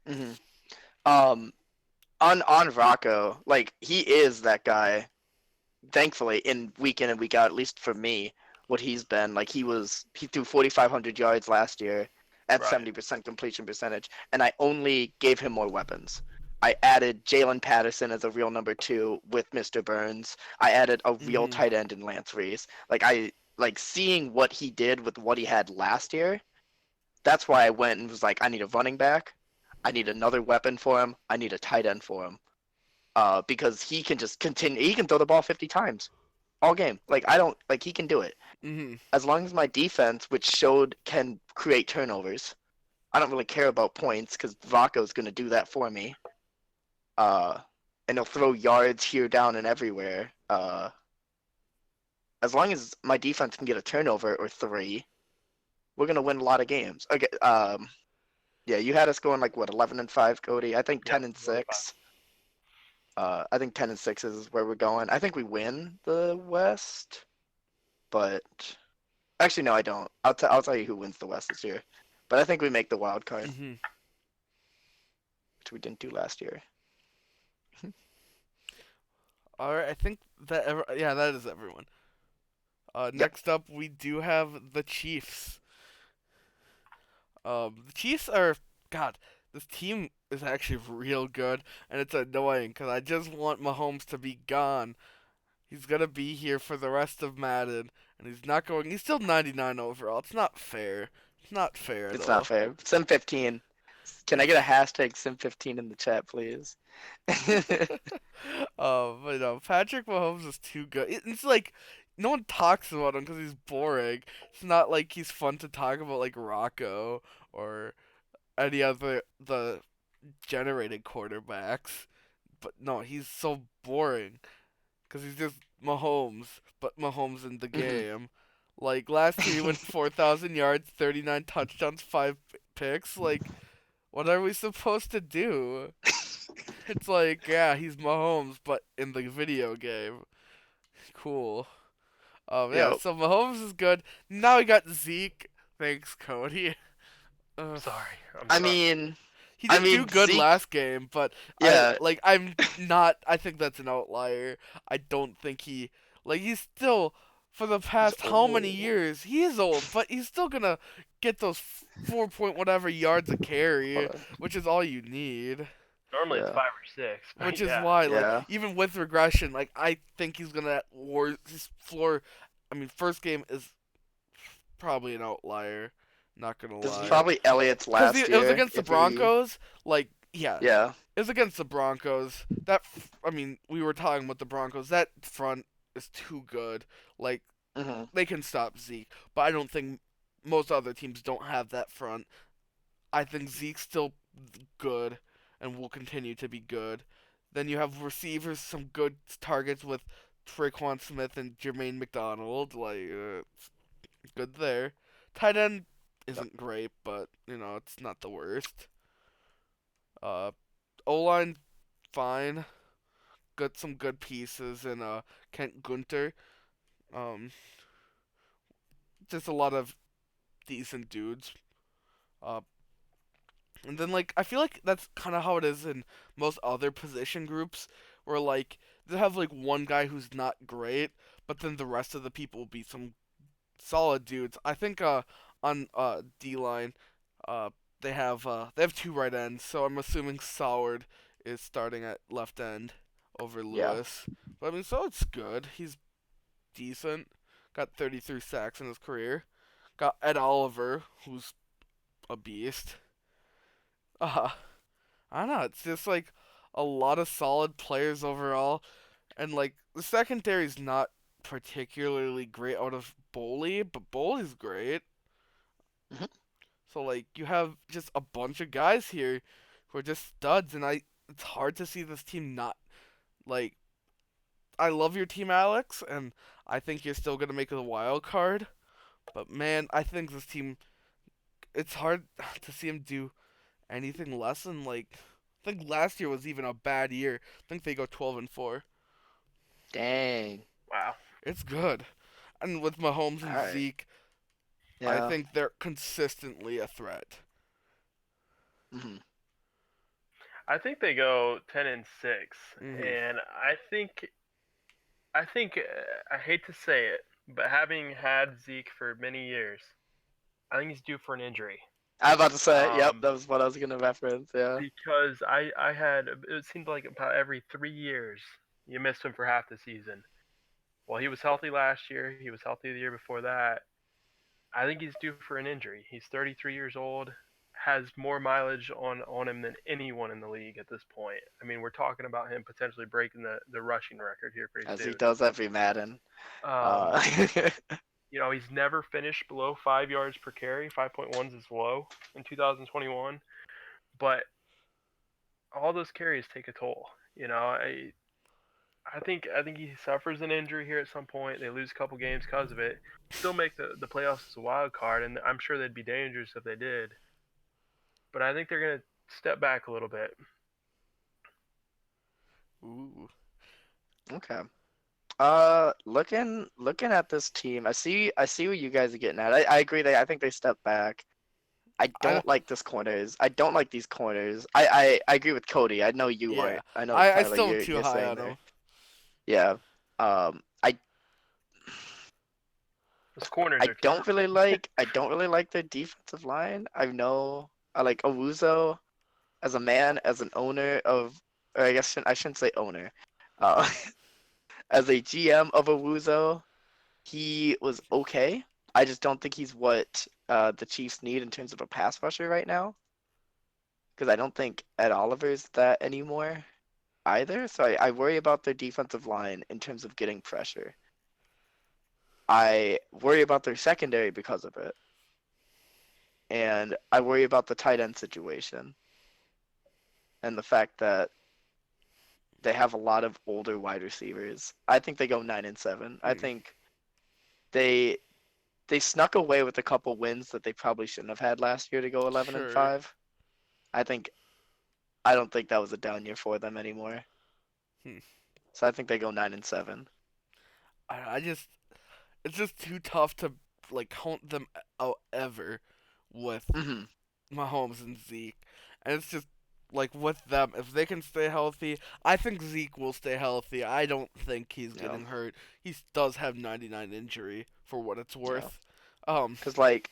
Hmm. Um, on Rocco, like he is that guy. Thankfully, in week in and week out, at least for me, what he's been like, he threw 4,500 yards last year at Right. 70% completion percentage, and I only gave him more weapons. I added Jalen Patterson as a real number two with Mr. Burns. I added a real Hmm. tight end in Lance Reese. Like seeing what he did with what he had last year. That's why I went and was like, I need a running back. I need another weapon for him. I need a tight end for him. Because he can just continue. He can throw the ball 50 times all game. Like I don't like he can do it Hmm. as long as my defense, which showed can create turnovers. I don't really care about points because Vaco's going to do that for me. Uh, and he'll throw yards here, down, and everywhere. As long as my defense can get a turnover or three, we're going to win a lot of games. Okay. Yeah, you had us going like what 11-5, Cody. I think Yep. 10 and 11-5. 6. I think 10 and 6 is where we're going. I think we win the West, but actually no, I don't. I'll tell you who wins the West this year. But I think we make the wild card, Hmm. which we didn't do last year. All right, I think that yeah, that is everyone. Yep. Next up, we do have the Chiefs. The Chiefs are God. This team is actually real good, and it's annoying because I just want Mahomes to be gone. He's gonna be here for the rest of Madden, and he's not going. He's still 99 overall. It's not fair. It's not fair at It's not all. fair. Sim 15. Can I get a It's hashtag Sim 15 in the chat, please? but Patrick Mahomes is too good. It's like no one talks about him because he's boring. It's not like he's fun to talk about like Rocco or any other the generated quarterbacks. But no, he's so boring because he's just Mahomes, but Mahomes in the Mhm. game. Like last year, he went 4,000 yards, 39 touchdowns, five picks. Like, what are we supposed to do? It's like, yeah, he's Mahomes, but in the video game. Cool. Yeah. Yep. So Mahomes is good. Now we got Zeke. Thanks, Cody. I'm Ugh. sorry. I'm I sorry. mean, He I did do mean good Zeke. last game, but Yeah, I'm not. I think that's an outlier. I don't think he's still for the he's past how many old. years he is old, but he's still gonna get those 4 point whatever yards a Hold carry, on. which is all you need. Normally it's Yeah. 5 or 6, Which but is yeah. why, like, Yeah. even with regression, like, I think he's gonna war his floor. I mean, first game is probably an outlier. Not gonna This is lie. probably Elliott's Because last it was year. against the If we. Broncos. Like, yeah, Yeah. it was against the Broncos. I mean, we were talking about the Broncos. That front is too good. Like, Hmm. they can stop Zeke, but I don't think most other teams don't have that front. I think Zeke's still good and will continue to be good. Then you have receivers, some good targets with Traquan Smith and Jermaine McDonald. Like, good there. Tight end Yep. isn't great, but it's not the worst. Uh, O line fine. Got some good pieces in Kent Gunter. Um, just a lot of decent dudes. Uh, and then like I feel like that's kind of how it is in most other position groups, where like they have like one guy who's not great, but then the rest of the people will be some solid dudes. I think on D line, uh they have two right ends, so I'm assuming Soward is starting at left end over Yeah. Lewis. But I mean, so it's good. He's decent. Got 33 sacks in his career. Got Ed Oliver, who's a beast. Uh, I don't know. It's just like a lot of solid players overall, and like the secondary's not particularly great out of Boley, but Boley's great. Mhm. So like you have just a bunch of guys here who are just studs, and I it's hard to see this team not like. I love your team, Alex, and I think you're still gonna make the wild card. But man, I think this team. It's hard to see him do anything less than like. I think last year was even a bad year. I think they go 12-4. Dang. Wow. It's good, and with Mahomes All and right. Zeke, I Yeah. think they're consistently a threat. Hmm. I think they go 10-6, Mhm. and I think I hate to say it, but having had Zeke for many years, I think he's due for an injury. I was about to say, yep, Um, that was what I was gonna reference. Yeah. because I had it seemed like about every 3 years you missed him for half the season. Well, he was healthy last year. He was healthy the year before that. I think he's due for an injury. He's 33 years old, has more mileage on him than anyone in the league at this point. I mean, we're talking about him potentially breaking the rushing record here pretty As he soon. does every Madden. Um, Uh, he's never finished below 5 yards per carry. 5.1 is low in 2021, but all those carries take a toll. I think he suffers an injury here at some point. They lose a couple games because of it. Still make the playoffs as a wild card, and I'm sure they'd be dangerous if they did. But I think they're gonna step back a little bit. Ooh. okay. Looking at this team, I see what you guys are getting at. I agree. I think they step back. I I don't like this corners. I don't like these corners. I agree with Cody. I know you yeah. aren't. I know I Tyler. still am too You're high saying on there. him. Yeah. I Those corners I are tough. don't really like I don't really like their defensive line. I know I like Owuzo as a man, as an owner of, or I shouldn't say owner. Uh, as a GM of Owuzo, he was okay. I just don't think he's what the Chiefs need in terms of a pass rusher right now. Because I don't think Ed Oliver's that anymore either. So I worry about their defensive line in terms of getting pressure. I worry about their secondary because of it. And I worry about the tight end situation and the fact that they have a lot of older wide receivers. I think they go 9-7. I Hmm. think they they snuck away with a couple wins that they probably shouldn't have had last year to go 11 and Sure. 5. I think I don't think that was a down year for them anymore. Hmm. So I think they go 9-7. I just it's just too tough to like count them out ever with Hmm. Mahomes and Zeke, and it's just like with them if they can stay healthy. I think Zeke will stay healthy. I don't think he's Yeah, getting hurt. He does have 99 injury for what it's yeah. worth. Um. Because like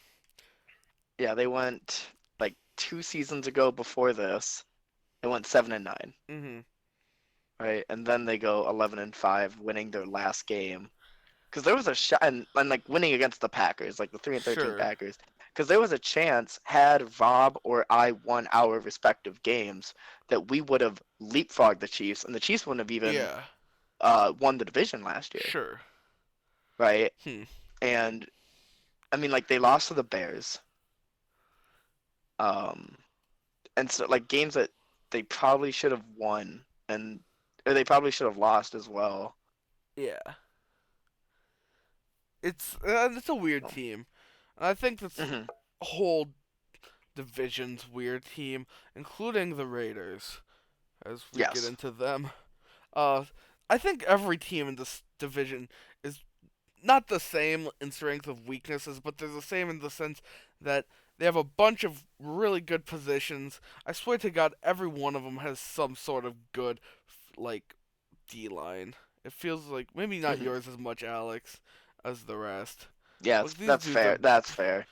yeah, they went like 2 seasons ago before this. They went 7-9, Mhm. right? And then they go 11-5, winning their last game because there was a shot and like winning against the Packers, like the 3-13 Sure. Packers, because there was a chance had Rob or I won our respective games that we would have leapfrogged the Chiefs, and the Chiefs wouldn't have even Yeah. won the division last year, Sure. right? Hmm. And I mean, like they lost to the Bears, um, and so like games that they probably should have won, and or they probably should have lost as well. Yeah. It's a weird team. And I think this Mm-hmm. whole division's weird team, including the Raiders. as we get Yes. into them. Uh, I think every team in this division is not the same in strength of weaknesses, but they're the same in the sense that they have a bunch of really good positions. I swear to God, every one of them has some sort of good, like, D line. It feels like maybe not Hmm. yours as much, Alex, as the rest. Yes, Like these that's dudes are fair. That's fair.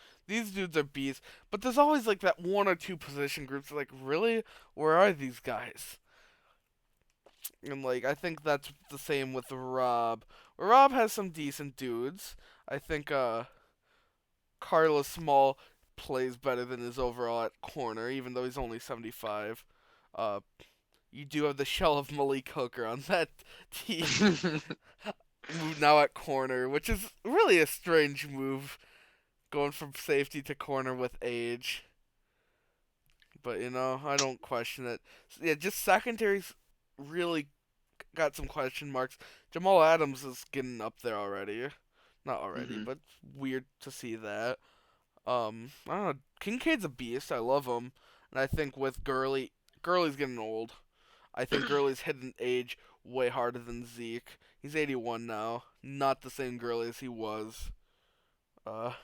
beasts, but there's always like that one or two position groups. Like, really, where are these guys? And like, I think that's the same with Rob. Rob has some decent dudes. I think Carlos Small plays better than his overall at corner, even though he's only 75. Uh, you do have the shell of Malik Hooker on that team. Move now at corner, which is really a strange move, going from safety to corner with age. But I don't question it. Yeah, just secondaries really got some question marks. Jamal Adams is getting up there already. Not already, Hmm. but weird to see that. I don't know. Kincaid's a beast. I love him, and I think with Gurley's getting old. I think Gurley's hitting age way harder than Zeke. He's 81 now. Not the same Gurley as he was. Uh,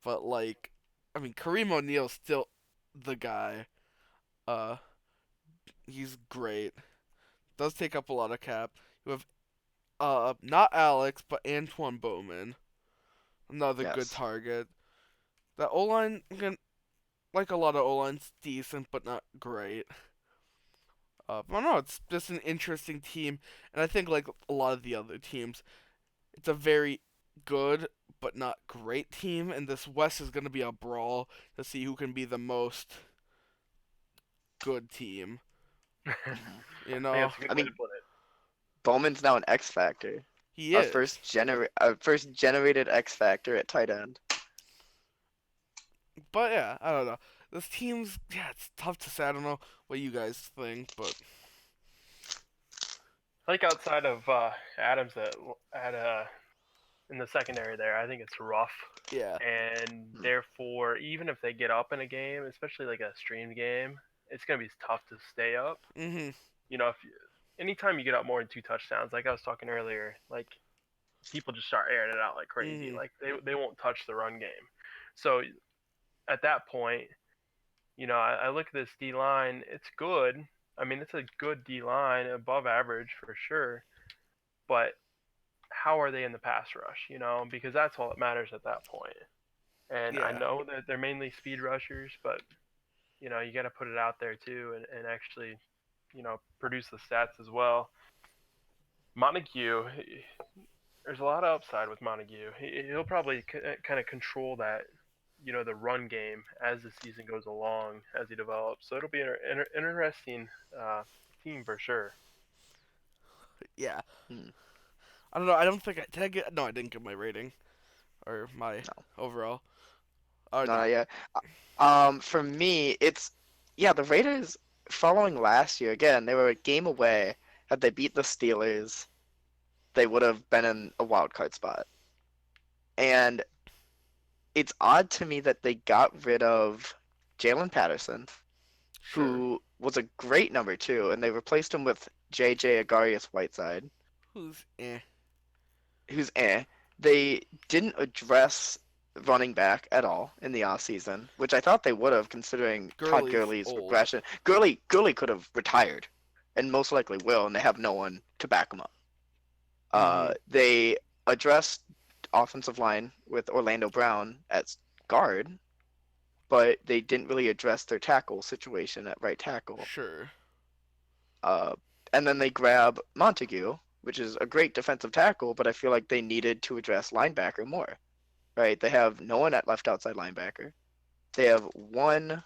but like, I mean, Kareem O'Neal's still the guy. Uh, he's great. Does take up a lot of cap. You have not Alex, but Antoine Bowman, another good Yes. target. That O line, like a lot of O lines, decent but not great. I don't know. It's just an interesting team, and I think like a lot of the other teams, it's a very good but not great team, and this West is going to be a brawl to see who can be the most good team. I Hmm. You think know, that's a good I way mean, to put it. Bowman's now an X factor. he Our is. first generated X factor at tight end. But yeah, I don't know. This team's yeah, it's tough to say. I don't know what you guys think, but I think outside of Adams at in the secondary there, I think it's rough. yeah. And Hmm. therefore, even if they get up in a game, especially like a streamed game, it's gonna be tough to stay up. Mhm. If anytime you get up more than two touchdowns, like I was talking earlier, like people just start airing it out like crazy. Mhm. Like they won't touch the run game. So at that point, I look at this D line. It's good. I mean, it's a good D line, above average for sure. But how are they in the pass rush? Because that's all that matters at that point. And I Yeah. know that they're mainly speed rushers, but you got to put it out there too, and actually, produce the stats as well. Montague, there's a lot of upside with Montague. He'll probably kind of control that, the run game as the season goes along, as he develops. So it'll be an interesting uh, team for sure. Yeah. Hmm. I don't know. I don't think did I get no, I didn't get my rating or my No, overall. Oh no, no. yeah. For me, it's yeah. The Raiders following last year again. They were a game away. Had they beat the Steelers, they would have been in a wild card spot. And it's odd to me that they got rid of Jalen Patterson, Sure. who was a great number two, and they replaced him with JJ Agarius Whiteside, Who's eh? who's eh. They didn't address running back at all in the offseason, which I thought they would have considering Todd Gurley's Gurley's old. regression. Gurley could have retired and most likely will, and they have no one to back him up. Mhm. They addressed offensive line with Orlando Brown at guard, but they didn't really address their tackle situation at right tackle. Sure. Uh, and then they grab Montague, which is a great defensive tackle, but I feel like they needed to address linebacker more. Right? They have no one at left outside linebacker. They have one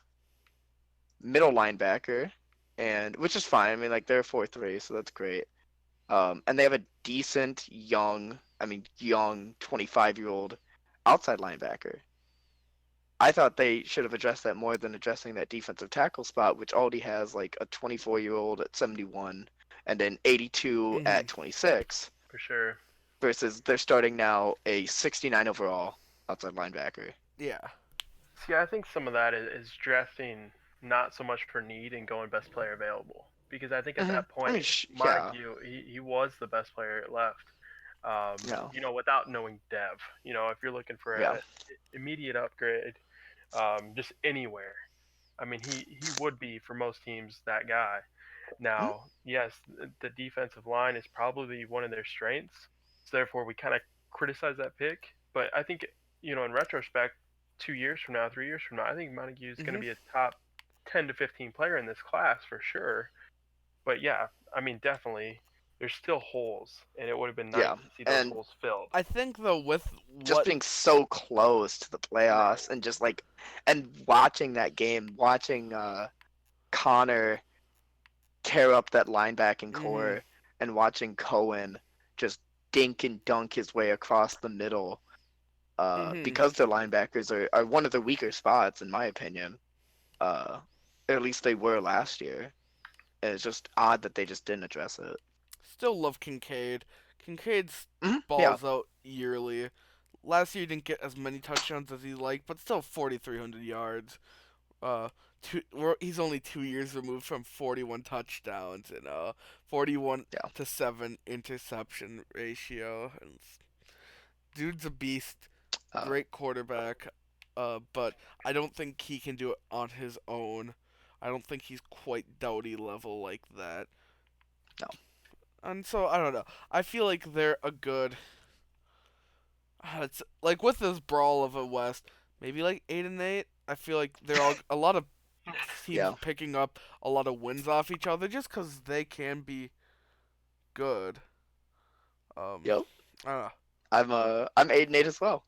middle linebacker, and which is fine. I mean, like they're 4-3, so that's great. And they have a decent young 25-year-old outside linebacker. I thought they should have addressed that more than addressing that defensive tackle spot, which already has like a 24-year-old at 71 and an 82 Mhm. at 26, For sure. versus they're starting now a 69 overall outside linebacker. Yeah. See, I think some of that is drafting not so much for need and going best player available. because I think at Hmm. that I point mean, yeah, Montague he was the best player left. no, Without knowing Dev, if you're looking for yeah, a immediate upgrade, just anywhere. I mean, he would be for most teams that guy. mhm, Now, yes, the defensive line is probably one of their strengths, so therefore we kind of criticize that pick. But I think in retrospect, 2 years from now, 3 years from now, I think Montague is going to Hmm. be a top 10 to 15 player in this class for sure. But yeah, I mean, definitely, there's still holes, and it would have been nice yeah, to see those and holes filled. I think though with just what being so close to the Right. playoffs and just like and watching that game, watching Connor tear up that linebacking hmm core and watching Cohen just dink and dunk his way across the middle hmm because their linebackers are one of the weaker spots in my opinion. Uh, at least they were last year. And it's just odd that they just didn't address it. still love Kincaid. Kincaid's Hmm. Yeah, balls out yearly. Last year he didn't get as many touchdowns as he liked, but still 4,300 yards. Uh, he's only 2 years removed from 41 touchdowns and 41 yeah, to 7 interception ratio. And dude's a beast, uh, great quarterback. But I don't think he can do it on his own. I don't think he's quite Doughty level like that. no, And so I don't know. I feel like they're a good. It's like with this brawl of a West, maybe like 8-8. I feel like they're all a lot of teams yeah, picking up a lot of wins off each other just because they can be good. Um, yep. I don't know. I'm 8-8 as well.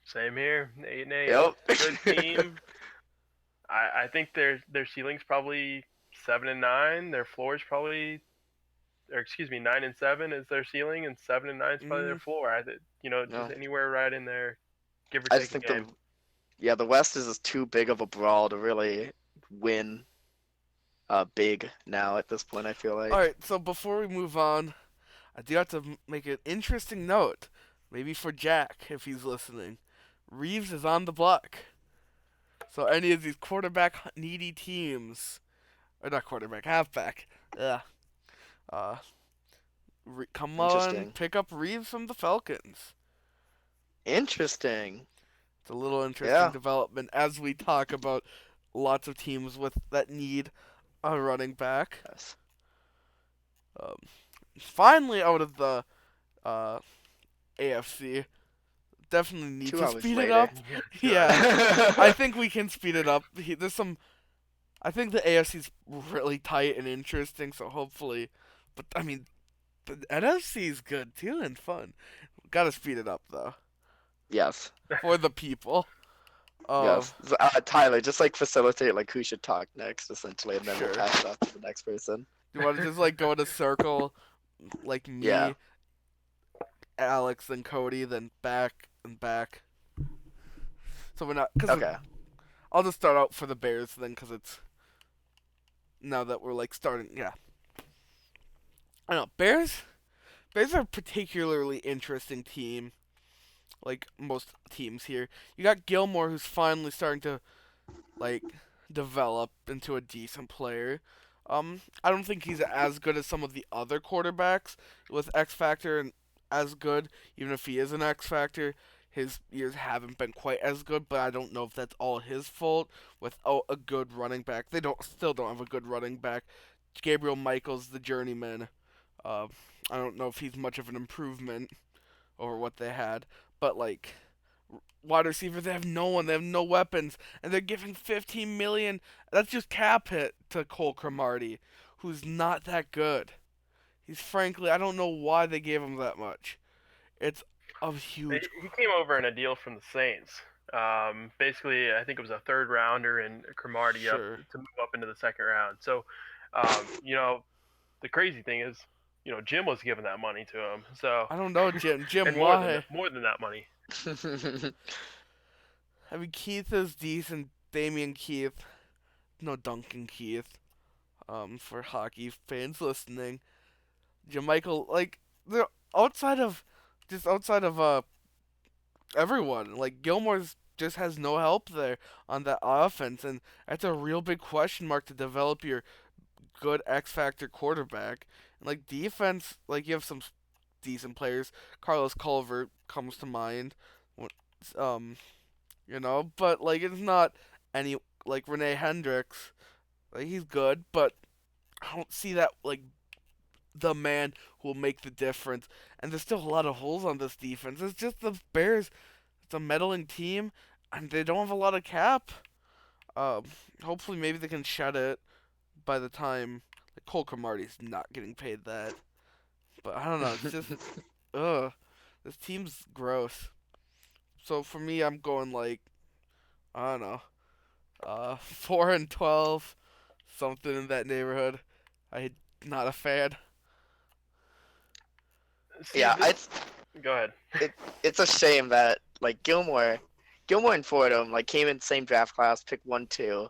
Same here, 8-8. Yep. Good team. I think their ceiling's probably 7-9. Their floor is probably, or excuse me, 9-7 is their ceiling, and 7-9 is probably their Mm, floor. Just No, anywhere right in there, give or I take just a think game. the West is just too big of a brawl to really win big now at this point. I feel all like. right. So before we move on, I do have to make an interesting note, maybe for Jack if he's listening. Reeves is on the block. So any of these quarterback needy teams, or not quarterback, halfback, ugh, uh, come on, Interesting. pick up Reeves from the Falcons. Interesting. It's a little interesting Yeah. development as we talk about lots of teams with that need a running back. Yes. Um, finally out of the uh, AFC. Definitely need 2 to hours speed it later. up. Yeah, 2 hours Yeah, later. I think we can speed it up. There's some. I think the AFC's really tight and interesting, so hopefully. But I mean, the NFC's good too and fun. Gotta speed it up though Yes. for the people. Yes. Tyler, just like facilitate like who should talk next, essentially, and then we'll Sure. pass it off to the next person. Do you want to just like go in a circle, like Yeah. me, Alex, then Cody, then back and back? So we're not, cause Okay. I'll just start out for the Bears then, cause it's now that we're like starting. Yeah, I know Bears. Bears are a particularly interesting team. Like most teams here, you got Gilmore, who's finally starting to like develop into a decent player. I don't think he's as good as some of the other quarterbacks with X Factor and as good. Even if he is an X Factor, his years haven't been quite as good. But I don't know if that's all his fault. Without a good running back, they don't have a good running back. Gabriel Michaels, the journeyman. Uh, I don't know if he's much of an improvement over what they had, but like wide receiver, they have no one. They have no weapons, and they're giving 15 million. That's just cap hit to Cole Cromartie, who's not that good. He's frankly, I don't know why they gave him that much. It's a huge, He came over in a deal from the Saints. Basically, I think it was a third rounder and Cromartie up sure. to move up into the second round. So, the crazy thing is, Jim was giving that money to him. So, I don't know, Jim. Jim, and more than why? more than that money. I mean, Keith is decent. Damian Keith, no Duncan Keith. For hockey fans listening, Michael, like they're outside of, just outside of everyone. Like Gilmore's just has no help there on that offense, and that's a real big question mark to develop your good X factor quarterback. And like defense, like you have some decent players. Carlos Culver comes to mind. Um, but like it's not any like Renee Hendricks. Like he's good, but I don't see that like the man who will make the difference. And there's still a lot of holes on this defense. It's just the Bears. It's a meddling team, and they don't have a lot of cap. Um, Hopefully maybe they can shed it by the time like Cole Cromartie's not getting paid that. But I don't know. It's just ugh. This team's gross. So for me, I'm going like I don't know, 4-12, something in that neighborhood. I not a fan. See Yeah, this. Go ahead. it it's a shame that like Gilmore and Fordham like came in the same draft class, pick 1-2,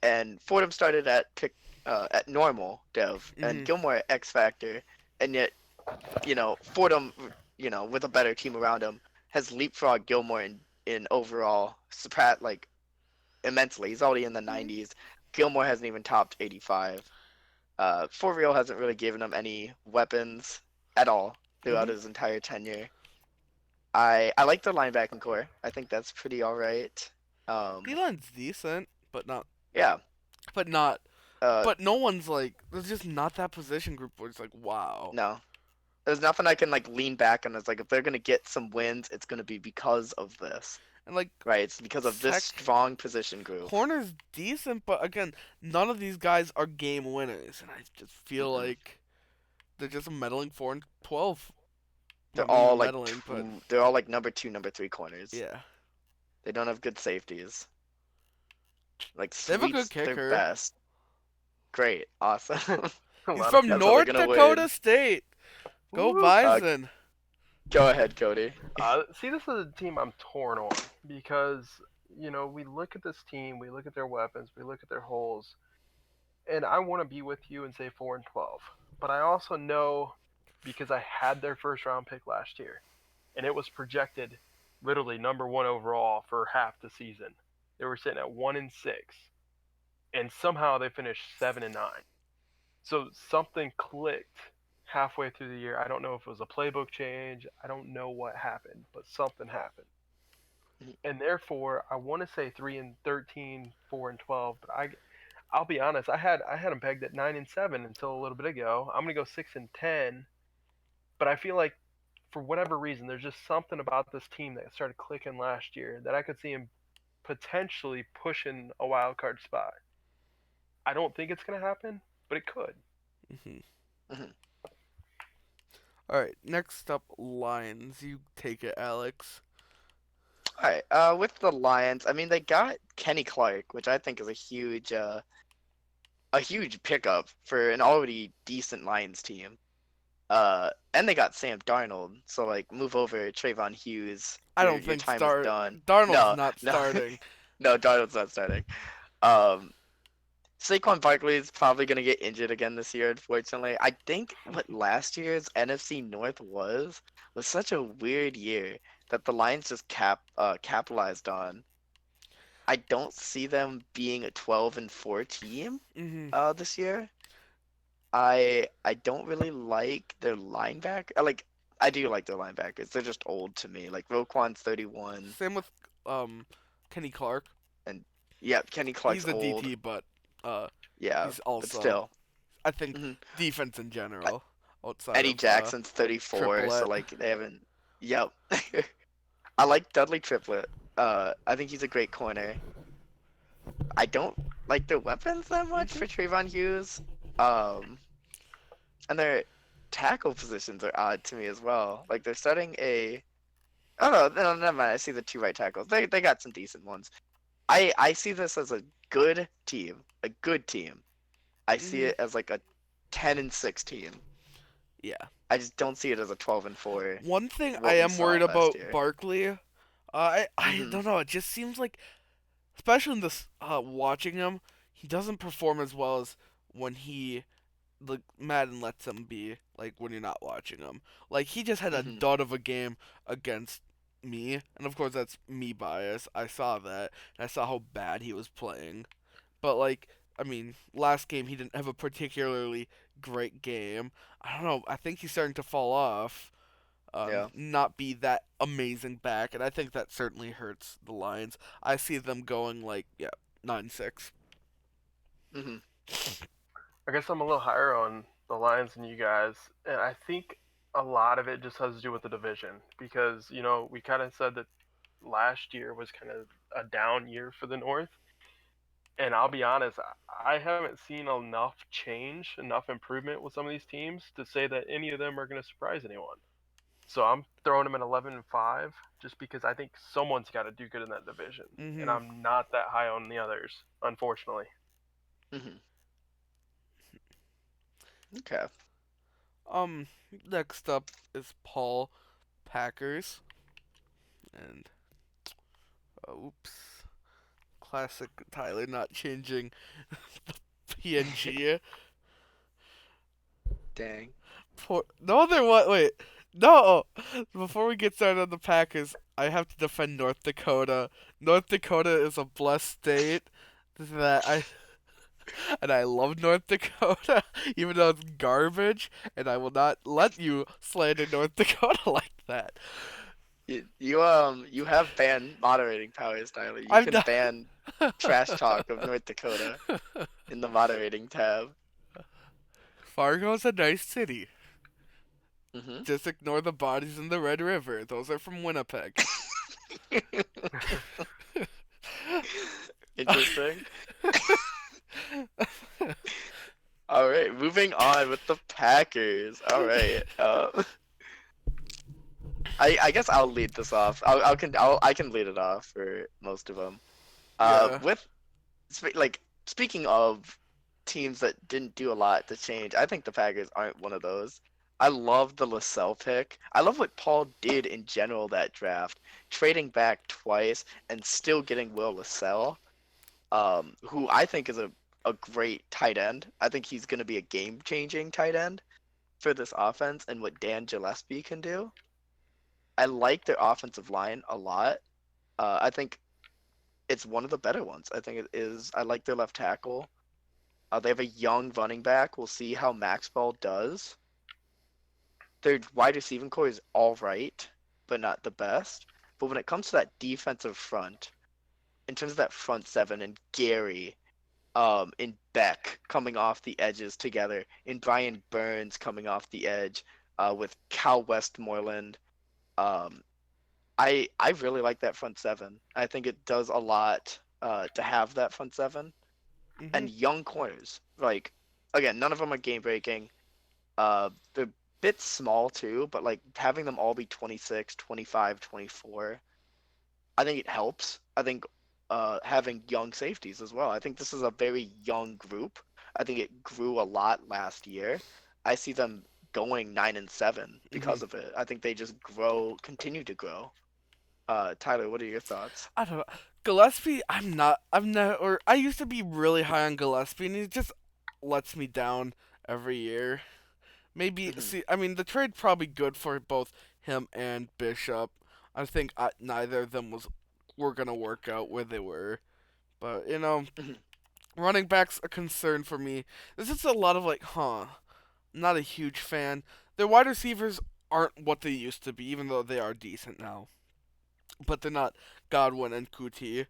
and Fordham started at normal dev and Mhm. Gilmore at X Factor, and yet Fordham with a better team around him has leapfrogged Gilmore in overall surpassed like immensely. He's already in the Mhm. 90s. Gilmore hasn't even topped 85. For real hasn't really given him any weapons at all throughout Mhm. his entire tenure. I like the linebacking core. I think that's pretty all right. D Um, line's decent, but not. yeah. But not. Uh, But no one's like. There's just not that position group where it's like wow. no, there's nothing I can like lean back on. It's like if they're gonna get some wins, it's gonna be because of this, And like right? It's because of this sec strong position group. corner's decent, but again, none of these guys are game winners, and I just feel Mm-mm. like they're just a meddling 4-12. Well, They're maybe all like meddling, but they're all like number two, number three corners. yeah, They don't have good safeties. Like they have a good sweeps their kicker. best. Great, awesome. A He's lot of from That's how they're kickers. North gonna Dakota win. State. Go Woo! Bison. Go ahead, Cody. See, this is a team I'm torn on because we look at this team, we look at their weapons, we look at their holes, and I want to be with you and say 4-12. But I also know because I had their first round pick last year, and it was projected literally number one overall for half the season. They were sitting at 1-6, and somehow they finished 7-9. So something clicked halfway through the year. I don't know if it was a playbook change. I don't know what happened, but something happened. And therefore, I want to say 3-13, 4-12, but I'll be honest. I had them pegged at 9-7 until a little bit ago. I'm gonna go 6-10, but I feel like for whatever reason, there's just something about this team that started clicking last year that I could see him potentially pushing a wild card spot. I don't think it's gonna happen, but it could. Hmm. Mhm. All right, next up, Lions. You take it, Alex. All right. With the Lions, I mean they got Kenny Clark, which I think is a huge pickup for an already decent Lions team. And they got Sam Darnold, so like move over Trayvon Hughes. I Your don't your think time is start done. Darnold's No, not no, starting. no. Darnold's not starting. Um, Saquon Barkley is probably gonna get injured again this year, unfortunately. I think what last year's NFC North was such a weird year that the Lions just capitalized on. I don't see them being a 12-4 team Hmm. this year. I don't really like their linebacker. I do like their linebackers. They're just old to me. Like Roquan's 31 Same with um Kenny Clark. and yeah, Kenny He's Clark's a old. DT, but Yeah, he's but also still. I think Mhm. defense in general outside Eddie of Jackson's 34, so Triplet. like they haven't. Yep. I like Dudley Triplet. I think he's a great corner. I don't like their weapons that much Hmm. for Trayvon Hughes. Um, and their tackle positions are odd to me as well. Like they're starting a. Oh no, never mind. I see the two right tackles. They got some decent ones. I see this as a good team, a good team. I see Hmm. it as like a 10-6 team. Yeah. I just don't see it as a 12-4. One thing I What we am saw worried last about year. Barkley, I Hmm. don't know. It just seems like, especially in this watching him, he doesn't perform as well as when he like Madden lets him be like when you're not watching him. Like he just had a Hmm. dud of a game against me, and of course that's me bias. I saw that and I saw how bad he was playing. But like I mean, last game he didn't have a particularly great game. I don't know. I think he's starting to fall off. Yeah. Not be that amazing back, and I think that certainly hurts the Lions. I see them going like, yeah, 9-6. Mhm. I guess I'm a little higher on the Lions than you guys, and I think a lot of it just has to do with the division because we kind of said that last year was kind of a down year for the North, and I'll be honest, I haven't seen enough change, enough improvement with some of these teams to say that any of them are going to surprise anyone. So I'm throwing them at 11-5 just because I think someone's got to do good in that division, and Mm-hmm. I'm not that high on the others, unfortunately. Mhm. Okay. Um, Next up is Paul Packers, and oops, classic Tyler not changing PNG. Dang. No, there what? Wait, no. Before we get started on the Packers, I have to defend North Dakota. North Dakota is a blessed state that I and I love North Dakota, even though it's garbage, and I will not let you slander North Dakota like that. You have banned moderating powers, Tyler. You I'm can not. ban trash talk of North Dakota in the moderating tab. Fargo's a nice city. Mhm. Just ignore the bodies in the Red River. Those are from Winnipeg. Interesting. All right, moving on with the Packers. All right. I guess I'll lead this off. I can lead it off for most of them. Yeah. With speaking of teams that didn't do a lot to change, I think the Packers aren't one of those. I love the LaSalle pick. I love what Paul did in general that draft, trading back twice and still getting Will LaSalle, who I think is a great tight end. I think he's going to be a game-changing tight end for this offense and what Dan Gillespie can do. I like their offensive line a lot. I think it's one of the better ones. I think it is. I like their left tackle. They have a young running back. We'll see how Maxwell does. Their wide receiving core is all right, but not the best. But when it comes to that defensive front, in terms of that front seven and Gary, and Beck coming off the edges together, and Brian Burns coming off the edge, with Cal Westmoreland, um, I really like that front seven. I think it does a lot to have that front seven Mhm. and young corners. Like again, none of them are game breaking. They're a bit small too, but like having them all be 26, 25, 24, I think it helps. I think having young safeties as well. I think this is a very young group. I think it grew a lot last year. I see them going 9-7 Mhm. because of it. I think they just grow, continue to grow. Tyler, what are your thoughts? I don't know. Gillespie, I'm not. I'm not. Or I used to be really high on Gillespie, and he just lets me down every year. Maybe Hmm. see. I mean, the trade probably good for both him and Bishop. I think neither of them was were gonna work out where they were. But Hmm. running back's a concern for me. There's just a lot of like, huh. I'm not a huge fan. Their wide receivers aren't what they used to be, even though they are decent now. But they're not Godwin and Kuti.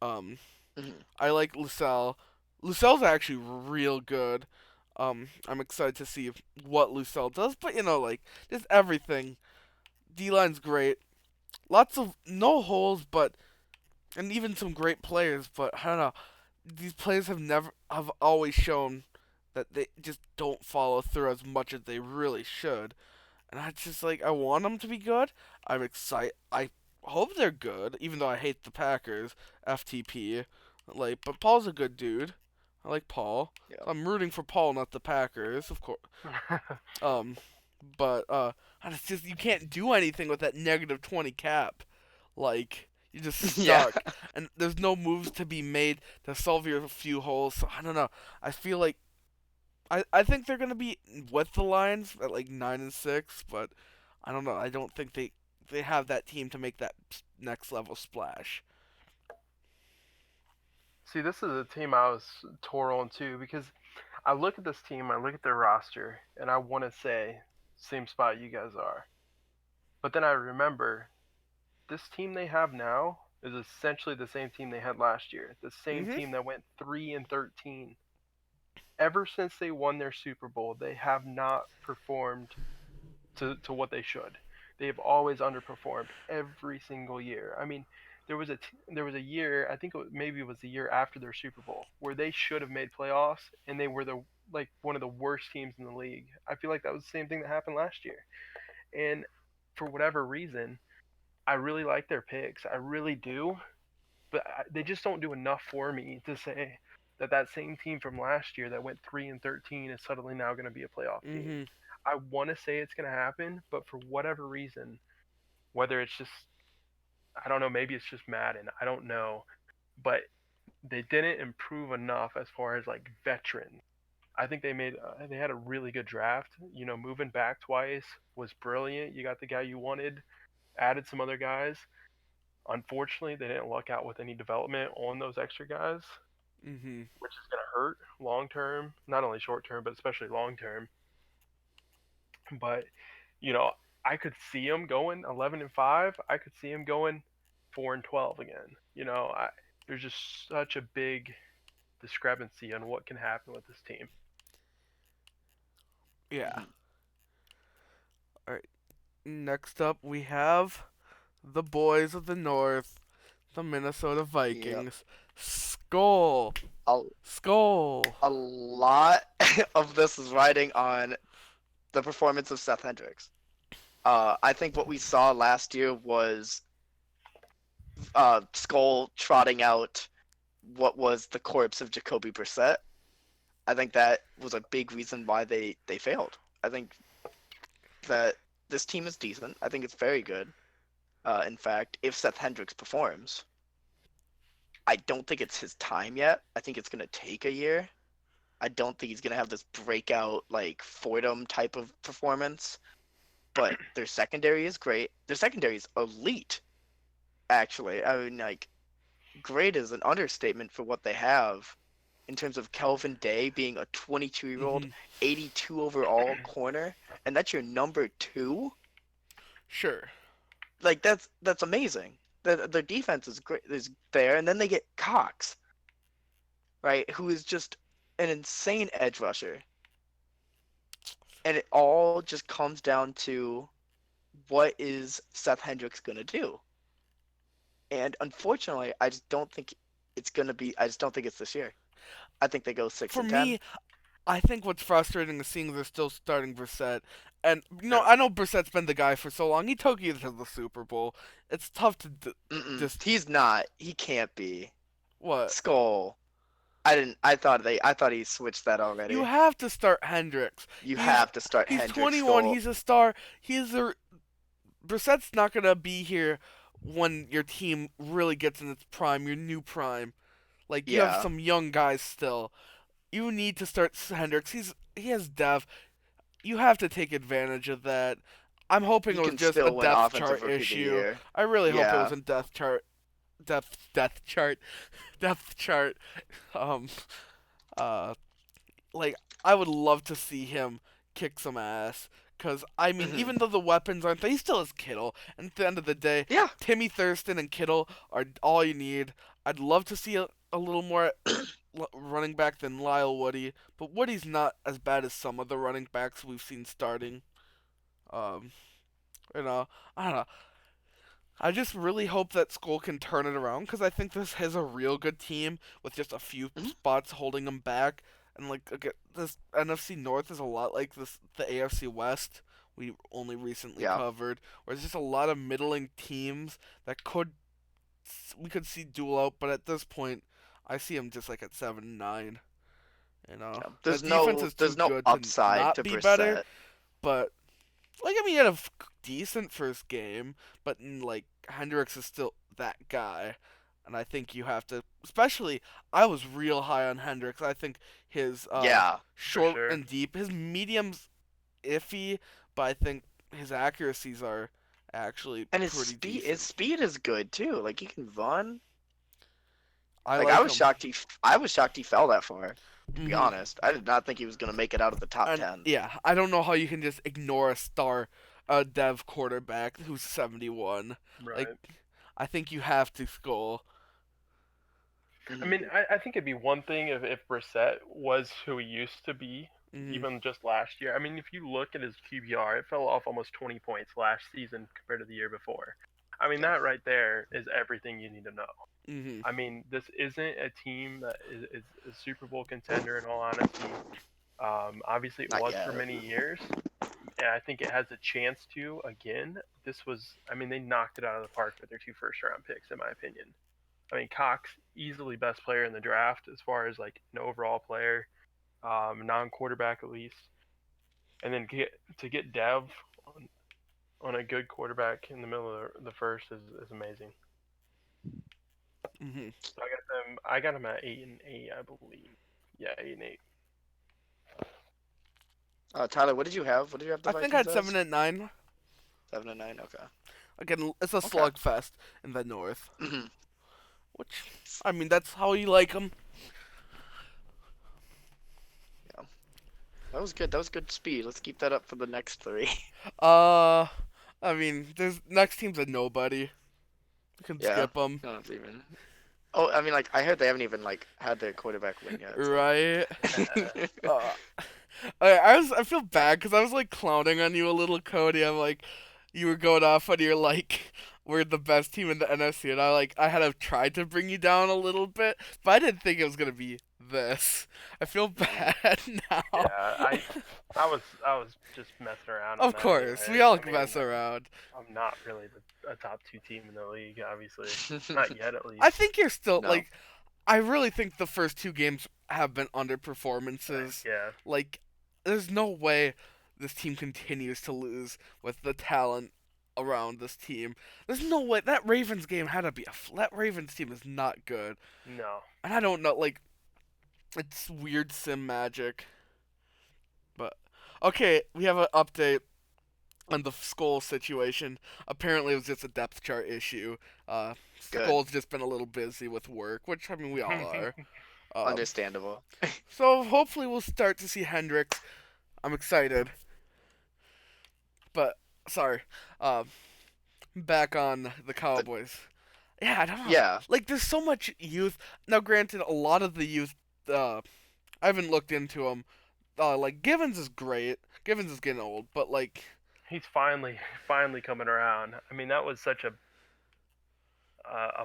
Um, Hmm. I like Lucelle. Lucelle's actually real good. I'm excited to see what Lucelle does, but like just everything. D line's great. Lots of no holes, but and even some great players. But I don't know. These players have always shown that they just don't follow through as much as they really should. And I just like I want them to be good. I'm excited. I hope they're good, even though I hate the Packers. FTP, like, but Paul's a good dude. I like Paul, Yeah. so I'm rooting for Paul, not the Packers, of course. Um, but and it's just you can't do anything with that -20 cap. Like you're just Yeah. stuck, and there's no moves to be made to solve your few holes. So I don't know. I feel like I think they're gonna be with the Lions at like 9-6, but I don't know. I don't think they have that team to make that next level splash. See, this is a team I was torn on too because I look at this team, I look at their roster, and I want to say same spot you guys are. But then I remember this team they have now is essentially the same team they had last year. The same Mhm. team that went 3-13. Ever since they won their Super Bowl, they have not performed to what they should. They've always underperformed every single year. I mean, there was a year, I think maybe it was the year after their Super Bowl where they should have made playoffs and they were the like one of the worst teams in the league. I feel like that was the same thing that happened last year. And for whatever reason, I really like their picks. I really do, but they just don't do enough for me to say that that same team from last year that went 3-13 is suddenly now going to be a playoff team. Mhm. I want to say it's going to happen, but for whatever reason, whether it's just I don't know, maybe it's just Madden, I don't know, but they didn't improve enough as far as like veterans. I think they had a really good draft. You know, moving back twice was brilliant. You got the guy you wanted, added some other guys. Unfortunately, they didn't luck out with any development on those extra guys, Mhm. which is going to hurt long term, not only short term, but especially long term. But, you know, I could see them going 11-5. I could see them going 4-12 again. You know, there's just such a big discrepancy on what can happen with this team. Yeah. Mhm. All right. Next up, we have the boys of the North, the Minnesota Yep. Vikings. Skull. A, Skull. a lot of this is riding on the performance of Seth Hendricks. I think what we saw last year was Skull trotting out what was the corpse of Jacoby Brissett. I think that was a big reason why they failed. I think that this team is decent. I think it's very good. In fact, if Seth Hendricks performs, I don't think it's his time yet. I think it's gonna take a year. I don't think he's gonna have this breakout like Fordham type of performance. But their secondary is great. Their secondary is elite, actually. I mean, like great is an understatement for what they have in terms of Kelvin Day being a 22-year-old, Mhm. 82 overall corner, and that's your number two. Sure. Like that's amazing. Their defense is great, is there, and then they get Cox, right, who is just an insane edge rusher, and it all just comes down to what is Seth Hendricks gonna do? And unfortunately, I just don't think it's gonna be. I just don't think it's this year. I think they go six For and ten. me, I think what's frustrating is seeing they're still starting Brissett. And, Yeah. I know Brissett's been the guy for so long. He took you to the Super Bowl. It's tough to Mm-mm, just. he's not. He can't be. What? Skull. I didn't. I thought they. I thought he switched that You already. have to start Hendricks. You He's have to start he's Hendricks 21. Skull. He's a star. He's a Brissett's not gonna be here when your team really gets in its prime, your new prime. Like you have Yeah, some young guys still. You need to start Hendricks. He has depth. You have to take advantage of that. I'm hoping he it was can just a still win depth offensive chart rookie of the issue. year. I really hope it was Yeah. in depth chart depth chart. Um uh like I would love to see him kick some ass. Cause I mean, Hmm. even though the weapons aren't there, he still has Kittle. And at the end of the day, Yeah. Timmy Thurston and Kittle are all you need. I'd love to see a little more running back than Lyle Woody, but Woody's not as bad as some of the running backs we've seen starting. Um, you know, I don't know. I just really hope that Skull can turn it around because I think this is a real good team with just a few Hmm. spots holding them back. And like okay, this NFC North is a lot like the AFC West we only recently Yeah. covered, where there's just a lot of middling teams that we could see duel out. But at this point, I see them just like at 7-9. You know, Yeah. the defense is too There's no good to upside not to be better. Brissett. But like I mean, he had a decent first game, but like Hendricks is still that guy, and I think you have to. Especially, I was real high on Hendricks. I think his Yeah. For short sure. and deep, his mediums iffy, but I think his accuracies are actually And pretty his decent. speed is good too. Like he can run. I Like I like was him. shocked I was shocked he fell that far. To be Hmm. honest, I did not think he was gonna make it out of the top And 10. yeah, I don't know how you can just ignore a star, dev quarterback who's 71. Like, Right. I think you have to skull. I Hmm. mean, I think it'd be one thing if Brissett was who he used to be, Hmm. even just last year. I mean, if you look at his QBR, it fell off almost 20 points last season compared to the year before. I mean, Yeah, that right there is everything you need to know. Hmm. I mean, this isn't a team that is a Super Bowl contender, in all honesty. Obviously, it not was yet. for many years, and I think it has a chance to again. This was, I mean, they knocked it out of the park with their two first round picks, in my opinion. I mean, Cox easily best player in the draft as far as like an overall player, non-quarterback at least, and then to get Dev on a good quarterback in the middle of the first is amazing. Hmm. So I got him at 8-8, I believe. Yeah, 8-8. Tyler, what did you have? What did you have the I think I Vikings had seven as? and nine. 7-9. Okay. Again, it's a Okay. slugfest in the north. Hmm. Which, I mean, that's how you like them. Yeah, that was good. That was good speed. Let's keep that up for the next three. Uh, I mean, there's next team's a nobody. You can Yeah. skip them, No, it's even. Oh, I mean, like I heard they haven't even like had their quarterback win yet. So. right? Uh, I feel bad because I was like clowning on you a little, Cody. I'm like, you were going off on your like, we're the best team in the NFC, and I had to try to bring you down a little bit, but I didn't think it was gonna be this. I feel Hmm. bad now. Yeah, I was just messing around on Of that course, we anyway. all I mean, mess around. I'm not really a top two team in the league, obviously, not yet at I least. think you're still No. like, I really think the first two games have been underperformances. Yeah, Like, there's no way this team continues to lose with the talent around this team. There's no way that Ravens game had to be that Ravens team is not good, no. and I don't know. Like, it's weird sim magic. But okay, we have an update on the Skull situation. Apparently, it was just a depth chart issue. Good. Skull's just been a little busy with work, which I mean we all are. Um, Understandable. so hopefully we'll start to see Hendricks. I'm excited, but sorry. Um, back on the The, Cowboys. Yeah, I don't know. yeah. Like, there's so much youth. Now, granted, a lot of the youth, I haven't looked into them. Like, Givens is great. Givens is getting old, but, like, He's finally coming around. I mean, that was such a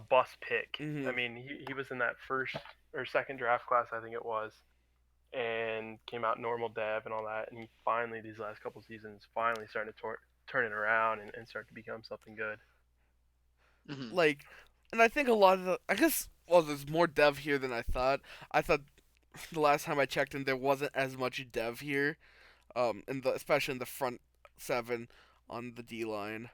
bust pick. I hmm mean, he was in that first or second draft class, I think it was, and came out normal dev and all that. And he finally, these last couple seasons, finally starting to turn it around and start to become something good. Hmm. like, and I think a lot of I guess, well, there's more dev here than I thought. I thought the last time I checked in, there wasn't as much dev here, especially in the front seven on the D line.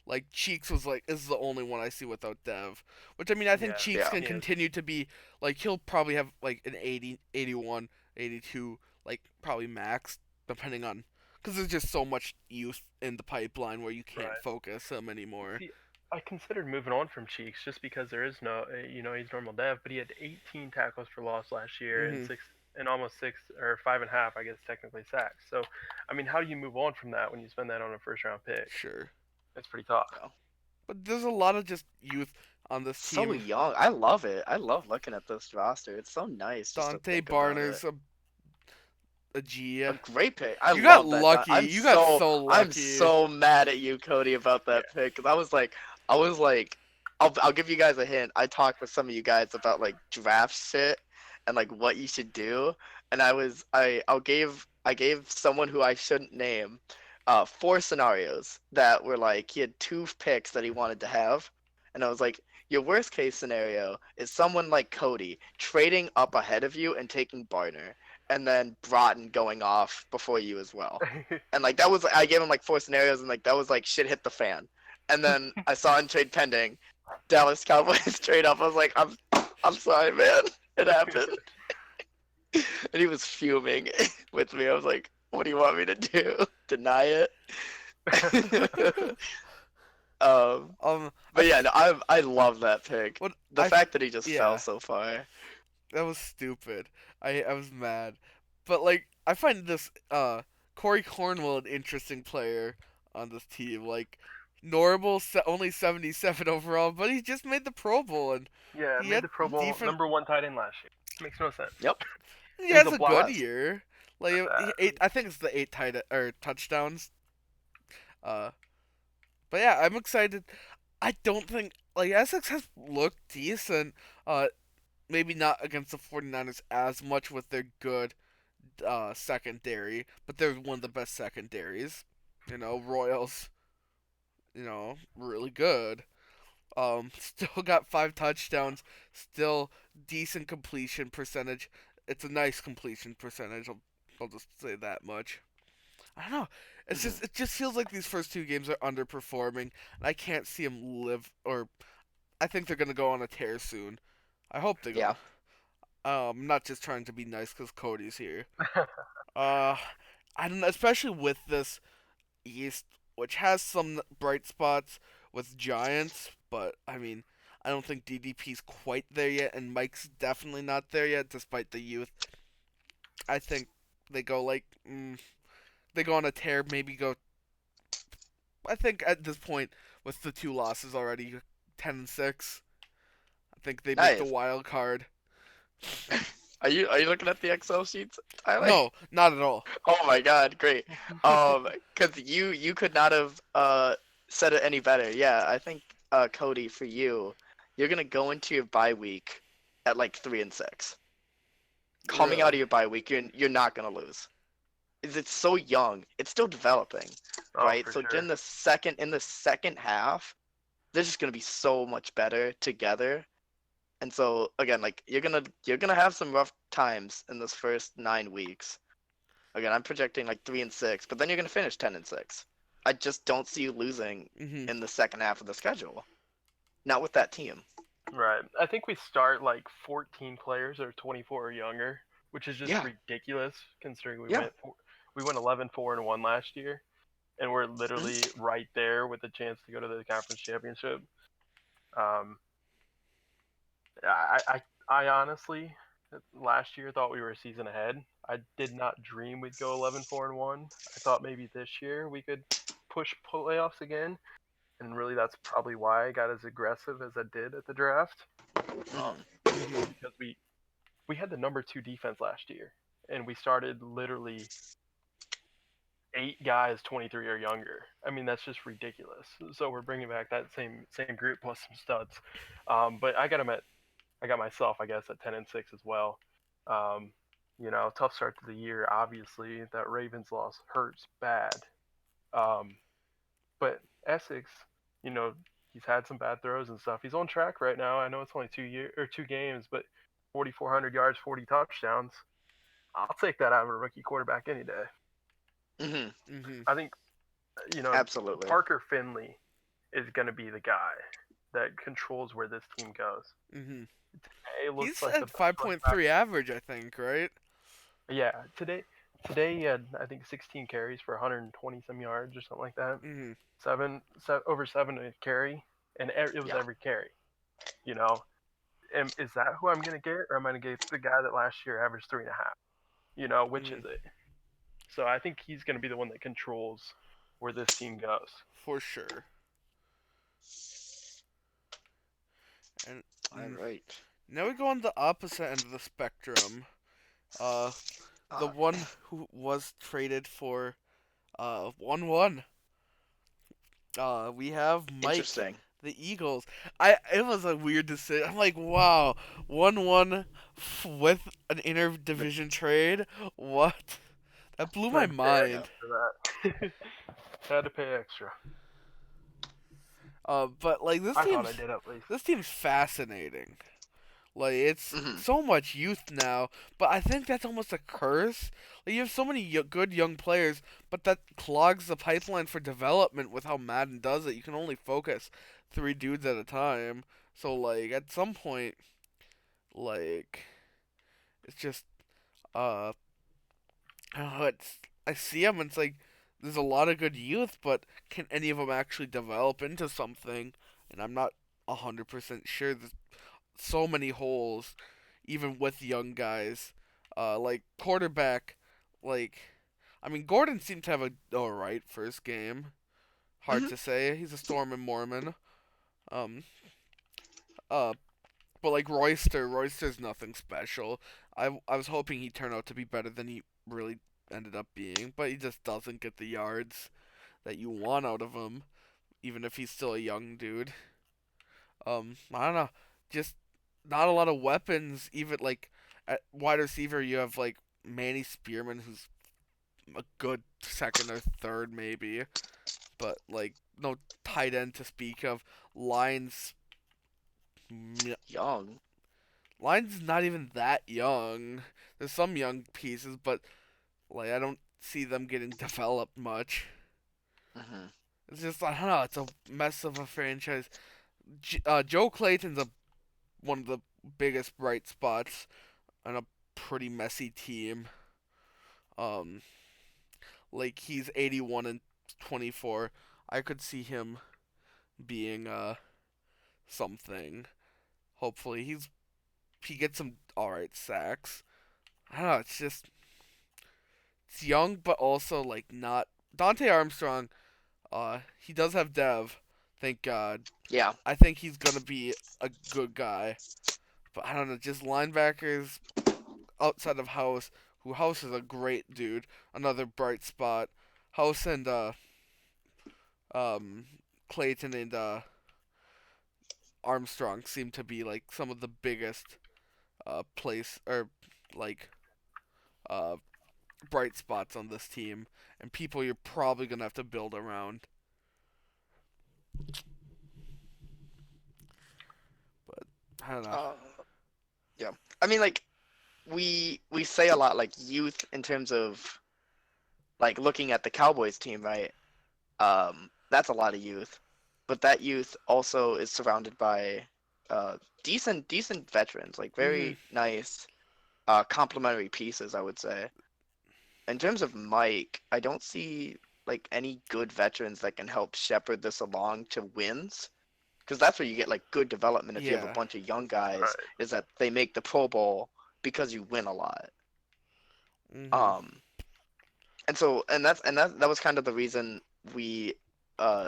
Like Cheeks was like is the only one I see without Dev, which I mean I think Yeah, Cheeks Yeah. can he is. continue to be like he'll probably have like an 80, 81, 82, like probably max depending on because there's just so much youth in the pipeline where you can't Right. focus him anymore. See, I considered moving on from Cheeks just because there is no, he's normal dev, but he had 18 tackles for loss last year and Hmm. almost 6 or 5.5, I guess technically sacks. So, I mean, how do you move on from that when you spend that on a first round pick? Sure, It's pretty tough. Yeah. but there's a lot of just youth on this So team. young. I love it. I love looking at this roster. It's so nice just to Dante think about it. Barner's a G. A great pick. I You got love that. lucky. You got so I'm lucky. so mad at you, Cody, about Yeah. that pick. Cause I was like, I'll give you guys a hint. I talked with some of you guys about like draft shit and like what you should do, and I gave someone who I shouldn't name, four scenarios that were like he had two picks that he wanted to have, and I was like, your worst case scenario is someone like Cody trading up ahead of you and taking Barner, and then Broughton going off before you as well. And like that was I gave him like four scenarios and like that was like shit hit the fan. And then I saw in trade pending Dallas Cowboys trade up. I was like, I'm sorry, man. It happened. And he was fuming with me. I was like, what do you want me to do? Deny it? Um, I but yeah, no, I love that pick. what The fact that he just fell yeah, so far. that was stupid. I was mad, but like I find this Corey Cornwell an interesting player on this team. Like Normal only 77 overall, but he just made the Pro Bowl and Yeah, he made had the Pro Bowl, decent. number one tight end last year. Makes no sense. Yep, He he's a has a good blast. year. Like eight, I think it's the eight or touchdowns. Uh, but yeah, I'm excited. I don't think like Essex has looked decent. Maybe not against the 49ers as much with their good secondary, but they're one of the best secondaries. Royals, really good. Still got 5 touchdowns, still decent completion percentage. It's a nice completion percentage. I'll just say that much. I don't know. Mhm. It just feels like these first 2 games are underperforming, and I can't see them live. Or I think they're gonna go on a tear soon. I hope they Yeah. go. I'm not just trying to be nice because Cody's here. Uh, I don't know, especially with this East, which has some bright spots with Giants, but I mean, I don't think DDP's quite there yet, and Mike's definitely not there yet, despite the youth. I think they go they go on a tear, maybe go. I think at this point, with the 2 losses already, 10-6, I think they make the Nice. wild card. Are you looking at the Excel sheets, Tyler? No, not at all. Oh my God, great. Cause you could not have said it any better. Yeah, I think Cody, for you, you're gonna go into your bye week at like 3-6. Coming out of Really. your bye week, you're not gonna lose. It's so young. It's still developing, Oh, right? for So sure. in the second half, they're just gonna be so much better together. And so again, like you're gonna have some rough times in this first 9 weeks. Again, I'm projecting like 3-6, but then you're gonna finish 10-6. I just don't see you losing Mhm. in the second half of the schedule. Not with that team. Right. I think we start like 14 players or 24 or younger, which is just Yeah, ridiculous considering yeah. we went 11-4-1 last year, and we're Mhm. literally right there with a chance to go to the conference championship. Um, I honestly last year thought we were a season ahead. I did not dream we'd go 11-4-1. I thought maybe this year we could push playoffs again, and really that's probably why I got as aggressive as I did at the draft. Um, Mhm. Mhm. because we had the number 2 defense last year, and we started literally 8 guys 23 or younger. I mean, that's just ridiculous. So we're bringing back that same group plus some studs. But I got them at I got myself, I guess, at 10-6 as well. Um, tough start to the year. Obviously, that Ravens loss hurts bad. Um, but Essex, you know, he's had some bad throws and stuff. He's on track right now. I know it's only 2 games, but 4,400 yards, 40 touchdowns. I'll take that out of a rookie quarterback any day. Mhm. Mhm. I think Absolutely. Parker Finley is going to be the guy that controls where this team goes. Mhm. It looks He's like the at best running back. 5.3 average, I think, right? Yeah, today he had I think 16 carries for 120 some yards or something like that. Mhm. Over 7 a carry, and it was Yeah. every carry. You know, is that who I'm gonna get, or am I gonna get the guy that last year averaged 3.5? Which is Mhm. it? So I think he's gonna be the one that controls where this team goes. For sure. And All mm, right. now we go on the opposite end of the spectrum. Uh, the Uh, one who was traded for 1-1. We have Mike, Interesting. the Eagles. It was a weird decision. I'm like, wow, 1-1 with an interdivision trade. What? That blew And my then big mind. after that. Had to pay extra. But like I thought I did at least. this team's fascinating. Like it's Mhm. so much youth now, but I think that's almost a curse. Like you have so many good young players, but that clogs the pipeline for development with how Madden does it. You can only focus 3 dudes at a time. So like at some point, like it's just uh, I don't know, it's I see them. And it's like there's a lot of good youth, but can any of them actually develop into something? And I'm not 100% sure. There's so many holes, even with young guys. Like quarterback, like I mean Gordon seemed to have a alright first game. Hard Hmm. to say. He's a Storm and Mormon. Um, uh, but like Royster's nothing special. I was hoping he'd turn out to be better than he really ended up being, but he just doesn't get the yards that you want out of him, even if he's still a young dude. I don't know, just not a lot of weapons. Even like at wide receiver, you have like Manny Spearman, who's a good second or third maybe, but like no tight end to speak of. Lines, Young. Line's not even that young. There's some young pieces, but like I don't see them getting developed much. Hmm. It's just I don't know. It's a mess of a franchise. Joe Clayton's one of the biggest bright spots on a pretty messy team. Um, like he's 81 and 24. I could see him being something. Hopefully he gets some alright sacks. I don't know. It's young, but also like not Dante Armstrong. He does have Dev, thank God. Yeah. I think he's gonna be a good guy, but I don't know. Just linebackers outside of House, who House is a great dude, another bright spot. House and um Clayton and Armstrong seem to be like some of the biggest place or like uh bright spots on this team and people you're probably gonna have to build around. But I don't know. Uh, yeah. I mean, like we say a lot like youth in terms of like looking at the Cowboys team, right? That's a lot of youth, but that youth also is surrounded by decent veterans, like Mhm. very nice complementary pieces, I would say. In terms of Mike, I don't see like any good veterans that can help shepherd this along to wins, because that's where you get like good development if you have a Yeah. bunch of young guys, Right. is that they make the Pro Bowl because you win a lot. Mhm. Um, and that was kind of the reason we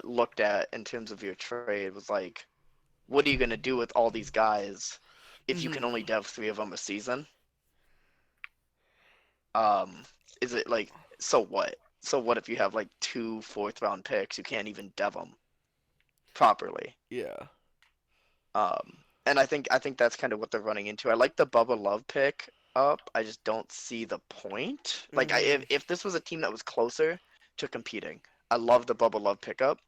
looked at in terms of your trade was like, what are you gonna do with all these guys if you can Mhm. only dev three of them a season? Um, is it like, so what? So what if you have like two fourth round picks? You can't even dev them properly. Yeah. And I think that's kind of what they're running into. I like the Bubba Love pick up. I just don't see the point. Like Mhm. if this was a team that was closer to competing, I love the Bubba Love pickup.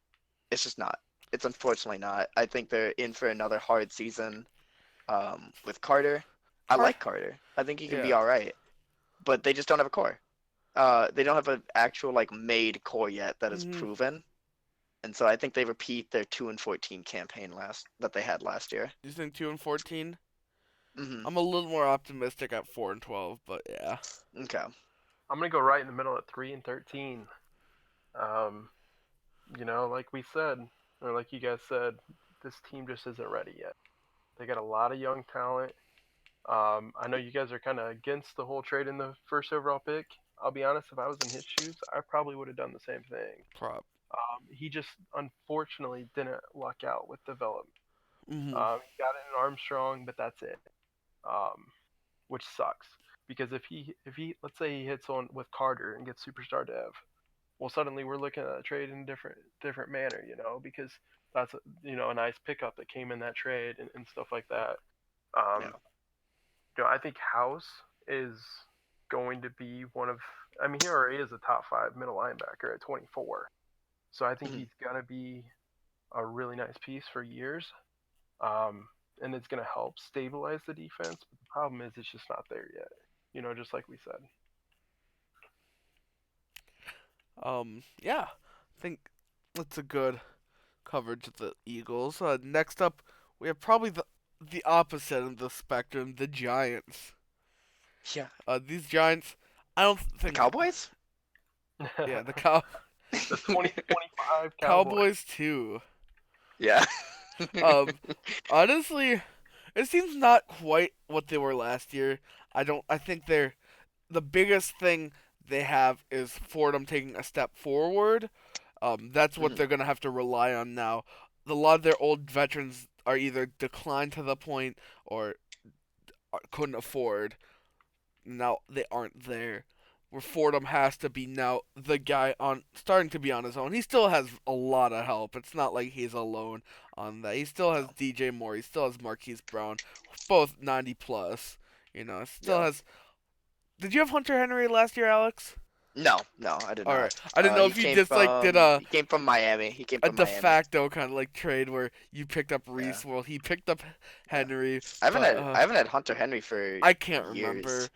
It's just not. It's unfortunately not. I think they're in for another hard season with Carter. I Car. like Carter. I think he can be Yeah. all right, but they just don't have a core. They don't have an actual like made core yet that is Mhm. proven, and so I think they repeat their 2-14 campaign last that they had last year. You think 2 and 14? Hmm. I'm a little more optimistic at 4 and 12, but yeah. Okay. I'm gonna go right in the middle at 3-13. Um, like we said, or like you guys said, this team just isn't ready yet. They got a lot of young talent. I know you guys are kind of against the whole trade in the first overall pick. I'll be honest, if I was in his shoes, I probably would have done the same thing. Prop. He just unfortunately didn't luck out with development. Mhm. He got it in Armstrong, but that's it, um, which sucks. Because if he let's say he hits on with Carter and gets superstar dev, well suddenly we're looking at a trade in a different manner, because that's a nice pickup that came in that trade and stuff like that. Yeah. Um, I think House is going to be one of. I mean, he already is a top five middle linebacker at 24. So I think Hmm. he's gonna be a really nice piece for years. Um, and it's gonna help stabilize the defense. But the problem is it's just not there yet. Just like we said. Yeah. I think that's a good coverage of the Eagles. Next up, we have probably the opposite of the spectrum, the Giants. Yeah. These Giants, I don't The think. Cowboys? Yeah, the cow. The 2025 Cowboys. Cowboys too. Yeah. Um, honestly, it seems not quite what they were last year. I don't. I think they're the biggest thing they have is Fordham taking a step forward. That's what Mhm. they're gonna have to rely on now. A lot of their old veterans are either declined to the point or couldn't afford. Now they aren't there. Where Fordham has to be now the guy on starting to be on his own. He still has a lot of help. It's not like he's alone on that. He still has No. DJ Moore. He still has Marquise Brown, both 90 plus. Still Yeah. has. Did you have Hunter Henry last year, Alex? No, no, I did All not. right. I didn't know He if you came just like did from he came from Miami. He came a from de Miami. facto kind of like trade where you picked up Yeah, Reese. Well, he picked up yeah. Henry, I haven't but had I haven't had Hunter Henry for I can't years. remember.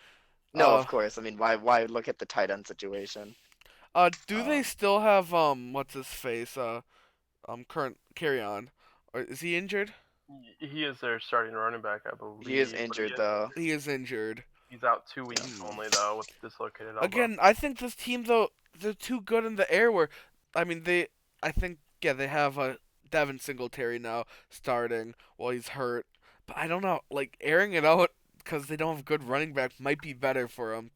No, Uh, of course. I mean, why look at the tight end situation? do they Um, still have what's his face? Current carry on, or is he injured? He is their starting running back, I he is believe, but injured though. He is injured. he's out two Yeah. weeks Hmm. only though with dislocated elbow. Again, I think this team though they're too good in the air. Where, I mean, I think yeah, they have Devin Singletary now starting while he's hurt, but I don't know. Like airing it out because they don't have good running back might be better for them.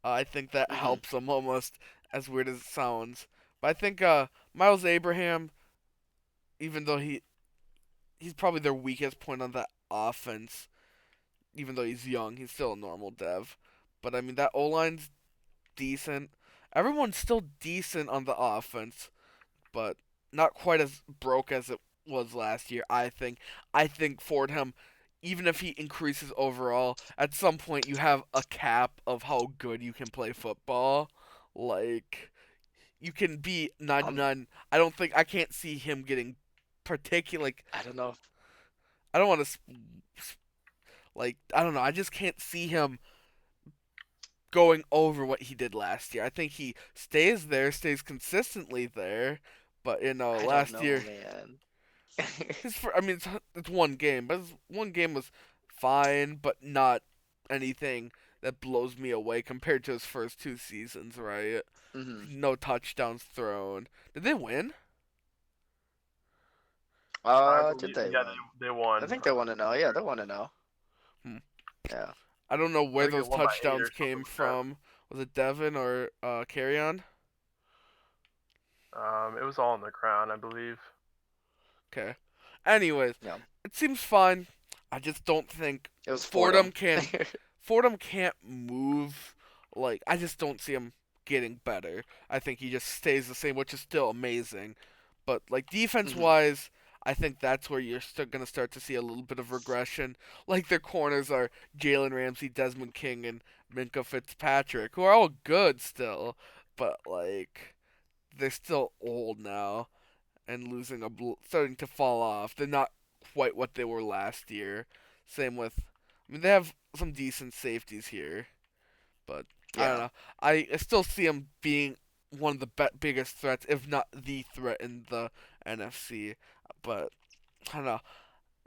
I think that Hmm. helps them almost as weird as it sounds. But I think Miles Abraham, even though he's probably their weakest point on that offense, even though he's young, he's still a normal dev. But I mean that O line's decent. Everyone's still decent on the offense, but not quite as broke as it was last year. I think. I think Fordham, even if he increases overall, at some point you have a cap of how good you can play football. Like you can be Um, 99. I can't see him getting particular. Like I don't know. I don't want to. Like I don't know. I just can't see him going over what he did last year. I think he stays there, stays consistently there. But I don't last know, year man. I mean, it's one game, but one game was fine, but not anything that blows me away compared to his first two seasons, right? Hmm. No touchdowns thrown. Did they win? I Did believe, they yeah, win? they I won. think they want to know. Yeah, they want to know. Hmm. Yeah. I don't know I where think they those won by 8 touchdowns or something came like that. from. Was it Devin or Carry It was all on the ground, I believe. Okay. Anyways, Yeah. it seems fine. I just don't think It was Fordham Fordham. can Fordham can't move. Like I just don't see him getting better. I think he just stays the same, which is still amazing. But like defense Hmm. wise, I think that's where you're still gonna start to see a little bit of regression. Like their corners are Jalen Ramsey, Desmond King, and Minka Fitzpatrick, who are all good still, but like they're still old now and starting to fall off. They're not quite what they were last year. Same with, I mean, they have some decent safeties here, but I don't Yeah. know. I still see them being one of the biggest threats, if not the threat in the NFC. But I don't know.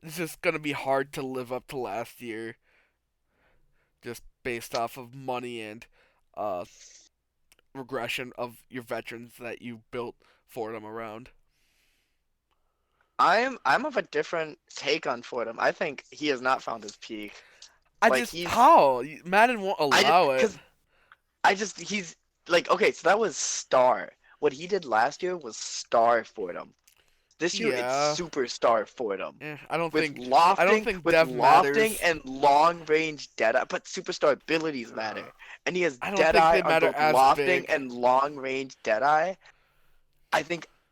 It's just gonna be hard to live up to last year, just based off of money and uh, regression of your veterans that you built Fordham around. I'm of a different take on Fordham. I think he has not found his peak. I Like just he's how Madden won't I just allow it. because I just he's like okay, so that was star. What he did last year was star Fordham. This year it's Yeah. superstar Fordham. I don't With think lofting, with Dev lofting matters. and long range dead eye, but superstar abilities matter. And he has I don't dead think eye they on matter both as lofting big. and long range dead eye.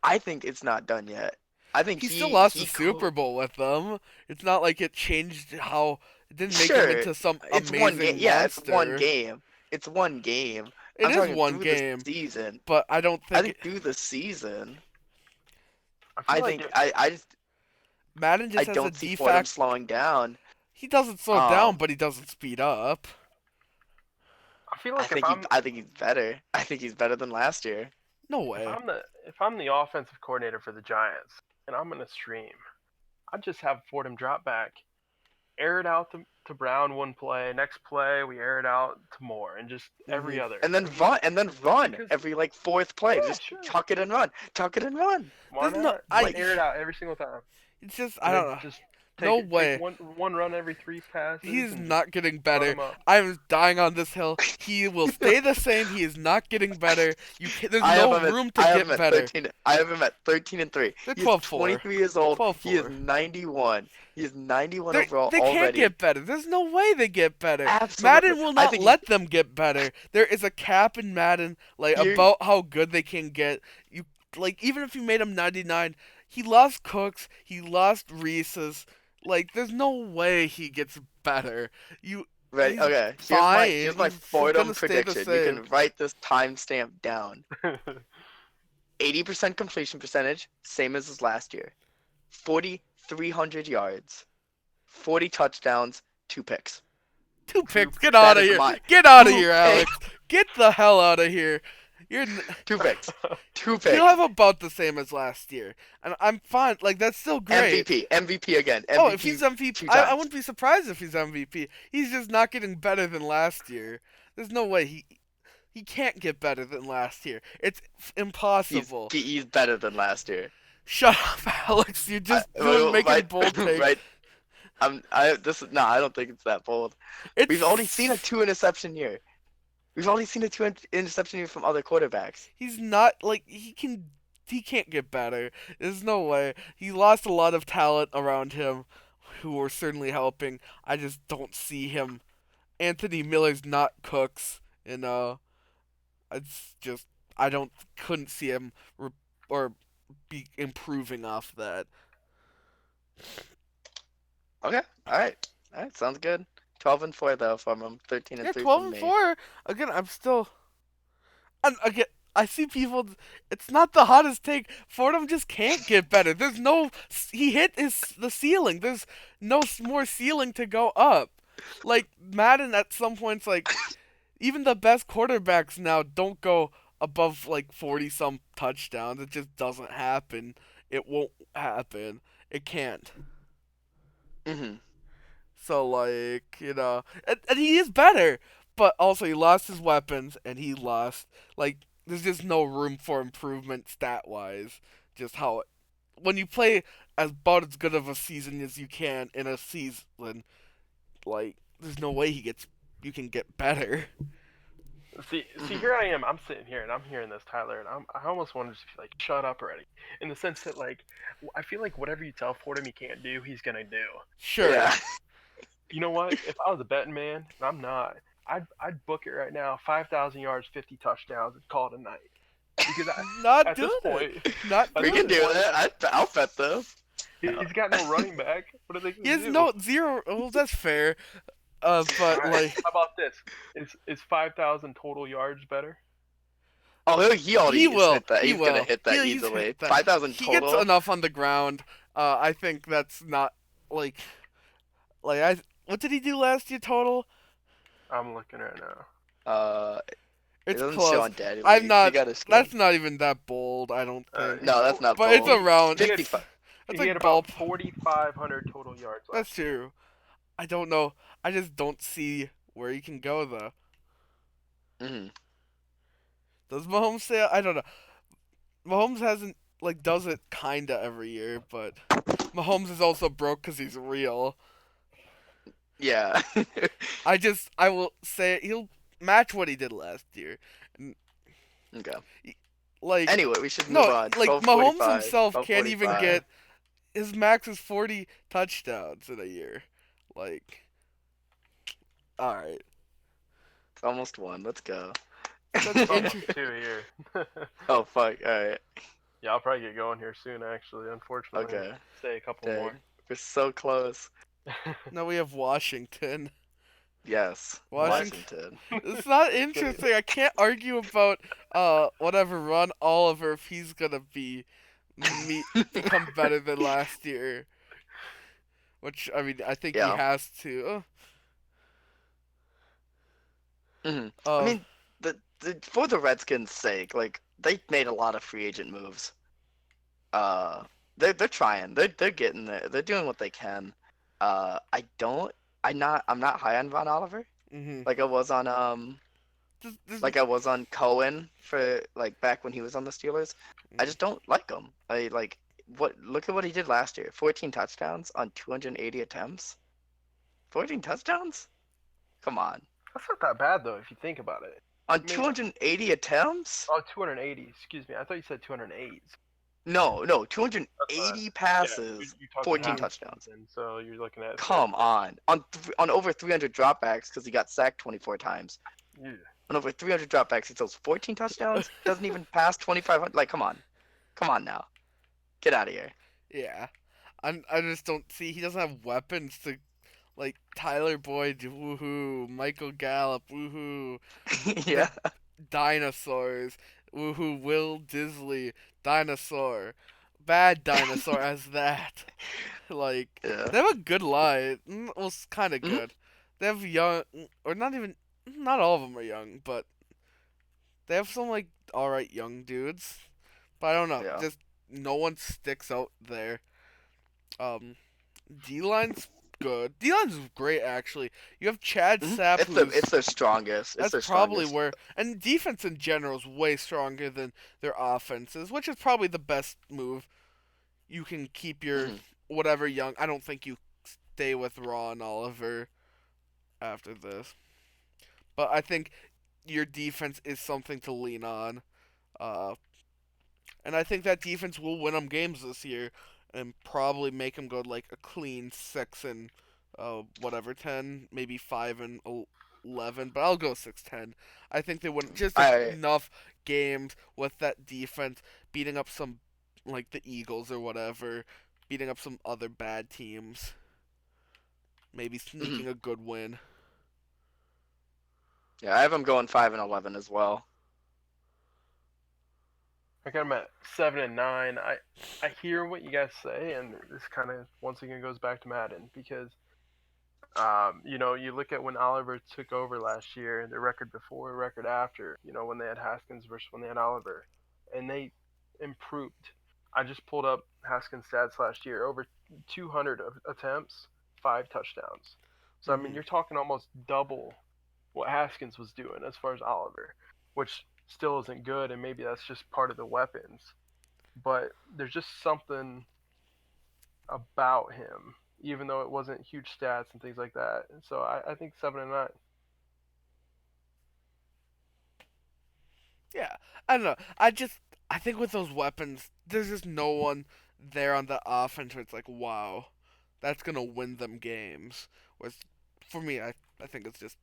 I think it's not done yet. I think He still he lost the he Super co Bowl with them. It's not like it changed how it didn't make him sure into some it's one game. amazing Yeah, it's one monster. game. It's one game. It I'm is talking one through the game, season. but I don't I think think through the season, I feel I like think it, Madden I just has a don't see Fordham defect. slowing down. He doesn't slow down, Um, but he doesn't speed up. I feel like if I'm I think he's better. I think he's better than last year. No if way. I'm the if I'm the offensive coordinator for the Giants and I'm gonna stream, I'd just have Fordham drop back air it out to Brown one play. Next play, we air it out to Moore, and just every Hmm. other. And then run Because every like fourth play. yeah, Just sure, tuck it and run. Tuck it and run. why There's no, not? Just Like air it out every single time, it's just, I and then don't know. just No take way. one run every three passes He's and just not getting run better. them up. I'm dying on this hill. He will stay the same. He is not getting better. There's I have no him at room to I have him get at better. 13. I have him at 13-3. They're He is 12-4. 23 years old. He is 12-4. 91. He is 91 They overall they can't already. get better. There's no way they get better. Absolutely. Madden will I not think he's let them get better. There is a cap in Madden like here. about how good they can get. You like even if you made him 99, he lost Cooks, he lost Reese's. Like there's no way he gets better. You Ready? he's Okay. fine. Here's my He's boredom gonna stay the prediction. You same. can write this timestamp down. 80% completion percentage, same as his last year. 4,300 yards, 40 touchdowns, 2 picks. Two Two picks. Get That out of is here. my Get out of two here, picks. Alex. Get the hell out of here. You're. 2 picks. Two He'll picks. have about the same as last year, and I'm fine. Like that's still great. MVP again. Oh, if he's MVP MVP, two I times. wouldn't be surprised if he's MVP. He's just not getting better than last year. There's no way he can't get better than last year. It's impossible. He's better than last year. Shut up, Alex. You're I, just doing making right, bold takes. right. I don't think it's that bold. We've already seen a It's 2 interception year. We've already seen a interception year from other quarterbacks. he's not like he can't get better. There's no way. He lost a lot of talent around him who were certainly helping. I just don't see him. Anthony Miller's not Cooks, it's just I don't couldn't see him or be improving off that. Okay, all right, sounds good. 12-4 though from him, 13 and Yeah, 3 12 from and me. 4. Again, I'm still and again I see people. It's not the hottest take. Fordham just can't get better. There's no. He hit the ceiling. There's no more ceiling to go up. Like Madden, at some points, like even the best quarterbacks now don't go above like 40 some touchdowns. It just doesn't happen. It won't happen. It can't. Hmm. So like, and he is better, but also he lost his weapons and he lost like there's just no room for improvement stat wise. Just how when you play about as good of a season as you can in a season, like there's no way you can get better. See, here I am. I'm sitting here and I'm hearing this, Tyler, and I almost want to just be like, shut up already. In the sense that, like, I feel like whatever you tell Fordham he can't do, he's gonna do. Sure. Yeah. You know what? If I was a betting man, and I'm not, I'd book it right now. 5,000 yards, 50 touchdowns, and call it a night. Because Not at this doing point, it. Not at We doing can this it. do point, that. I'll bet this. he's got no running back. What are they He gonna has do? no zero. Well, that's fair. But Alright, like how about this? Is 5,000 total yards better? Oh, he already he has will. hit that. He He's gonna will. hit that He's easily. hit that. 5,000 He gets total. enough on the ground. I think that's not like I. What did he do last year total? I'm looking right now. It It's doesn't show close. on Daddy I'm Leagues. You not. gotta skip. That's not even that bold. I don't think. He No, that's not But it's bold. around. he had 55. That's he had like about ball. 4,500 total yards That's last year. true. I don't know. I just don't see where he can go though. Hmm. Does Mahomes say? I don't know. Mahomes hasn't does it kinda every year, but Mahomes is also broke because he's real. Yeah. I will say he'll match what he did last year. And, Okay. like Anyway, we should move no, on. like Mahomes 12:45. himself can't even 12:45. get his max is 40 touchdowns in a year. Like, all right, It's almost one. Let's go. that's It's almost interesting. 2 here. Oh fuck! All right. Yeah, I'll probably get going here soon. Actually, unfortunately, Okay. stay a couple Dang. more. We're so close. Now we have Washington. Yes. Washington. Washington. It's not interesting. I can't argue about whatever run Oliver if he's gonna become better than last year. Which I mean, I think he Yeah. has to. Hmm. I Uh, mean, for the Redskins' sake, like they made a lot of free agent moves. Uh, they're trying. They're getting there. They're doing what they can. I don't. I'm not high on Von Oliver Hmm. like I was on This, like I was on Cohen for like back when he was on the Steelers. I just don't like him. I like what look at what he did last year. 14 touchdowns on 280 attempts. 14 touchdowns? Come on. That's not that bad though if you think about it. On I mean, 280 attempts? oh, 280. Excuse me. I thought you said 208. No, That's fine. 280 Yeah, passes, you're talking 14 half hmm. a touchdowns. season, so you're looking at Come on over 300 dropbacks because he got sacked 24 times. yeah. On over 300 dropbacks, he throws 14 touchdowns. Doesn't even pass 2,500. Like, come on now, get out of here. Yeah, I just don't see he doesn't have weapons to like Tyler Boyd, woohoo, Michael Gallup, woohoo, the Yeah, dinosaurs, woohoo, Will Disley, dinosaur, bad dinosaur as that. Like yeah. they have a good line. Well, it's kind of Mhm. good. They have young, or not even, not all of them are young, but they have some like all right young dudes. But I don't know, Yeah. just no one sticks out there. Um, D line's good. D line's great actually. You have Chad Sapp, It's who's their strongest. It's that's their probably strongest. where, and defense in general is way stronger than their offenses, which is probably the best move. You can keep your Hmm. whatever young. I don't think you stay with Ron Oliver after this, but I think your defense is something to lean on. Uh, and I think that defense will win them games this year, and probably make them go like a clean 6 and whatever 10, maybe 5 and 11. But I'll go 6-10. I think they win just I enough games with that defense beating up some like the Eagles or whatever, beating up some other bad teams, maybe mhm. sneaking a good win. Yeah, I have them going 5-11 as well. I got them at 7 and 9. I hear what you guys say, and this kind of once again goes back to Madden because you look at when Oliver took over last year, the record before, record after, when they had Haskins versus when they had Oliver, and they improved. I just pulled up Haskins' stats last year: over 200 attempts, 5 touchdowns. So I mean, Hmm. you're talking almost double what Haskins was doing as far as Oliver, which still isn't good, and maybe that's just part of the weapons. But there's just something about him, even though it wasn't huge stats and things like that. And so I think 7 and 9. Yeah, I don't know. I think with those weapons, there's just no one there on the offense where it's like, wow, that's gonna win them games. Whereas for me, I think it's just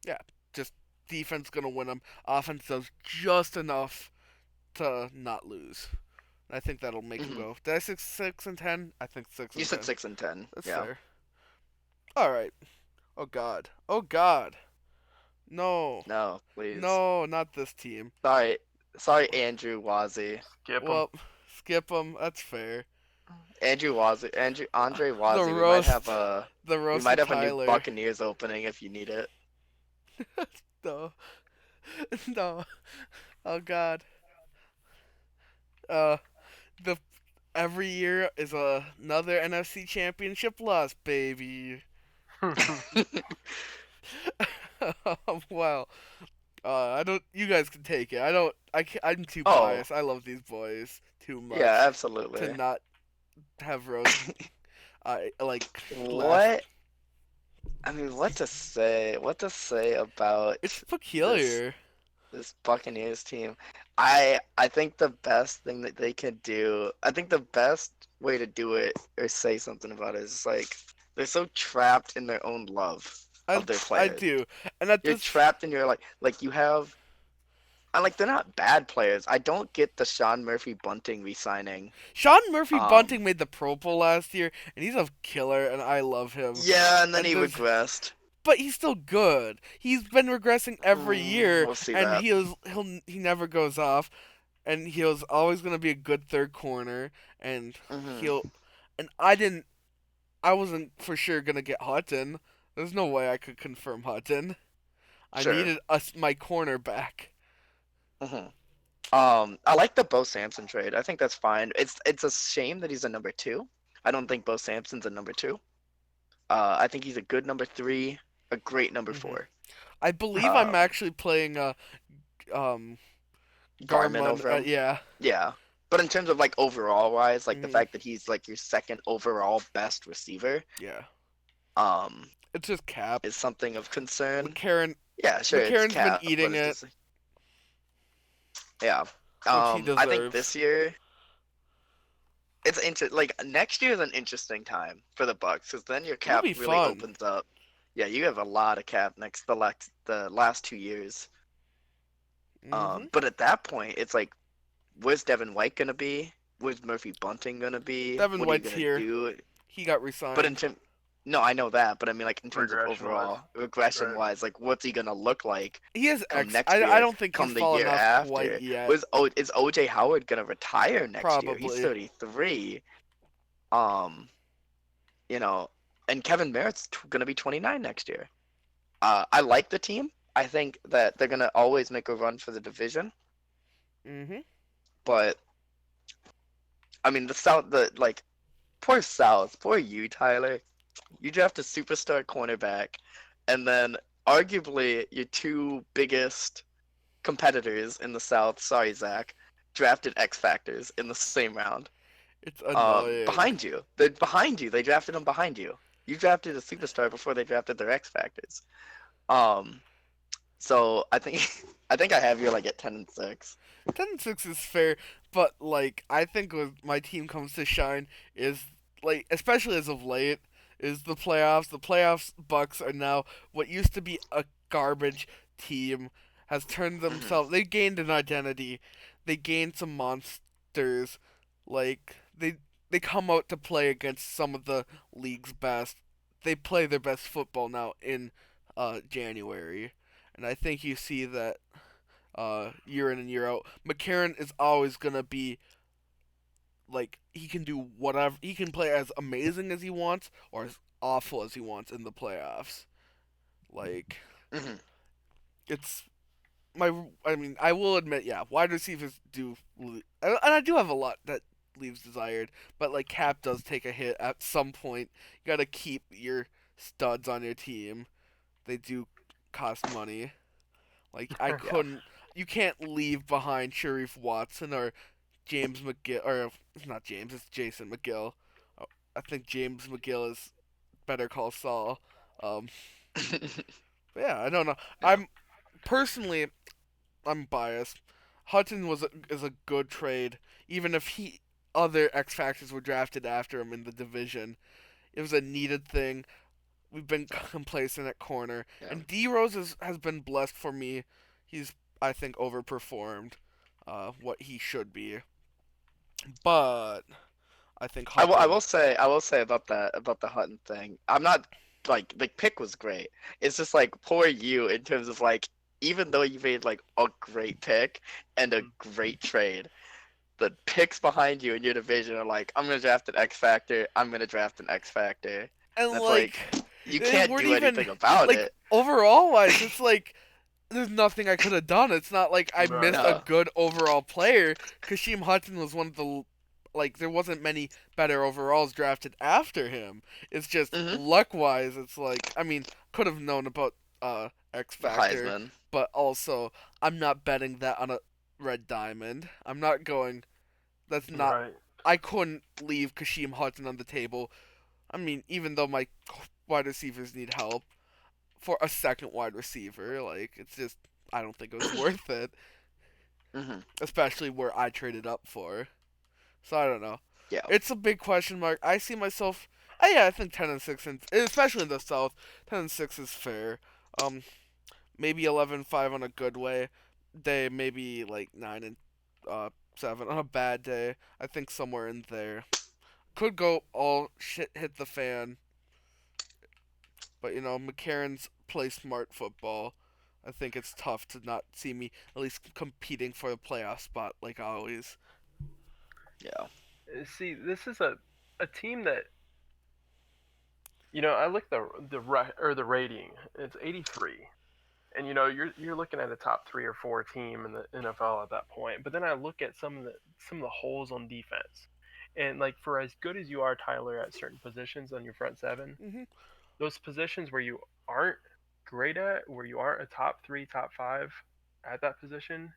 yeah, just defense gonna win them. Offense does just enough to not lose. I think that'll make them Hmm. go. Did I say 6 and 10? I think six You and said ten. 6-10. That's Yeah. fair. All right. Oh God. Oh God. No. No, please. No, not this team. Sorry, sorry, Andrew Wazzy. Skip them. Well, skip them. That's fair. Andrew Wazzy, Andre The Wazzy. roast, the We roast might of have a new Tyler. Buccaneers opening if you need it. No, no. Oh God. Uh, the every year is another NFC Championship loss, baby. Well, I don't. You guys can take it. I don't. I'm too Oh, biased. I love these boys too yeah, much to absolutely. not have roast. I like last. What? I mean, what to say? What to say It's about this peculiar. this Buccaneers team? I think the best thing that they can do, I think the best way to do it or say something about it is like they're so trapped in their own love I of their I players. do, and at You're this trapped in your like you have I like they're not bad players. I don't get the Sean Murphy Bunting re-signing. Sean Murphy Um, Bunting made the Pro Bowl last year, and he's a killer, and I love him. yeah, and then And he there's, regressed. but he's still good. He's been regressing every year, We'll see and that. he never goes off, and he was always gonna be a good third corner, and Hmm. he'll, and I wasn't for sure gonna get Hutton. There's no way I could confirm Hutton. I Sure. needed my corner back. Hmm. I like the Bo Sampson trade. I think that's fine. It's a shame that he's a number two. I don't think Bo Sampson's a number two. I think he's a good number three, a great number Hmm. four. I believe I'm Um, actually playing um Garmin Garmin. over him. Yeah. Yeah. But in terms of like overall wise, like the Hmm. fact that he's like your second overall best receiver, Yeah. um, It's just Cap. is something of concern. McCarron. Yeah, sure, it's McCarron's been Cap, but eating it's it, just yeah. which he I think deserves. this year like next year is an interesting time for the Bucks because then your It'll cap be really fun. opens up. Yeah, you have a lot of cap next the last 2 years. Hmm. But at that point, it's like, where's Devin White gonna be? Where's Murphy Bunting gonna be? Devin What are you White's gonna here. do? He got But in resigned. terms, no, I know that, but I mean, like in terms of Regression wise, overall regression right? wise, like what's he gonna look like He has come X. next I year, don't think he's come the fallen year off quite after? yet. Is OJ Howard gonna retire next year? He's Probably. 33. Um, you know, and Kevin Merritt's gonna be 29 next year. I like the team. I think that they're gonna always make a run for the division, Hmm. but I mean the South, the like poor South, poor you, Tyler. You draft a superstar cornerback, and then arguably your two biggest competitors in the South, sorry, Zach, drafted X Factors in the same round. It's annoying. Behind you. They're behind you. They drafted them behind you. You drafted a superstar before they drafted their X Factors. Um, so I think I think I have you like at 10-6. 10-6 is fair, but like I think when my team comes to shine is like especially as of late is the playoffs. The playoffs Bucks are now what used to be a garbage team has turned Hmm. themselves. They gained an identity. They gained some monsters. Like they come out to play against some of the league's best. They play their best football now in January, and I think you see that year in and year out. McCarron is always gonna be like he can do whatever he can play as amazing as he wants or as awful as he wants in the playoffs. Like Hmm. it's my I mean I will admit yeah wide receivers do and I do have a lot that leaves desired, but like Cap does take a hit at some point. You gotta keep your studs on your team. They do cost money. Like I Yeah. couldn't. You can't leave behind Sharif Watson or James McGill, or it's not James, it's Jason McGill. Oh, I think James McGill is Better Call Saul. Um, but yeah, I don't know. Yeah. Personally, I'm biased. Hutton is a good trade, even if he other X factors were drafted after him in the division. It was a needed thing. We've been complacent at corner, Yeah. and D Rose has been blessed for me. He's I think overperformed what he should be, but I think I Hutton. will say about the Hutton thing. I'm not like the pick was great. It's just like poor you in terms of like even though you made like a great pick and a Mm-hmm. great trade, the picks behind you in your division are like, I'm gonna draft an X Factor, I'm gonna draft an X Factor. And And it's like, like you they can't weren't do even anything about like it. overall wise. It's like there's nothing I could have done. It's not like I Right. missed a No. good overall player. Kasheem Hutton was one of the like there wasn't many better overalls drafted after him. It's just Hmm. luck wise. It's like I mean could have known about X Factor, Heisman. but also I'm not betting that on a red diamond. I'm not going. That's not. Right. I couldn't leave Kasheem Hutton on the table. I mean, even though my wide receivers need help for a second wide receiver, like it's just I don't think it was worth it, Hmm. especially where I traded up for. So I don't know. Yeah. It's a big question mark. I see myself. Yeah, I think 10-6, and especially in the South, 10-6 is fair. Um, maybe 11-5 on a good way day, maybe like 9-7 on a bad day. I think somewhere in there could go all shit hit the fan. But you know, McCarron's play smart football. I think it's tough to not see me at least competing for the playoff spot like always. Yeah. See, this is a team that I look or the rating. It's 83, and you're looking at a top 3 or 4 team in the NFL at that point. But then I look at some of the holes on defense, and like for as good as you are, Tyler, at certain positions on your front seven, Hmm. those positions where you aren't great at, where you aren't a top three, top five at that position,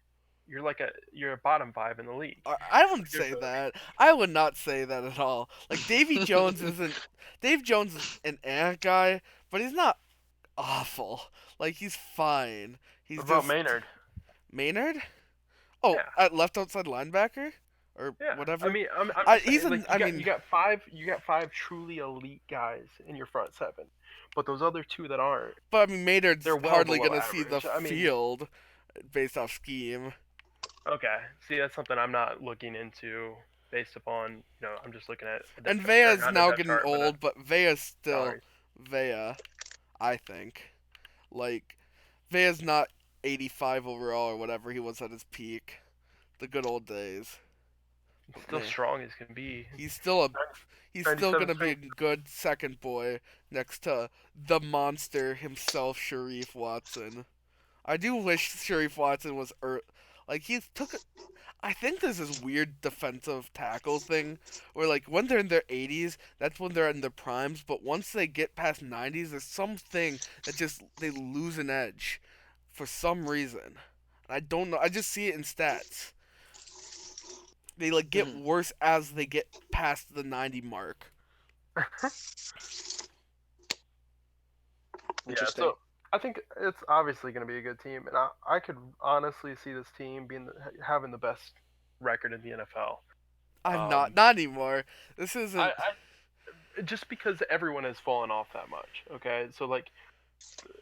you're a bottom five in the league. I wouldn't There's say other that. I would not say that at all. Like Davy Jones isn't. Dave Jones is an guy, but he's not awful. Like he's fine. He's What about just Maynard? Maynard. Oh, Yeah, at left outside linebacker or yeah. I whatever. mean, I'm just He's saying, an. like I mean, you got five truly elite guys in your front seven, but those other two that aren't, but I mean Maynard's they're well hardly below gonna see the average. I mean, field based off scheme. okay. See, that's something I'm not looking into based upon, I'm just looking at a And depth, or Vea's not a now depth getting chart, but a old, but Vea's still salary. Vea. I think. Like Vea's not 85 overall or whatever he was at his peak. The good old days. But Still man, strong as can be. he's still a he's still 97 gonna be a strength. good second boy next to the monster himself, Sharif Watson. I do wish Sharif Watson was like he took. I think there's this weird defensive tackle thing where like when they're in their 80s, that's when they're in their primes. But once they get past 90s, there's something that just they lose an edge for some reason. I don't know. I just see it in stats. They like get Mhm. worse as they get past the 90 mark. Yeah, Interesting. so I think it's obviously going to be a good team, and I could honestly see this team having the best record in the NFL. I'm Um, not anymore. This I, isn't. just because everyone has fallen off that much. Okay, so like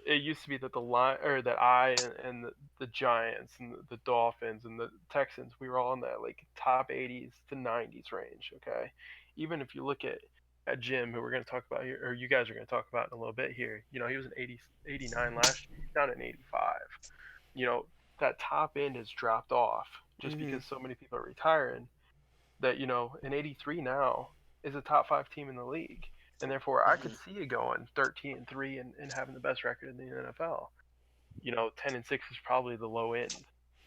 it used to be that the line or that I and the Giants and the Dolphins and the Texans, we were all in that like top 80s to 90s range. Okay, even if you look at Jim, who we're going to talk about here, or you guys are going to talk about in a little bit here, he was an 80, 89 last year, he's down in 85. You know, that top end has dropped off just Mhm. because so many people are retiring that, an 83 now is a top five team in the league. And therefore, I could Mhm. see you going 13-3 and having the best record in the NFL. 10-6 is probably the low end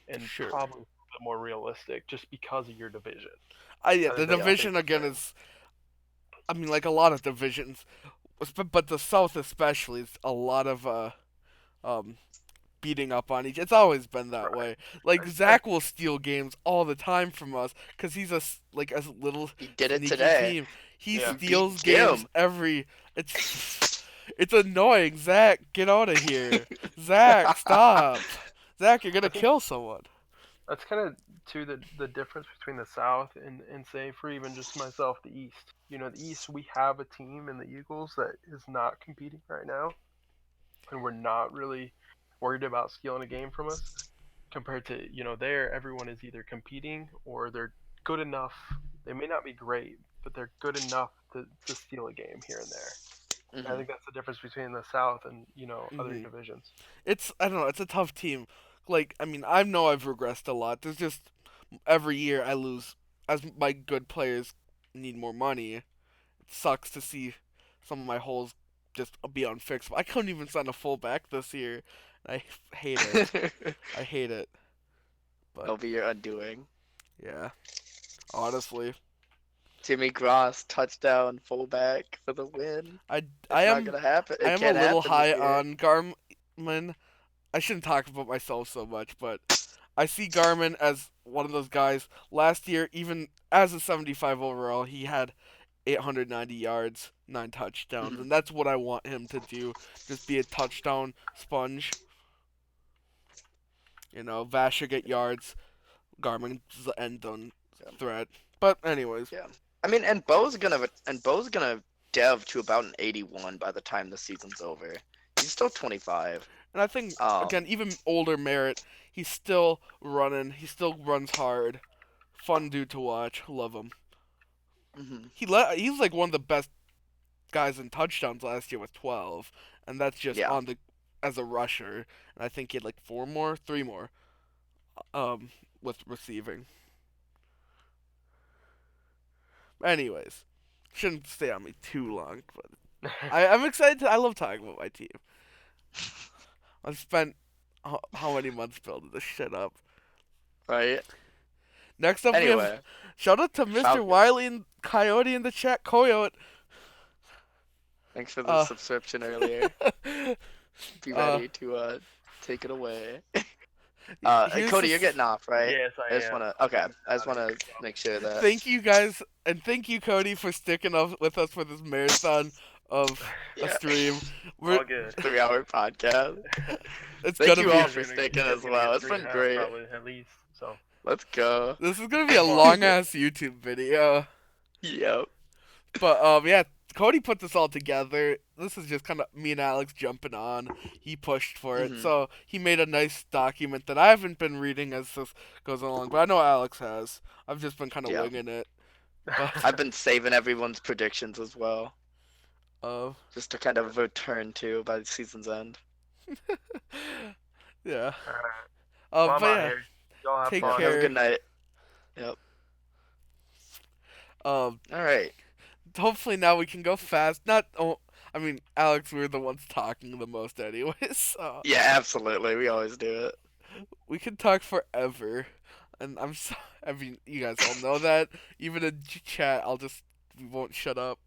and Sure. probably a bit more realistic just because of your division. Yeah, I the think that's the Yeah. division biggest again thing. is. I mean, like a lot of divisions, but the South especially is a lot of um beating up on each. It's always been that Right. way. Like And Zach will steal games all the time from us because he's like a little He did it sneaky today. team. He yeah, He beat steals games Jim. every. It's it's annoying. Zach, get out of here. Zach, stop. Zach, you're I gonna think kill someone. that's kind of to the difference between the South and say for even just myself the East. The East we have a team in the Eagles that is not competing right now, and we're not really worried about stealing a game from us. Compared to there, everyone is either competing or they're good enough. They may not be great, but they're good enough to steal a game here and there. And I Mhm. think that's the difference between the South and other Hmm. divisions. It's I don't know. It's a tough team. Like I mean, I know I've regressed a lot. There's just every year I lose as my good players need more money. It sucks to see some of my holes just be unfixed. I couldn't even sign a fullback this year. I hate it. I hate it. But That'll be your undoing. yeah, honestly, Jimmy Gross touchdown fullback for the win. I It's I not am gonna happen. I It am a can't little happen this high year. on Garmin. I shouldn't talk about myself so much, but I see Garmin as one of those guys. Last year, even as a 75 overall, he had 890 yards, 9 touchdowns, Mhm. and that's what I want him to do. Just be a touchdown sponge. Vash should get yards. Garmin's the end zone Yeah. threat. But anyways, Yeah. I mean, and Bo's gonna dev to about an 81 by the time the season's over. He's still 25. and I think Um. again, even older Merritt, he's still running. He still runs hard. Fun dude to watch. Love him. Mhm. He's like one of the best guys in touchdowns last year with 12, and that's just Yeah. on the as a rusher. And I think he had like three more, with receiving. Anyways, shouldn't stay on me too long, but I'm excited. I love talking about my team. I've spent how many months building this shit up. Right. Next up, we have Anyway, shout out to Mr. Falcons. Wiley and Coyote in the chat. Coyote, Thanks for the Uh, subscription earlier. Be uh, ready to take it away. here's Cody, you're this. getting off, right? Yes, I I just am. wanna. I'm Okay, getting I just out of here. wanna make sure that. Thank you guys, and thank you, Cody, for sticking up with us for this marathon of a Yeah, stream. We're All good. 3 hour podcast. it's Thank gonna you You be all guys are for gonna you sticking guys as are gonna get well. It's three and been a half great. probably at least. So Let's go. this is gonna be a fun. long ass YouTube video. Yep. But yeah, Cody put this all together. This is just kind of me and Alex jumping on. He pushed for it, Hmm. so he made a nice document that I haven't been reading as this goes along, but I know Alex has. I've just been kind of Yeah. winging it, but I've been saving everyone's predictions as well, uh, just to kind of return to by the season's end. yeah. All right. Well, I'm But out yeah, here. Y'all have take Yep. fun. Have a good care. night. Yep. Um, All right. hopefully now we can go fast. Not, oh, I mean, Alex, we're the ones talking the most, anyways. So Yeah, absolutely. We always do it. we can talk forever, and I'm so. I mean, you guys all know that. Even in chat, we won't shut up.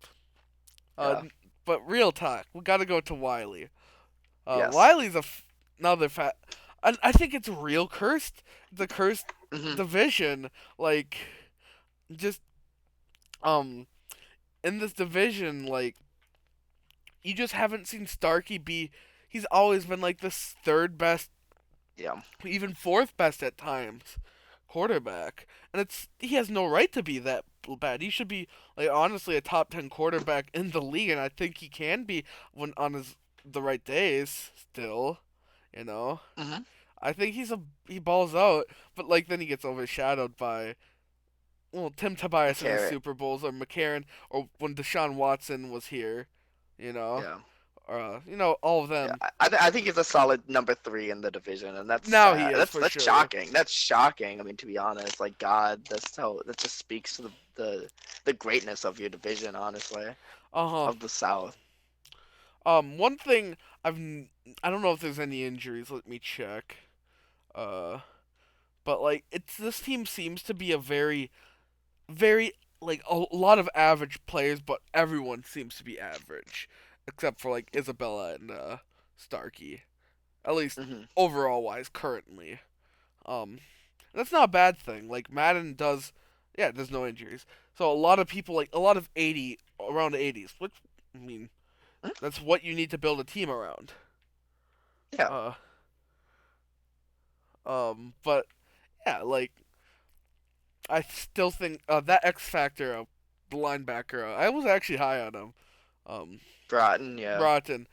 Uh, Yeah. but real talk, we gotta go to Wiley. Yes. Wiley's another fat. I think it's real cursed. The cursed Hmm. division, like, just um, in this division, like, you just haven't seen Starkey be. He's always been like this third best, Yeah. even fourth best at times, quarterback, and he has no right to be that bad. He should be like honestly a top 10 quarterback in the league, and I think he can be when on the right days. Still, you know, Hmm. I think he balls out, but like then he gets overshadowed by well Tim Tobias in the Carrot. Super Bowls or McCarron or when Deshaun Watson was here, you know, Yeah. all of Yeah. them. I think he's a solid number 3 in the division, and that's Now he sad. is That's for that's sure. shocking. That's shocking. I mean, to be honest, like God, that just speaks to the greatness of your division, honestly, Uh huh. of the South. One thing I don't know if there's any injuries. Let me check. Uh, but like it's this team seems to be a very like a lot of average players, but everyone seems to be average except for like Isabella and Starkey. At least Hmm. overall wise currently. Um, that's not a bad thing. Like Madden does, yeah, there's no injuries. So a lot of people like a lot of 80 around 80s, which I mean that's what you need to build a team around. Yeah. Uh, but yeah, like I still think that X Factor, the linebacker, I was actually high on him. Um, Broughton. Yeah. Broughton.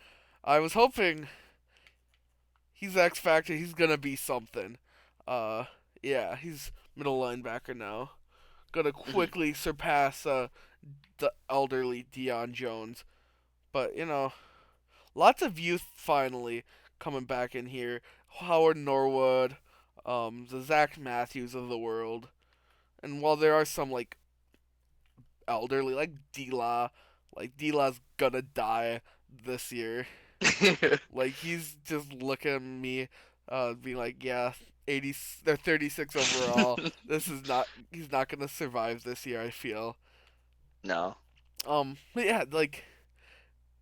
I was hoping he's X Factor. He's gonna be something. Uh, yeah, he's middle linebacker now. Gonna Hmm. quickly surpass the elderly Deion Jones. But lots of youth finally coming back in here. Howard Norwood, the Zach Matthews of the world. And while there are some like elderly, like D-La, like D-La's gonna die this year. Like he's just looking at me, being like, yeah, 80, they're 36 overall. This is not, he's not gonna survive this year. I feel. No. But yeah, like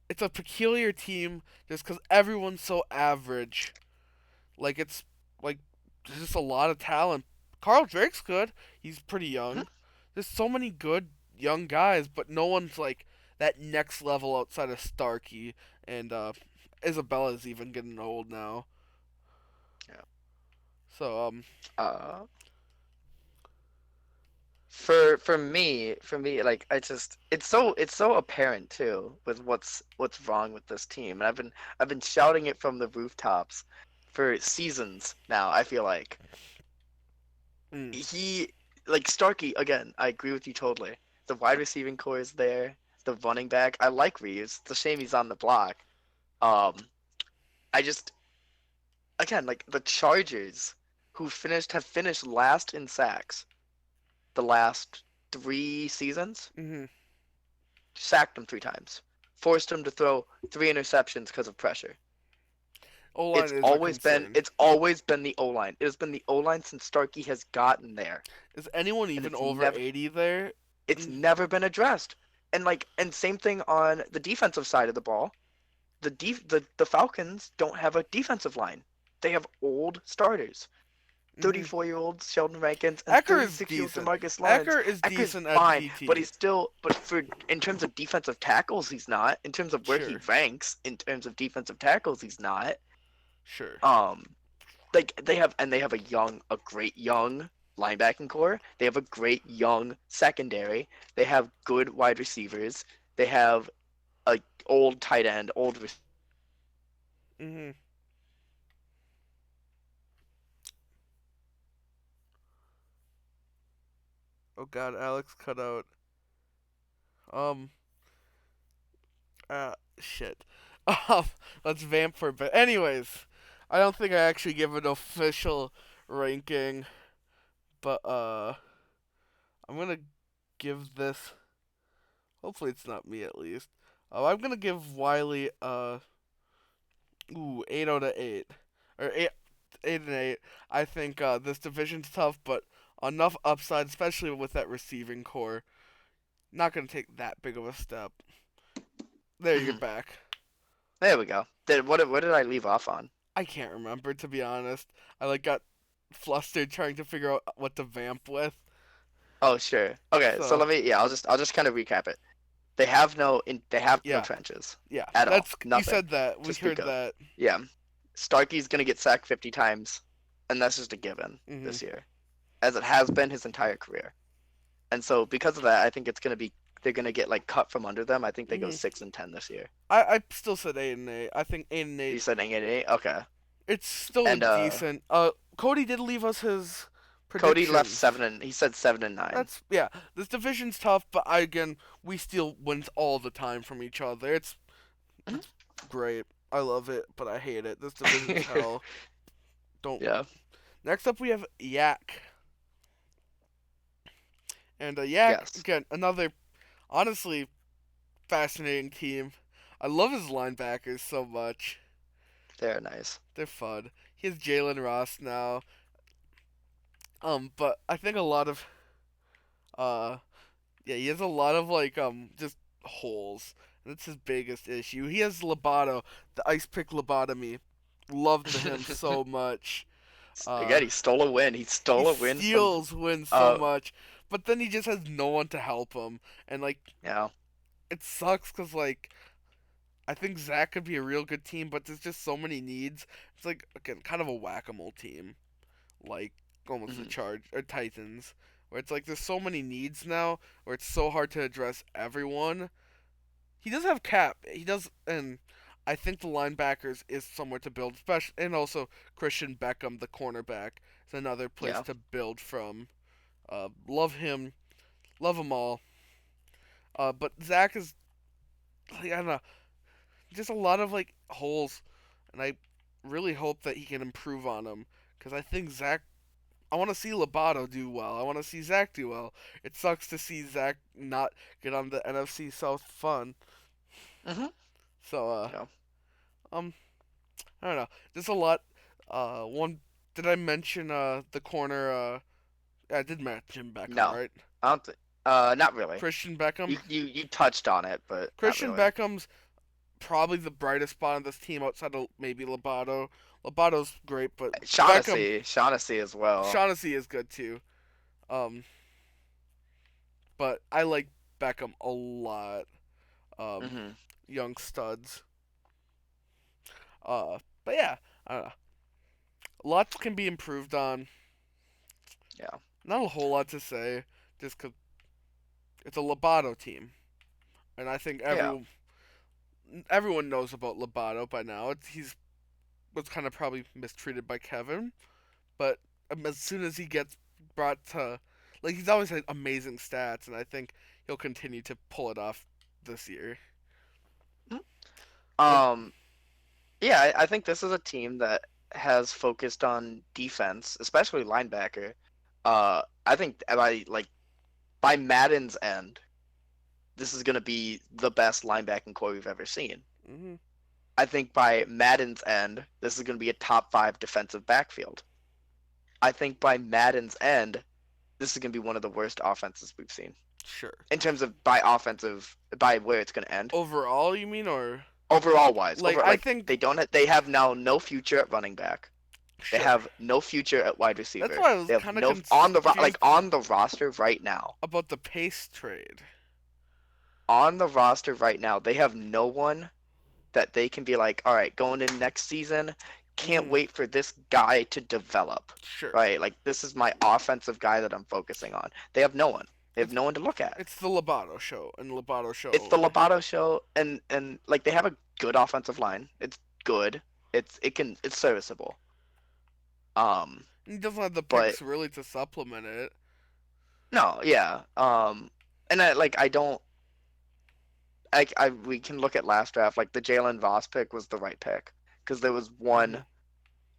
it's a peculiar team just because everyone's so average. Like it's like there's just a lot of talent. Carl Drake's good. He's pretty Mhm. young. There's so many good young guys, but no one's like that next level outside of Starkey and Isabella's even getting old now. Yeah. So Uh, for me, like it's so apparent too with what's wrong with this team, and I've been shouting it from the rooftops for seasons now. I feel like mm, he like Starkey again. I agree with you totally. The wide receiving core is there. The running back, I like Reeves. It's a shame he's on the block. Um, I just again like the Chargers, who have finished last in sacks the last 3 seasons, hmm sacked him 3 times, forced him to throw 3 interceptions because of pressure. O line It's is a always been concern. it's always been the O line. It has been the O line since Starkey has gotten there, Is anyone and even it's over never 80 there? it's Mm, never been addressed. and same thing on the defensive side of the ball. The Falcons don't have a defensive line. They have old starters. Hmm. 34-year-old Sheldon Rankins and Ecker is 36-year-old decent. Demarcus Lawrence. Ecker is Ecker's decent at fine, but DT. he's still but for in terms of defensive tackles, he's not. In terms of where he Sure, ranks in terms of defensive tackles, he's not. sure. Um, like they have a great young linebacking core. They have a great young secondary. They have good wide receivers. They have a old tight end, old Hmm. Oh God, Alex cut out. Um. Shit. Um. Let's vamp for a bit. Anyways, I don't think I actually give an official ranking, but I'm gonna give this. Hopefully, it's not me at least. I'm gonna give Wiley 8 out of 8, or 8 and 8. I think this division's tough, but enough upside, especially with that receiving core. Not gonna take that big of a step. There, you're Mhm. back. There we go. What did I leave off on? I can't remember, to be honest. I got flustered trying to figure out what to vamp with. Oh, sure. Okay, so So I'll just kind of recap it. They have no yeah, trenches yeah. at all. That's you Nothing said that. to We speak heard of. that. Yeah. Starkey's gonna get sacked 50 times, and that's just a given Hmm. this year, as it has been his entire career. And so because of that, I think they're gonna get like cut from under them. I think they go Hmm. 6-10 this year. I still said 8 and 8. I think 8 and 8. You said 8-8? Okay. It's still And decent. Cody did leave us his Cody left predictions. seven and he said 7-9. That's yeah. This division's tough, but again, we steal wins all the time from each other. It's great. I love it, but I hate it. This division's hell. Don't. Yeah. Next up, we have Yak, and Yak Yes. again another honestly fascinating team. I love his linebackers so much. They're nice. They're fun. He has Jalen Ross now. But I think a lot of uh yeah, he has a lot of just holes. And that's his biggest issue. He has Lobato, the ice pick lobotomy. Loved him so much. Again, Uh he stole a win. He he stole a win from steals wins so uh much, but then he just has no one to help him, and yeah. it sucks because I think Zach could be a real good team, but there's just so many needs. It's like again kind of a whack-a-mole team, like almost the Mhm. Charge or Titans, where it's like there's so many needs now, where it's so hard to address everyone. He does have cap. He does, and I think the linebackers is somewhere to build, especially and also Christian Beckham, the cornerback, is another place Yeah. to build from. Love him, love them all. But Zach is I don't know, just a lot of holes, and I really hope that he can improve on them because I think Zach. I want to see Lobato do well. I want to see Zach do well. It sucks to see Zach not get on the NFC South fun. Mhm. So Yeah. um I don't know. There's a lot. One did I mention the corner? I did mention Beckham, No. right? I don't not really. Christian Beckham. You touched on it, but not Christian really. Beckham's probably the brightest spot on this team outside of maybe Lobato. Lobato's great, but Beckham, Shaughnessy as well. Shaughnessy is good too. Um, but I like Beckham a lot. Um, Mhm. young studs. But yeah, I don't know. Lots can be improved on. Yeah. Not a whole lot to say, just 'cause it's a Lobato team, and I think Yeah. everyone knows about Lobato by now. He's was kind of probably mistreated by Kevin, but as soon as he gets brought to, he's always had amazing stats, and I think he'll continue to pull it off this year. Mhm. But Um yeah, I think this is a team that has focused on defense, especially linebacker. I think by Madden's end, this is going to be the best linebacking core we've ever seen. mm-hmm, I think by Madden's end, this is going to be a top 5 defensive backfield. I think by Madden's end, this is going to be one of the worst offenses we've seen. Sure. in terms of by where it's going to end. Overall, you mean, or Overall wise, like I think they have now no future at running back. They sure. have no future at wide That's receiver. why I was They have kind of no on the confused on the roster right now. about the Pace trade. On the roster right now, they have no one that they can be like, all right, going in next season, can't Mhm. wait for this guy to develop. Sure. Right? Like this is my offensive guy that I'm focusing on. They have no one. They have It's no one to look at. it's the Lobato show and Lobato show It's the only. Lobato show, and like they have a good offensive line. It's good. It's serviceable. Um, He doesn't have the but picks really to supplement it. no, yeah. And I don't. We can look at last draft. Like the Jalen Voss pick was the right pick because there was Mhm.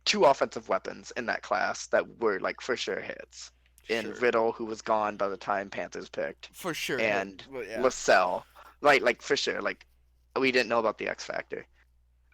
two offensive weapons in that class that were like for sure hits. In Sure. Riddle, who was gone by the time Panthers picked, For sure hit. and But yeah. LaSalle, like for sure. Like we didn't know about the X factor.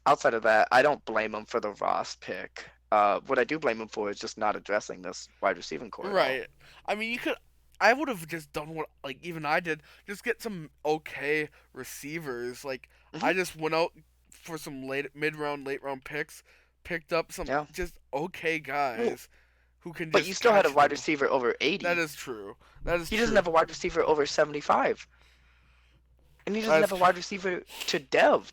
Outside of that, I don't blame him for the Ross pick. What I do blame him for is just not addressing this wide receiving core at all. Right. I mean, you could. I would have just done what, like, even I did. Just get some okay receivers. Like, Hmm. I just went out for some mid round, late round picks, picked up some Yeah. just okay Well, guys who can but you just still had a catch the wide ball. receiver over That 80. is true. That is He doesn't true. have a wide receiver over 75. And he doesn't That's have a true. wide receiver to Dev,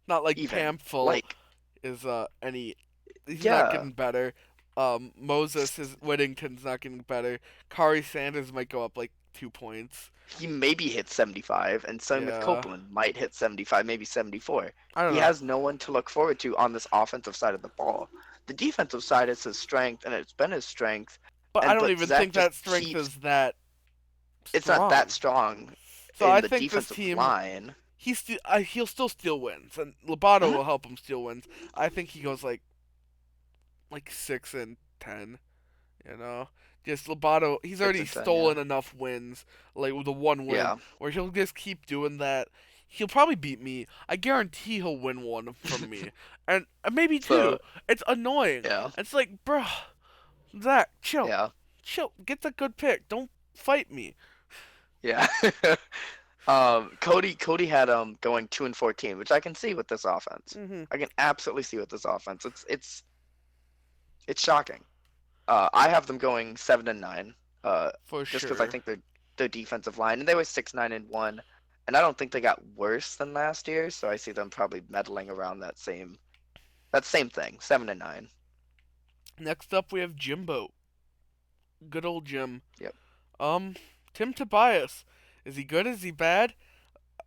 Not like even. Pamphil Like, is any. He's not yeah. getting better. Moses is Whittington's not getting better. Kari Sanders might go up like 2 points. He maybe hits 75, and same with Yeah. Copeland might hit 75, maybe 74. I don't He know. has no one to look forward to on this offensive side of the ball. The defensive side is his strength, and it's been his strength. But I And don't but even Zach think just that strength keeps. is that It's not that strong. strong So in I the think this defensive team, line. he'll still steal wins, and Lobato Hmm. will help him steal wins. I think he goes like 6-10. You know, just Lobato. He's Six already and ten, yeah, stolen enough wins, like with the one win, yeah. where he'll just keep doing that. He'll probably beat me. I guarantee he'll win one from me, and maybe So two. It's annoying. yeah, It's like, bruh, Zach, chill, yeah, chill. Get the good pick. Don't fight me. yeah. Cody had going 2-14, which I can see with this offense. Mhm. I can absolutely see with this offense. It's shocking. I have them going 7-9. For Just because I sure. think their defensive line, and they were 6-9-1, and I don't think they got worse than last year. So I see them probably meddling around that same thing, 7-9. Next up, we have Jimbo. Good old Jim. Yep. Um, Tim Tobias. Is he good? Is he bad?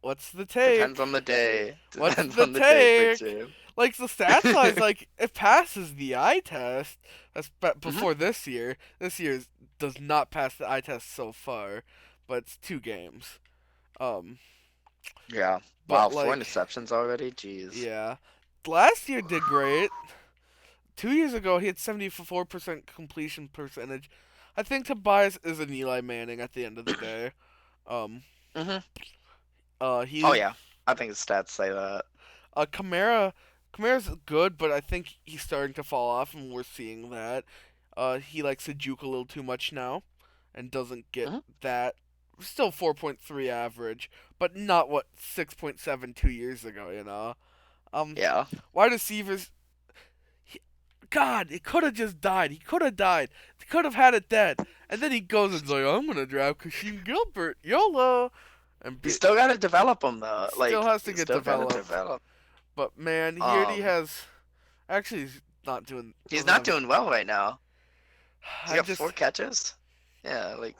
What's the Depends take? on the day. What's Depends the on the day for take? Jim. Like the stat size, like it passes the eye test. That's Hmm. before this year. This year does not pass the eye test so far, but it's 2 games. Um, Yeah. but Wow, four like, interceptions already. Jeez. yeah, last year did great. 2 years ago, he had 74% completion percentage. I think Tobias is an Eli Manning at the end of the day. Um, Hmm. Oh he's yeah, I think the stats say that. Kamara. Kamara's good, but I think he's starting to fall off, and we're seeing that. He likes to juke a little too much now, and doesn't get Hmm. that. Still 4.3 average, but not what 6.7 2 years ago. Um, Yeah. wide receivers. He, God, it could have just died. He could have died. He could have had it dead, and then he goes and's like, "I'm gonna draft Kasheem Gilbert, YOLO," and You still gotta develop them though. still Like has to you get still gotta developed. develop. But man, he already Um, has. Actually, he's not doing. he's Doesn't not have. doing well right now. He's I got just. 4 catches. Yeah, like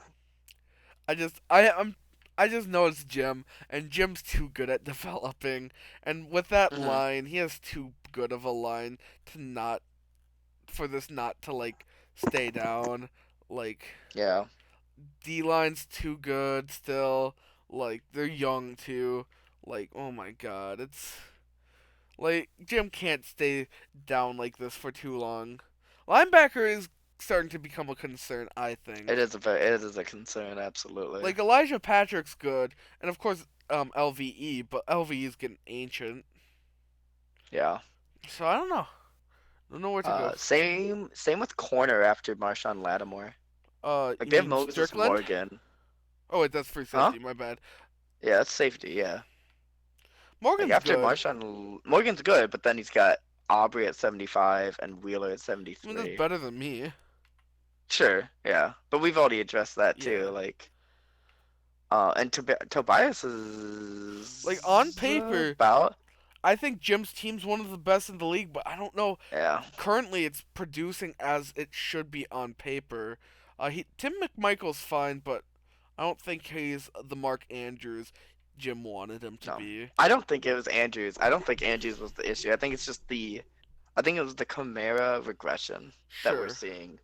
I just. I'm. I just know it's Jim, and Jim's too good at developing. And with that hmm line, he has too good of a line to not for this not to like stay down. Like yeah. D line's too good still. Like they're young too. Like oh my god, it's like Jim can't stay down like this for too long. Linebacker is starting to become a concern, I think. It is a concern, absolutely. Like Elijah Patrick's good, and of course LVE, but LVE is getting ancient. Yeah. So I don't know. I don't know where to go. Same with corner after Marshawn Lattimore. You Like they have mean Moses Strickland? Morgan. Oh wait, that's free Huh? safety. My bad. Yeah, that's safety. Yeah. Like Morgan's after good. Marshawn, Morgan's good, but then he's got Aubrey at 75 and Wheeler at I mean, that's 73. better than me. Sure, yeah, but we've already addressed that too. Yeah. Like, and Tobias Like on is paper, about I think Jim's team's one of the best in the league, but I don't know. yeah. Currently, it's producing as it should be on paper. Tim McMichael's fine, but I don't think he's the Mark Andrews Jim wanted him to No, be. I don't think it was Andrews. I don't think Andrews was the issue. I think it's just I think it was the Chimera regression that we're Sure. seedon't.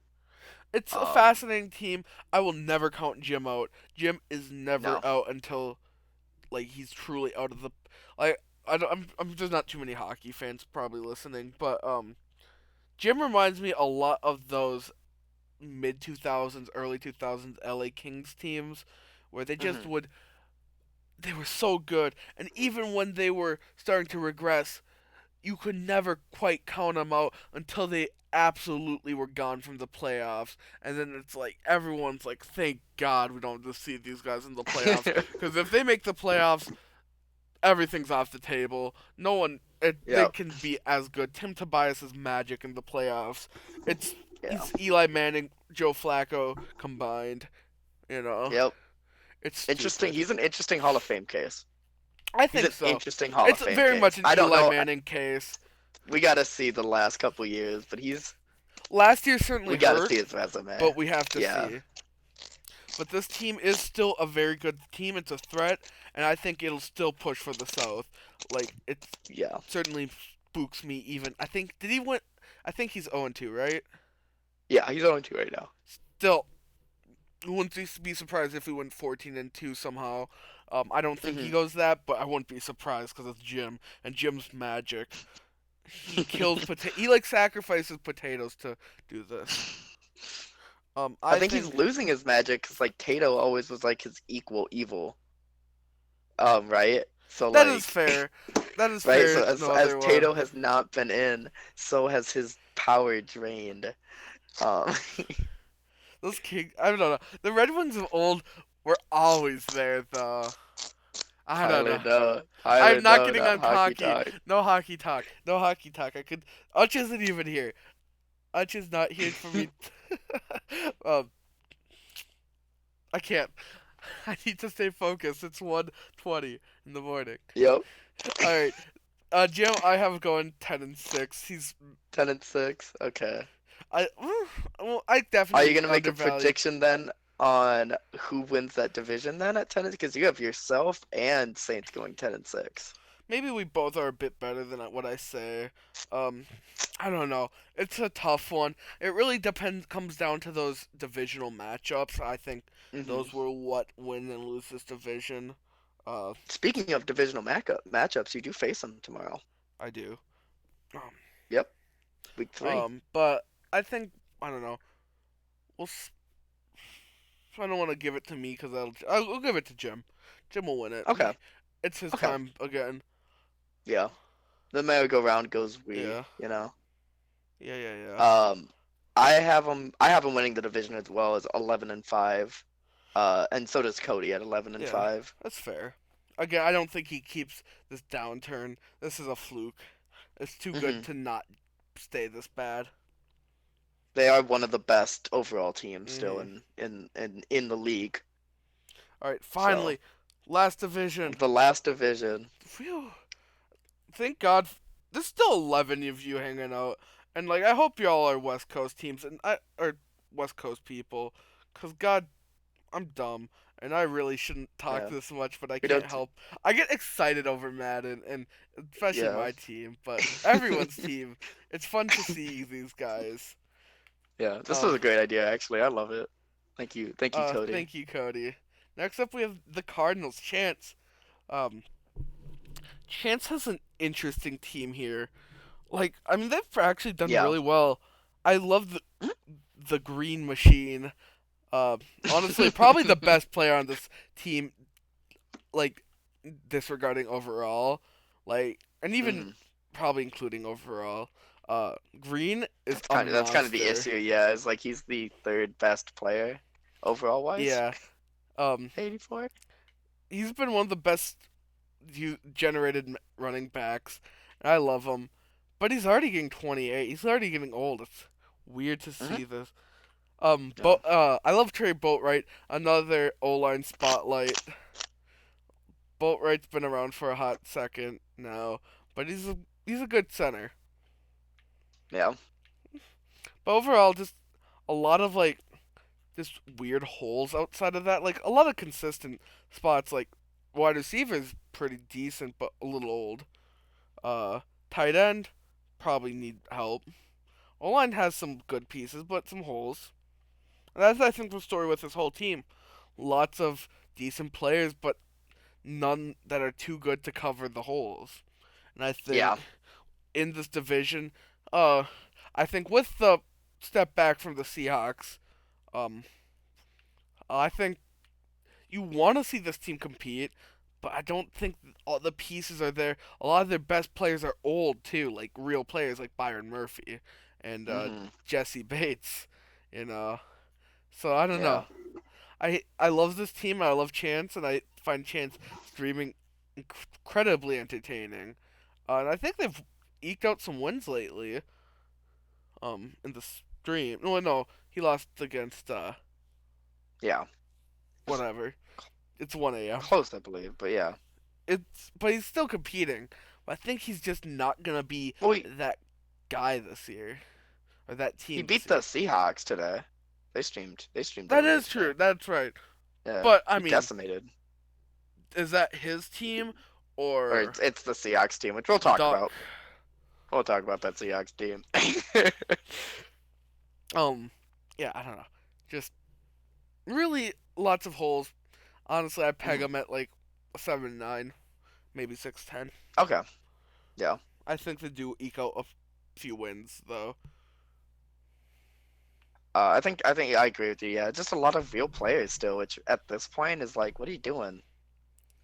It's a Um, fascinating team. I will never count Jim out. Jim is never no. out until like he's truly out of the like I'm there's not too many hockey fans probably listening, but Jim reminds me a lot of those mid 2000s, early 2000s LA Kings teams where Hmm. they were so good, and even when they were starting to regress, you could never quite count them out until they absolutely were gone from the playoffs. And then it's like everyone's like, thank God we don't have to see these guys in the playoffs, because if they make the playoffs, everything's off the table. No one, they Yep. can be as good. Tim Tobias is magic in the playoffs. It's Yeah. he's Eli Manning, Joe Flacco combined. You know, Yep. it's Interesting. stupid. He's an interesting Hall of Fame case. I He's think an so. interesting Hall of It's Fame very much case. an I don't Eli know. Manning case. We got to see the last couple years, but Last year certainly we got to hurt, see his resume. but we have to Yeah. see. But this team is still a very good team. It's a threat, and I think it'll still push for the South. Like it Yeah. certainly spooks me. Even I think did he win? I think he's 0-2, right? Yeah. He's on 2 right now. Still, wouldn't be surprised if we went 14-2 somehow. I don't think he Hmm. goes that, but I wouldn't be surprised because it's Jim and Jim's magic. He kills He like sacrifices potatoes to do this. I I think he's think losing his magic because like Tato always was like his equal evil. Right. So that is like, fair. That is right. So fair. as Tato has not been in, so has his power drained. Um. Those King, I don't know. The Red Wings of old were always there, though. I don't Tyler, know. no. I'm Tyler, not no, getting not on hockey hockey. talk. No hockey talk. No hockey talk. I could. Utch isn't even here. Utch is not here for me. um, I can't. I need to stay focused. It's 1:20 in the morning. Yep. All right. Jim, I have going 10-6. He's 10-6. Okay. I. Well, I Are you definitely gonna make a undervalued. prediction then on who wins that division then at 10? Because you have yourself and Saints going 10-6. Maybe we both are a bit better than what I say. Um, I don't know. It's a tough one. It really comes down to those divisional matchups. I think Hmm. those were what win and lose this division. Uh, Speaking of divisional matchups, you do face them tomorrow. I do. Um, Yep. Week 3. but I think I don't know. We'll. I don't want to give it to me because I'll give it to Jim. Jim will win it. Okay. It's his Okay. time again. Yeah. The merry-go-round goes we, Yeah. you know. Yeah. Yeah. Yeah. Um, I have him winning the division as well as 11-5. And so does Cody at 11 and Yeah. 5. That's fair. Again, I don't think he keeps this downturn. This is a fluke. It's too good Hmm. to not stay this bad. They are one of the best overall teams still Hmm. in the league. All right, So finally, last division. the last division. Phew. Thank God. There's still 11 of you hanging out, and like I hope y'all are West Coast teams and I or West Coast people, cause God, I'm dumb and I really shouldn't talk Yeah. this much, but I We can't don't. help. I get excited over Madden and especially Yeah. my team, but everyone's team. It's fun to see these guys. Yeah. This was Um, a great idea actually. I love it. Thank you. Thank you, Cody. Thank you, Cody. Next up, we have the Cardinals. Um, Chance has an interesting team here. Like, I mean, they've actually done Yeah. really well. I love the Green Machine. Honestly, probably the best player on this team. Like, disregarding overall, like, and even Hmm. probably including overall. Green is a That's kind of the monster. issue. Yeah, is like he's the third best player overall wise. Yeah. Um, 84. he's been one of the best generated running backs. And I love him, but he's already getting 28. He's already getting old. It's weird to Mm-hmm. see this. Yeah. I love Trey Boatwright. Another O line spotlight. Boatwright's been around for a hot second now, but he's a good center. Yeah. But overall, just a lot of like just weird holes outside of that. Like a lot of consistent spots. Like wide receivers pretty decent, but a little old. Uh, Tight end probably need help. O line has some good pieces, but some holes. And that's I think the story with this whole team. Lots of decent players, but none that are too good to cover the holes. And I Yeah. think in this division, uh, I think with the step back from the Seahawks, um, I think you want to see this team compete, but I don't think all the pieces are there. A lot of their best players are old too, like real players like Byron Murphy and Mm-hmm. Jesse Bates, and so I don't know. Yeah. I love this team. I love Chance, and I find Chance streaming incredibly entertaining. And I think they've eked out some wins lately. In the stream. No, no, he lost against Yeah. whatever. It's 1 a.m. Close, I believe, but yeah. But he's still competing. But I think he's just not gonna be Well, that guy this year or that he team this beat the year. Seahawks today. They streamed That their way is today. true. That's right. Yeah. But I He mean, decimated. is that his team Or or it's the Seahawks team, which we'll talk Doc? about. We'll talk about that Seahawks team. Um, yeah, I don't know. Just really lots of holes. Honestly, I peg Mhm. him at like a 7-9, maybe 6-10. Okay. Yeah. I think they do eke out a few wins though. I think I agree with you. Yeah, just a lot of real players still, which at this point is like, what are you doing?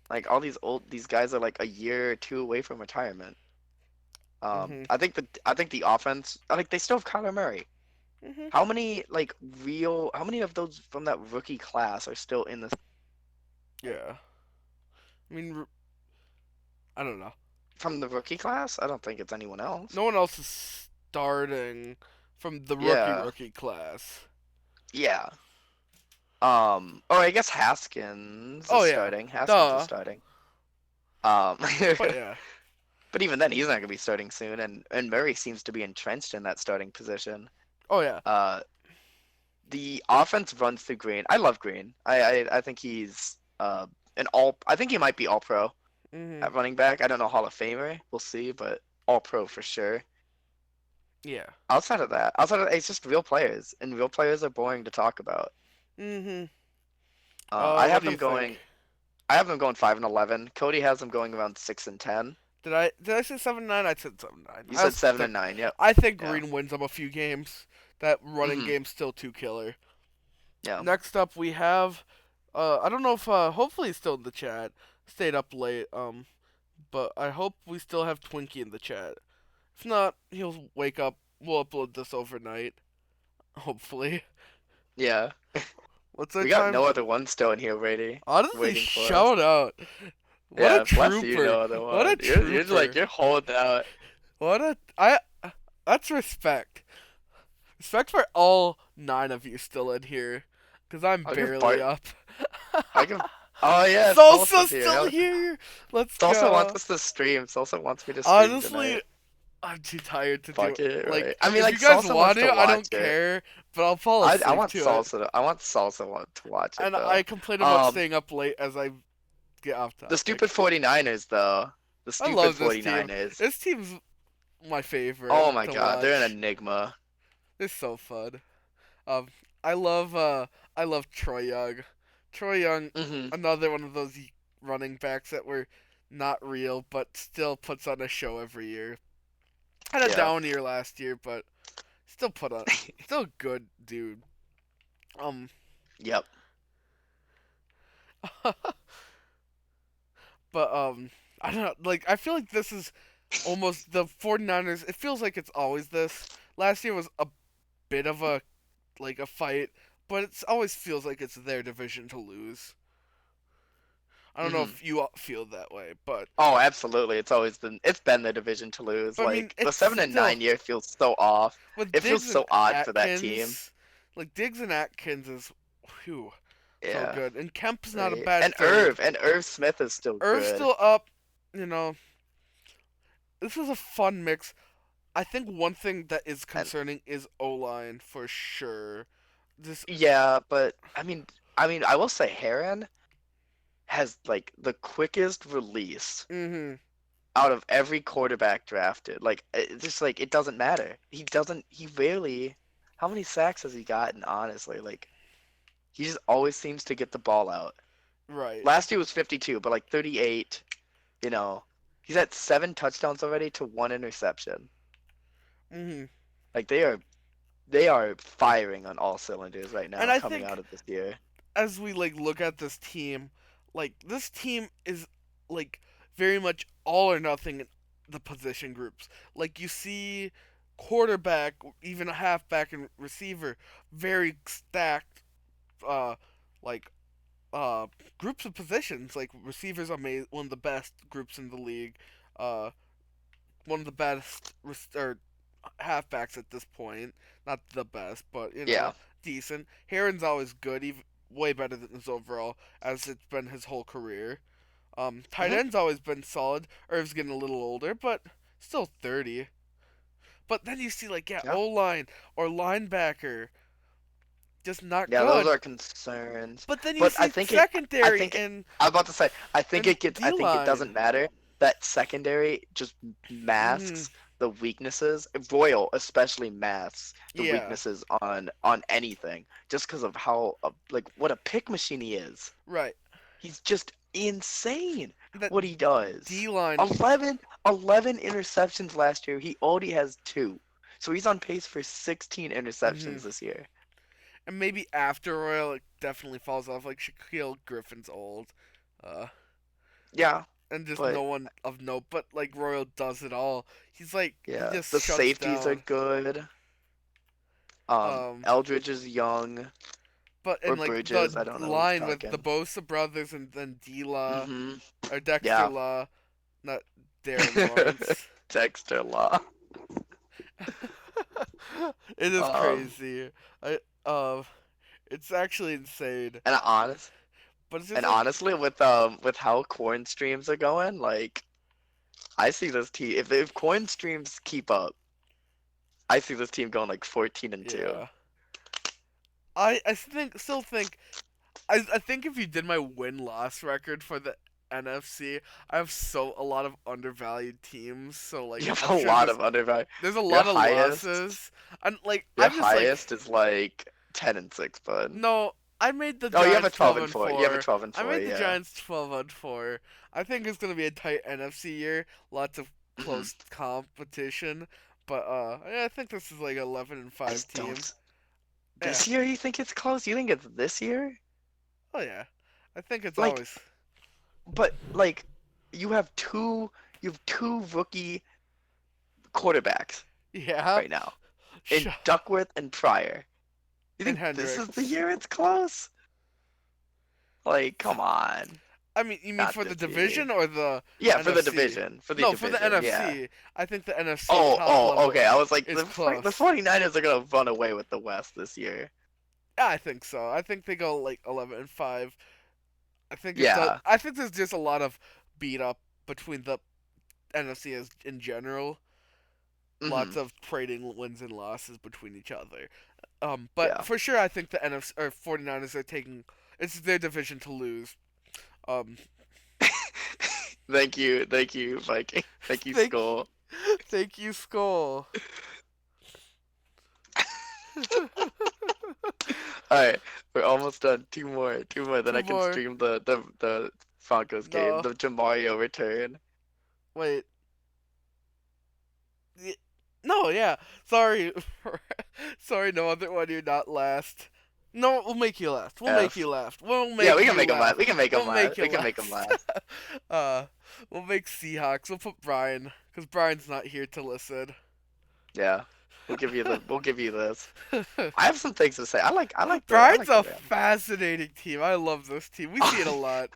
Like all these guys are like a year or two away from retirement. Mhm. I think the offense. I think they still have Kyler Murray. Mhm. How many of those from that rookie class are still in the Yeah. I mean, I don't know. from the rookie class? I don't think it's anyone else. No one else is starting from the Yeah, rookie class. yeah. Or I guess Haskins Oh is yeah. starting. Haskins is Duh. starting. But yeah. But even then, he's not gonna be starting soon, and Murray seems to be entrenched in that starting position. Oh yeah. Uh, the offense runs through Green. I love Green. I think he's an all. I think he might be all pro Mhm. at running back. I don't know Hall of Famer. We'll see, but all pro for sure. Yeah. Outside of that, it's just real players, and real players are boring to talk about. Mhm. I What have do them you think? going. I have them going 5-11. Cody has them going around 6-10. Did I say 7-9? I said 7-9. You said 7-9. Yep. I think Yeah. Green wins them a few games. That running Hmm. game's still too killer. Yeah. Next up we have I don't know if hopefully he's still in the chat. Stayed up late. But I hope we still have Twinkie in the chat. If not, he'll wake up. We'll upload this overnight. Hopefully. Yeah. What's our We got time? no other ones still in here Honestly, waiting for us. shout out. What a Yeah, bless you, trooper. no other What a one. You're just like trooper. you're holding out. What a I that's respect. Respect for all 9 of you still in here cuz I'm I'll give barely Bart. up. I give. Oh yeah, Salsa's Salsa's still here. here. Let's Salsa wants go. us to stream. Salsa wants me to stream Honestly, tonight. I'm too tired to do Fuck it, like right? I mean, if like you guys Salsa want wants to to, I watch don't it. care, but I'll fall I asleep want to it. Salsa to watch it And though. I complain about Um, staying up late as I get off the stupid topic. 49ers though. The I stupid love this team. 49ers. This team's my favorite Oh my to god, they're an watch. enigma. They're so fun. Um, I love I love Troy Young. Troy Young, Hmm. another one of those running backs that were not real, but still puts on a show every year. Had a Yeah. down year last year, but still put on, still a good dude. Um, Yep. but I don't know. Like I feel like this is almost the 49ers. It feels like it's always this. Last year was a bit of a like a fight, but it always feels like it's their division to lose. I don't know Hmm. if you feel that way, but Oh, absolutely. It's been the division to lose. I mean, Like the it's 7 and 9 still year feels so off. with It feels Diggs and so odd for that team. Atkins. Like Diggs and Atkins is, whew, so Yeah. good, and Kemp's not a Right. bad And third. Irv Smith is still Irv's good. still up. You know, this is a fun mix. I think one thing that is And concerning is O line for sure. This, yeah, but I mean, I will say Heron has like the quickest release mm-hmm, out of every quarterback drafted. Like just like it doesn't matter. He rarely how many sacks has he gotten, honestly? Like he just always seems to get the ball out. right, Last year was 52, but like 38, you know. He's at 7 touchdowns already to 1 interception. mm-hmm, Like they are firing on all cylinders right and now I coming out think of this year. as we like look at this team is like very much all or nothing in the position groups. Like you see quarterback, even a halfback and receiver, very stacked uh like uh groups of positions. Like receivers are one of the best groups in the league. Uh one of the best or halfbacks at this point. Not the best, but Yeah. decent. Heron's always good, even way better than his overall, as it's been his whole career. Tight Hmm. end's always been solid. Irv's getting a little older, but still 30. But then you see like Yeah. O line or linebacker, just not Yeah, those good. are concerns. But then you But I see think it I secondary think I was about to say and I D think it line. doesn't matter that secondary just Mhm. masks the weaknesses. Royal especially masks the Yeah. weaknesses on anything just because of how like what a pick machine he is. Right. He's just insane That what he does. D line. 11 interceptions last year. He already has 2. So he's on pace for 16 interceptions Mhm. this year. And maybe after Royal, it definitely falls off. Like Shaquille Griffin's old. Uh, Yeah, and just but no one of note. But like Royal does it all. He yeah, just the shuts safeties are down. good. Um, Eldridge is young, but or and like the Bridges. I don't know who's line with the talking. Bosa brothers and then D Law Hmm. or Dexter Yeah. Law, not Darren Lawrence. Dexter Law. It is Um, crazy. I uh, it's actually insane. and honest, But it's just and like honestly, with how corn streams are going, like I see this team. If corn streams keep up, I see this team going like 14-2. yeah. I still think I think if you did my win loss record for the NFC, I have a lot of undervalued teams. So like You have I'm a sure lot of undervalue. there's a Your lot of highest, losses. And like your I'm just like highest is like 10-6, bud. no, I made the Oh, you have a Giants 12 twelve and and 4. You have a four. 12 and I 4. made the Yeah. Giants 12-4. I think it's gonna be a tight NFC year. Lots of Hmm. close competition. But yeah, I think this is like 11-5 I just team. don't. Yeah. This year, you think it's close? You think it's this year? Oh yeah. I think it's Like, always but like, you have two. You have two rookie quarterbacks yeah. right now in Duckworth and Pryor. You And think this is the Hendricks. year it's close? Like, come on, I mean, you mean not for the this year. division or the Yeah, for the NFC? division. For the No, for the division, yeah. NFC. I think the NFC Oh, top oh, level okay. I was like, is the close. 49ers are gonna run away with the West this year. Yeah, I think so. I think they go like 11-5. I think it does. Yeah. I think there's just a lot of beat up between the NFC as in general. Lots Hmm. of trading wins and losses between each other. But Yeah. for sure, I think the NFC or 49ers are taking. It's their division to lose. Um, Thank you, Viking. Thank you, thank, Skull. thank you, Skull. All right, we're almost done. Two more. Then Two I can more. stream the Broncos game, No, the Jamario return. wait. No, yeah. Sorry. Sorry, no other one. You're not last. No, we'll make you last. We'll make you F. last. We'll Yeah, we make can you make them last. last. We can make them We'll last. make you We can make them last. last. uh, we'll make Seahawks. We'll put Brian, because Brian's not here to listen. Yeah, we'll give you this. I have some things to say. I like Brian's the a Rams. fascinating team. I love this team. We see it a lot.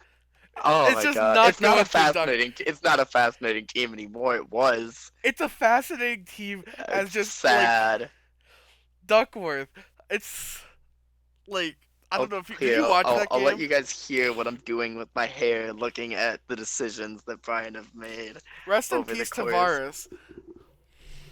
Oh It's my just god, not going through Duck. it's not a fascinating team anymore. It was. It's a fascinating team as It's just like sad. Duckworth. It's like I don't I'll know if did here. you watch I'll that I'll let game? you guys hear what I'm doing with my hair, looking at the decisions that Brian have made Rest in over the peace, course. Tavares.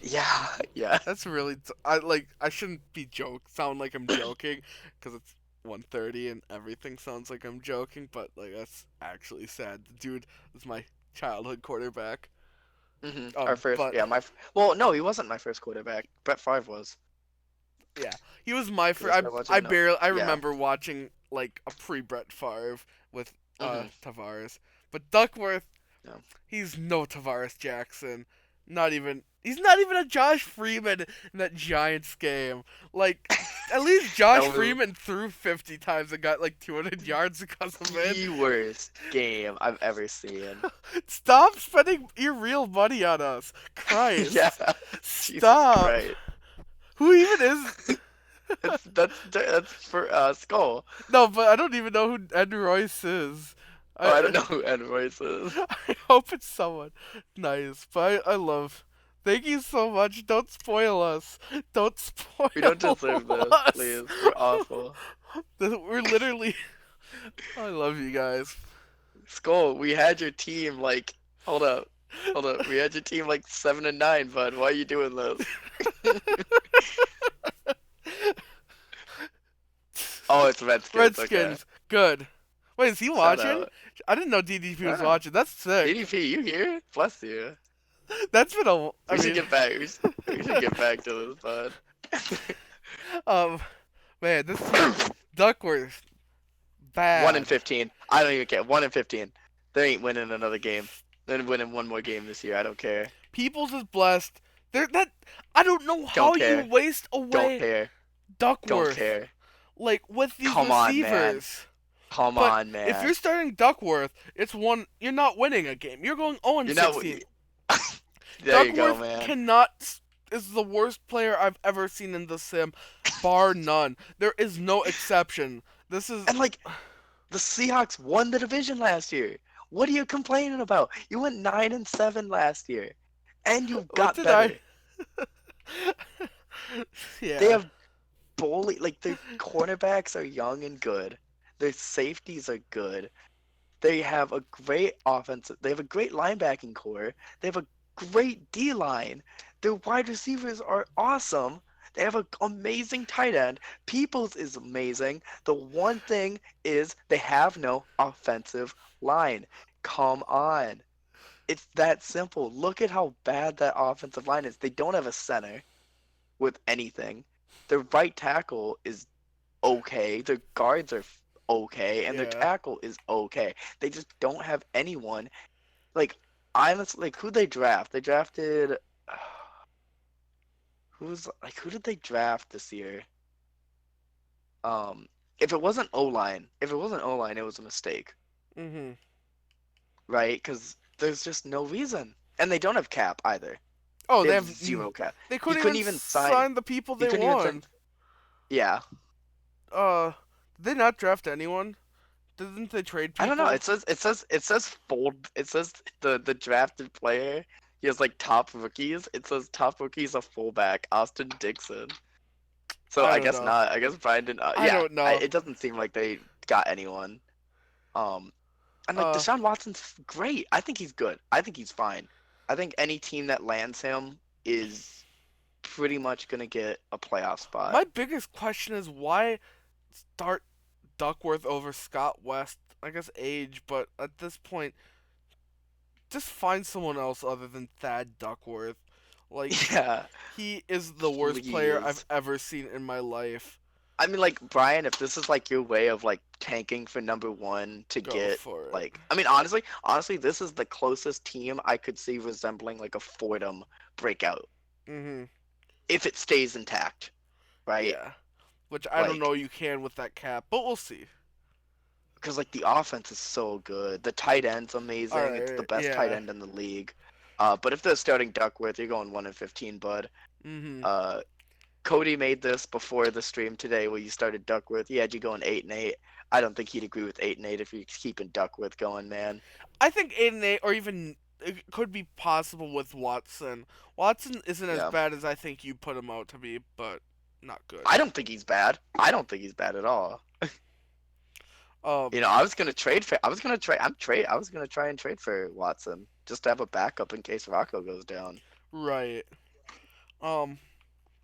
Yeah, yeah. That's really I like. I shouldn't be sound like I'm joking, because it's 1:30 and everything sounds like I'm joking. But like that's actually sad. The dude is my childhood quarterback. Our first, But yeah, well, no, he wasn't my first quarterback. Brett Favre was, yeah, he was my because I first. started I watching. No, barely. I yeah. remember watching like a pre Brett Favre with hmm Tavares, but Duckworth, Yeah. he's no Tavares Jackson. Not even. He's not even a Josh Freeman in that Giants game. Like, at least That Josh was Freeman threw 50 times and got like 200 yards because of it. the worst game I've ever seen. Stop spending your real money on us. Yeah, Christ. Jesus Stop. Christ. Who even is. That's for Skull. No, but I don't even know who Ed Royce is. Oh, I don't I know who Ed Royce is. I hope it's someone nice. But I love. Thank you so much. Don't spoil us. Don't We don't spoil deserve this, us. please. We're awful. We're literally. I love you guys. Skull, we had your team like. Hold up. Hold up. We had your team like 7-9, bud. Why are you doing this? Oh, it's Redskins. Okay. Redskins. Good. Wait, is he Shout watching? out. I didn't know DDP was Ah, watching. That's sick. DDP, you here? Bless you. That's been a. I We should mean, get back. We should get back to this, bud. um, man, this team, Duckworth, One in bad. 15. I don't even care. 1 in 15. They ain't winning another game. They're winning one more game this year. I don't care. Peoples is blessed. They're that. I don't know Don't how you care. waste Don't away care. Don't Duckworth care. like with these Come on, man. receivers. Come But on, if you're man. starting Duckworth, it's one. You're not winning a game. You're going 0 You know. 16. There you go, Duckworth man. cannot. Is the worst player I've ever seen in the sim, bar none. There is no exception. This is. And like the Seahawks won the division last year. What are you complaining about? You went 9-7 last year, and you What got did I? better. They Yeah. have like their cornerbacks are young and good. Their safeties are good. They have a great offense. They have a great linebacking core. They have a great D line. Their wide receivers are awesome. They have an amazing tight end. Peoples is amazing. The one thing is they have no offensive line. Come on. It's that simple. Look at how bad that offensive line is. They don't have a center with anything. Their right tackle is okay. Their guards are okay, and their Yeah. tackle is okay. They just don't have anyone. Like honestly, like who they draft? They drafted who did they draft this year? If it wasn't O line, it was a mistake, Mhm. right? Because there's just no reason, and they don't have cap either. Oh, They they have have. zero cap. They You couldn't couldn't even even sign. sign the people You they couldn't even sign. want. Yeah, Did they not draft anyone? Didn't they trade I don't know. people? It says the drafted player. He has like top rookies. It says top rookies a fullback, Austin Dixon. So I I don't guess know. not. I guess Brian didn't. I don't know. It doesn't seem like they got anyone. Um, and like Uh, Deshaun Watson's great. I think he's good. I think he's fine. I think any team that lands him is pretty much gonna get a playoff spot. my biggest question is why start Duckworth over Scott West? I guess age, but at this point, just find someone else other than Thad Duckworth. Like, Yeah, he is the worst player I've please. ever seen in my life. I mean, like Brian, if this is like your way of like tanking for number one to Go get for it. like, I mean, honestly, this is the closest team I could see resembling like a Fordham breakout Mhm. if it stays intact, right? Yeah. Which I don't know Like, you can with that cap, but we'll see. because like the offense is so good, the tight end's All amazing. It's the right. best tight Yeah. end in the league. But if they're starting Duckworth, you're going 1-15, bud. Mhm. Uh, Cody made this before the stream today where you started Duckworth. He had you going 8-8. I don't think he'd agree with 8-8 if he's keeping Duckworth going, man. I think 8-8, or even it could be possible with Watson. Watson isn't as Yeah. bad as I think you put him out to be, but not good. I don't think he's bad. I don't think he's bad at all. Um, I was gonna trade for. I was gonna trade. I'm trade. I was gonna try and trade for Watson just to have a backup in case Rocco goes down. right. Um,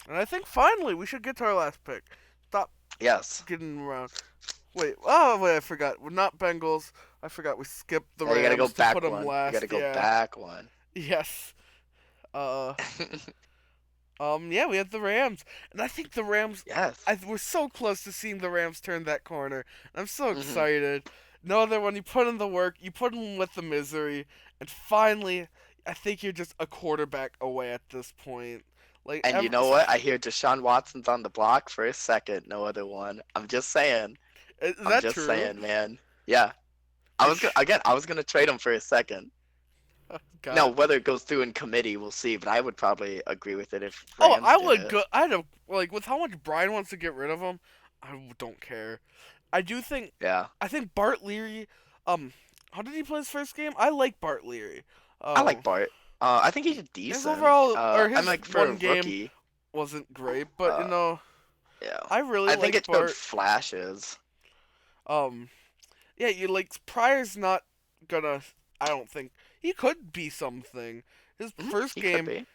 and I think finally we should get to our last pick. Stop Yes. getting around. Wait, I forgot. We're not Bengals. I forgot we skipped the Yeah, you gotta go Rams to put back them one. You gotta last. go Yeah. back one. Yes. Uh, yeah, we had the Rams, and I think the Rams. Yes. We're so close to seeing the Rams turn that corner. I'm so Hmm. excited. Know that when you put in the work, you put in with the misery, and finally, I think you're just a quarterback away at this point. Like, And you know what? I hear Deshaun Watson's on the block for a second. No other one. I'm just saying. is I'm that just true? saying, man. Yeah. Are I you was gonna again. I was gonna trade him for a second. Now, God. whether it goes through in committee, we'll see. But I would probably agree with it if Oh, Rams I did would it. go. I don't like with how much Brian wants to get rid of him. Don't care. I do think. Yeah. I think Bart Leary. Um, how did he play his first game? I like Bart Leary. I like Um, Bart. I think he did his decent. overall or I'm his like for one a game rookie. wasn't great, but Uh, yeah. I really I think like it showed Bart. flashes. Um, yeah, you like Pryor's not gonna. I don't think he could be something. His first He could game, be.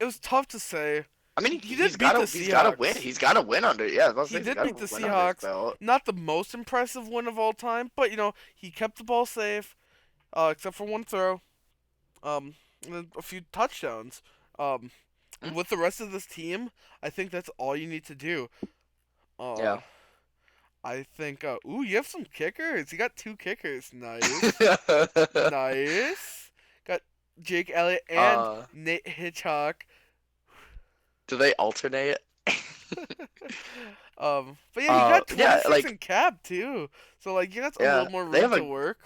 it was tough to say. I mean, He did beat the he's got to win. Seahawks. He's got to win under. Yeah, I was about to He say he's did got beat to the win under his Seahawks. belt. Not the most impressive win of all time, but he kept the ball safe, except for one throw. And then a few touchdowns. Um, Mm, with the rest of this team, I think that's all you need to do. Uh, yeah. I think. Ooh, you have some kickers. You got two kickers. Nice, nice. Got Jake Elliott and uh, Nate Hitchcock. do they alternate? But yeah, he got Yeah, 26 like in cap too. So like, you got a yeah, little more they room have to a work.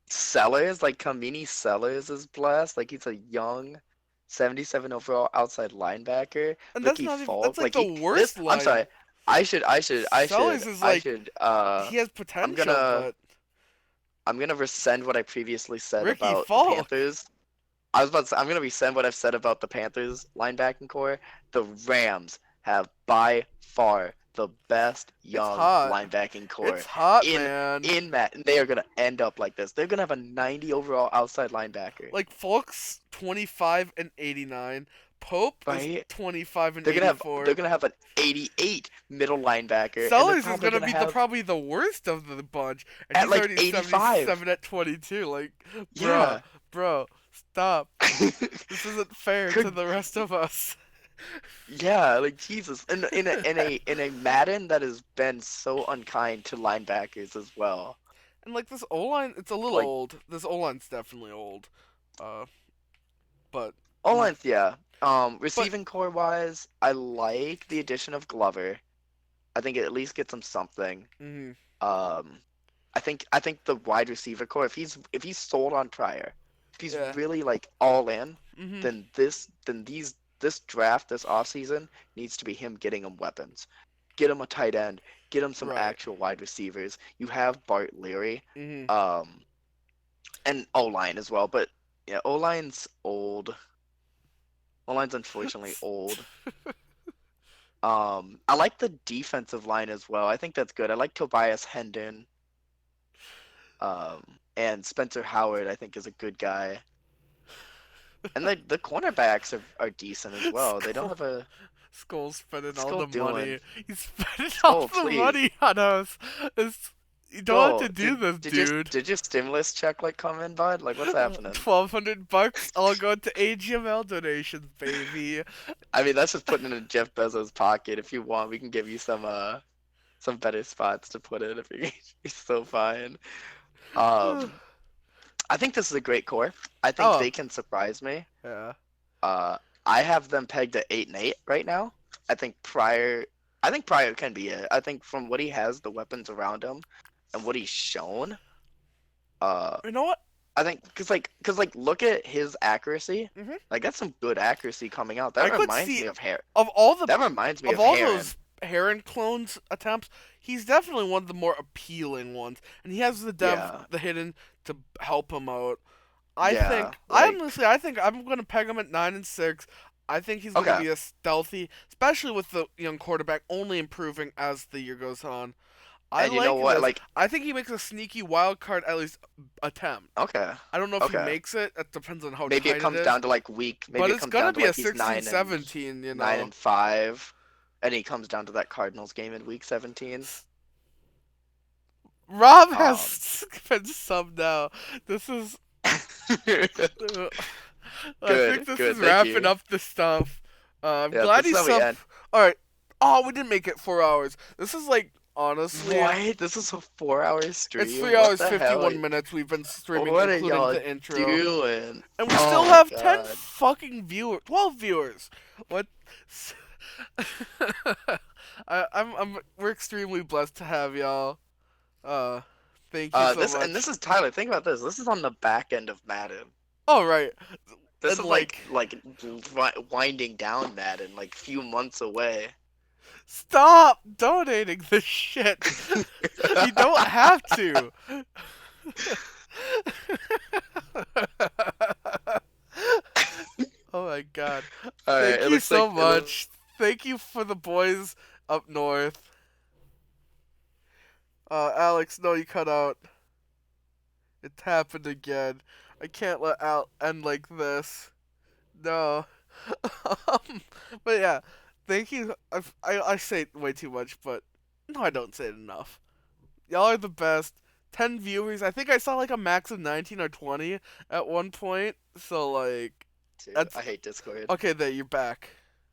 Sellers, like Kamini Sellers is blessed. Like he's a young 77 overall outside linebacker. And that's Ricky not even. That's Falk, like like the he this worst I'm line. sorry. Sellers is I like should he has I'm potential, gonna but I'm gonna rescind what I previously said Ricky about the Falk. Panthers. I was about to say, I'm gonna rescind what I've said about the Panthers linebacking core. The Rams have by far the best It's young hot. linebacking core It's hot, in man. Matt. They are gonna end up like this. They're gonna have a 90 overall outside linebacker, Like Falk's 25 and 89. Pope is right? 25 and They're 84. gonna have an 88 middle linebacker, and they're Sellers is probably gonna gonna be have probably the worst of the bunch, and at he's like already 85. 77 at 22. Like, bro, Yeah. bro, stop. This isn't fair to Could the rest of us. Yeah, like Jesus, in a Madden that has been so unkind to linebackers as well. And like this O line, it's a little Like old. This O line's definitely old. Uh, but all mm, length, yeah. but Receiving core wise, I like the addition of Glover. I think it at least gets him something. mm, Um, I think the wide receiver core, if he's sold on Pryor, if he's yeah, really like all in, mm, then this draft this offseason needs to be him getting him weapons. Get him a tight end, get him some right, actual wide receivers. You have Bart Leary, mm. um, and O line as well, but yeah, O line's old. O line's unfortunately old. I like the defensive line as well. I think that's good. I like Tobias Hendon. And Spencer Howard, I think, is a good guy. And the cornerbacks are decent as well. They don't Skull, have a Skull's spending all Skull the doing. money. He's spending all Skull, the please. money on us. You don't have Skull, to do this, dude. did your stimulus check like come in, bud? Like what's happening? $1,200 all going to AGML donations, baby. I mean, that's just putting it in Jeff Bezos' pocket. If you want, we can give you some better spots to put it if you're so fine. Um, I think this is a great core. I think Oh, they can surprise me. yeah. Uh, I have them pegged at 8-8 right now. I think Pryor. I think Pryor can be it. I think from what he has, the weapons around him, and what he's shown. Uh, You know what? I think because look at his accuracy. Hmm. Like that's some good accuracy coming out. I That could reminds see me of Hair. of all the That reminds me of of all those Heron. Heron clones attempts, he's definitely one of the more appealing ones, and he has the depth, Yeah. the hidden to help him out. I Yeah. think, I Like, honestly, I think I'm gonna peg him at 9-6. I think he's gonna okay. be a stealthy, especially with the young quarterback only improving as the year goes on. I And you know like what? this. Like, I think he makes a sneaky wild card at least attempt. okay. I don't know if he Okay. makes it. That depends on how Maybe it tight it comes is. down to like week. But Maybe it it's comes gonna down to be a like he's 16, 17, you nine know. and 5, and he comes down to that Cardinals game in week 17. Rob Um. has been subbed now. This is. Uh, I think Good. this is Good. Thank wrapping you. up the stuff. I'm Yeah. glad This he is how we subbed. end. Alright. Oh, we didn't make it 4 hours. This is like, honestly, What? This is a 4-hour it's stream. 3 What hours, the hell? 51 minutes we've been streaming, What are including y'all the intro. doing? And we Oh still my have 10 god. fucking viewers. 12 viewers. What? We're extremely blessed to have y'all. Uh, thank you so This much. is Tyler. Think about this. This is on the back end of Madden. All right, This and is like, winding down Madden, like few months away. stop donating this shit. You don't have to. Oh my god. All right, Thank it you looks so like much. Thank you for the boys up north. Alex, no, you cut out. It happened again. I can't let Al end like this. No. But yeah, thank you. I say it way too much, but no, I don't say it enough. Y'all are the best. 10 viewers. I think I saw like a max of 19 or 20 at one point. So like, dude, that's I hate Discord. okay. There, you're back.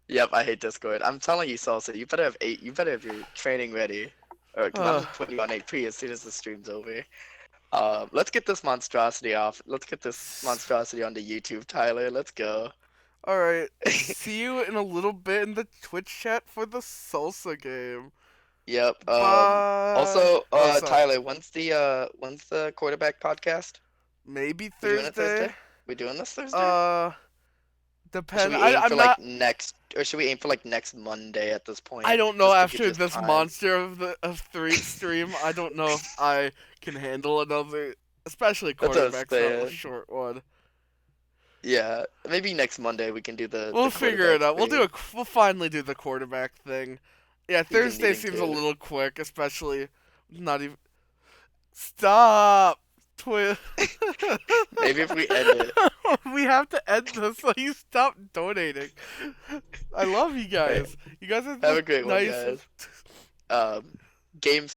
Yep, I hate Discord. I'm telling you, Salsa, you better have 8. You better have your training ready, or because I'm Uh, gonna put you on AP as soon as the stream's over. Let's get this monstrosity off. Let's get this monstrosity onto YouTube, Tyler. Let's go. all right. See you in a little bit in the Twitch chat for the salsa game. Yep. Bye. Also, Oh, sorry. Tyler, when's the quarterback podcast? Maybe We doing it Thursday. Thursday? We doing this Thursday? Uh, Or should depend. we aim for I'm like not. next, or should we aim for like next Monday at this I point, don't know just to give after us this time? monster of three stream. I don't know if I can handle another, especially That's what I was quarterbacks, not a saying. short one. Yeah, maybe next Monday we can do the We'll figure quarterback it out. stream. We'll finally do the quarterback thing. Yeah, We've been Thursday needing seems a to. little quick, especially not even. Stop, twin. Maybe if we end it. We have to end this so you stop donating. I love you All right, guys. You guys are have the a great one, nicest. guys. Um, game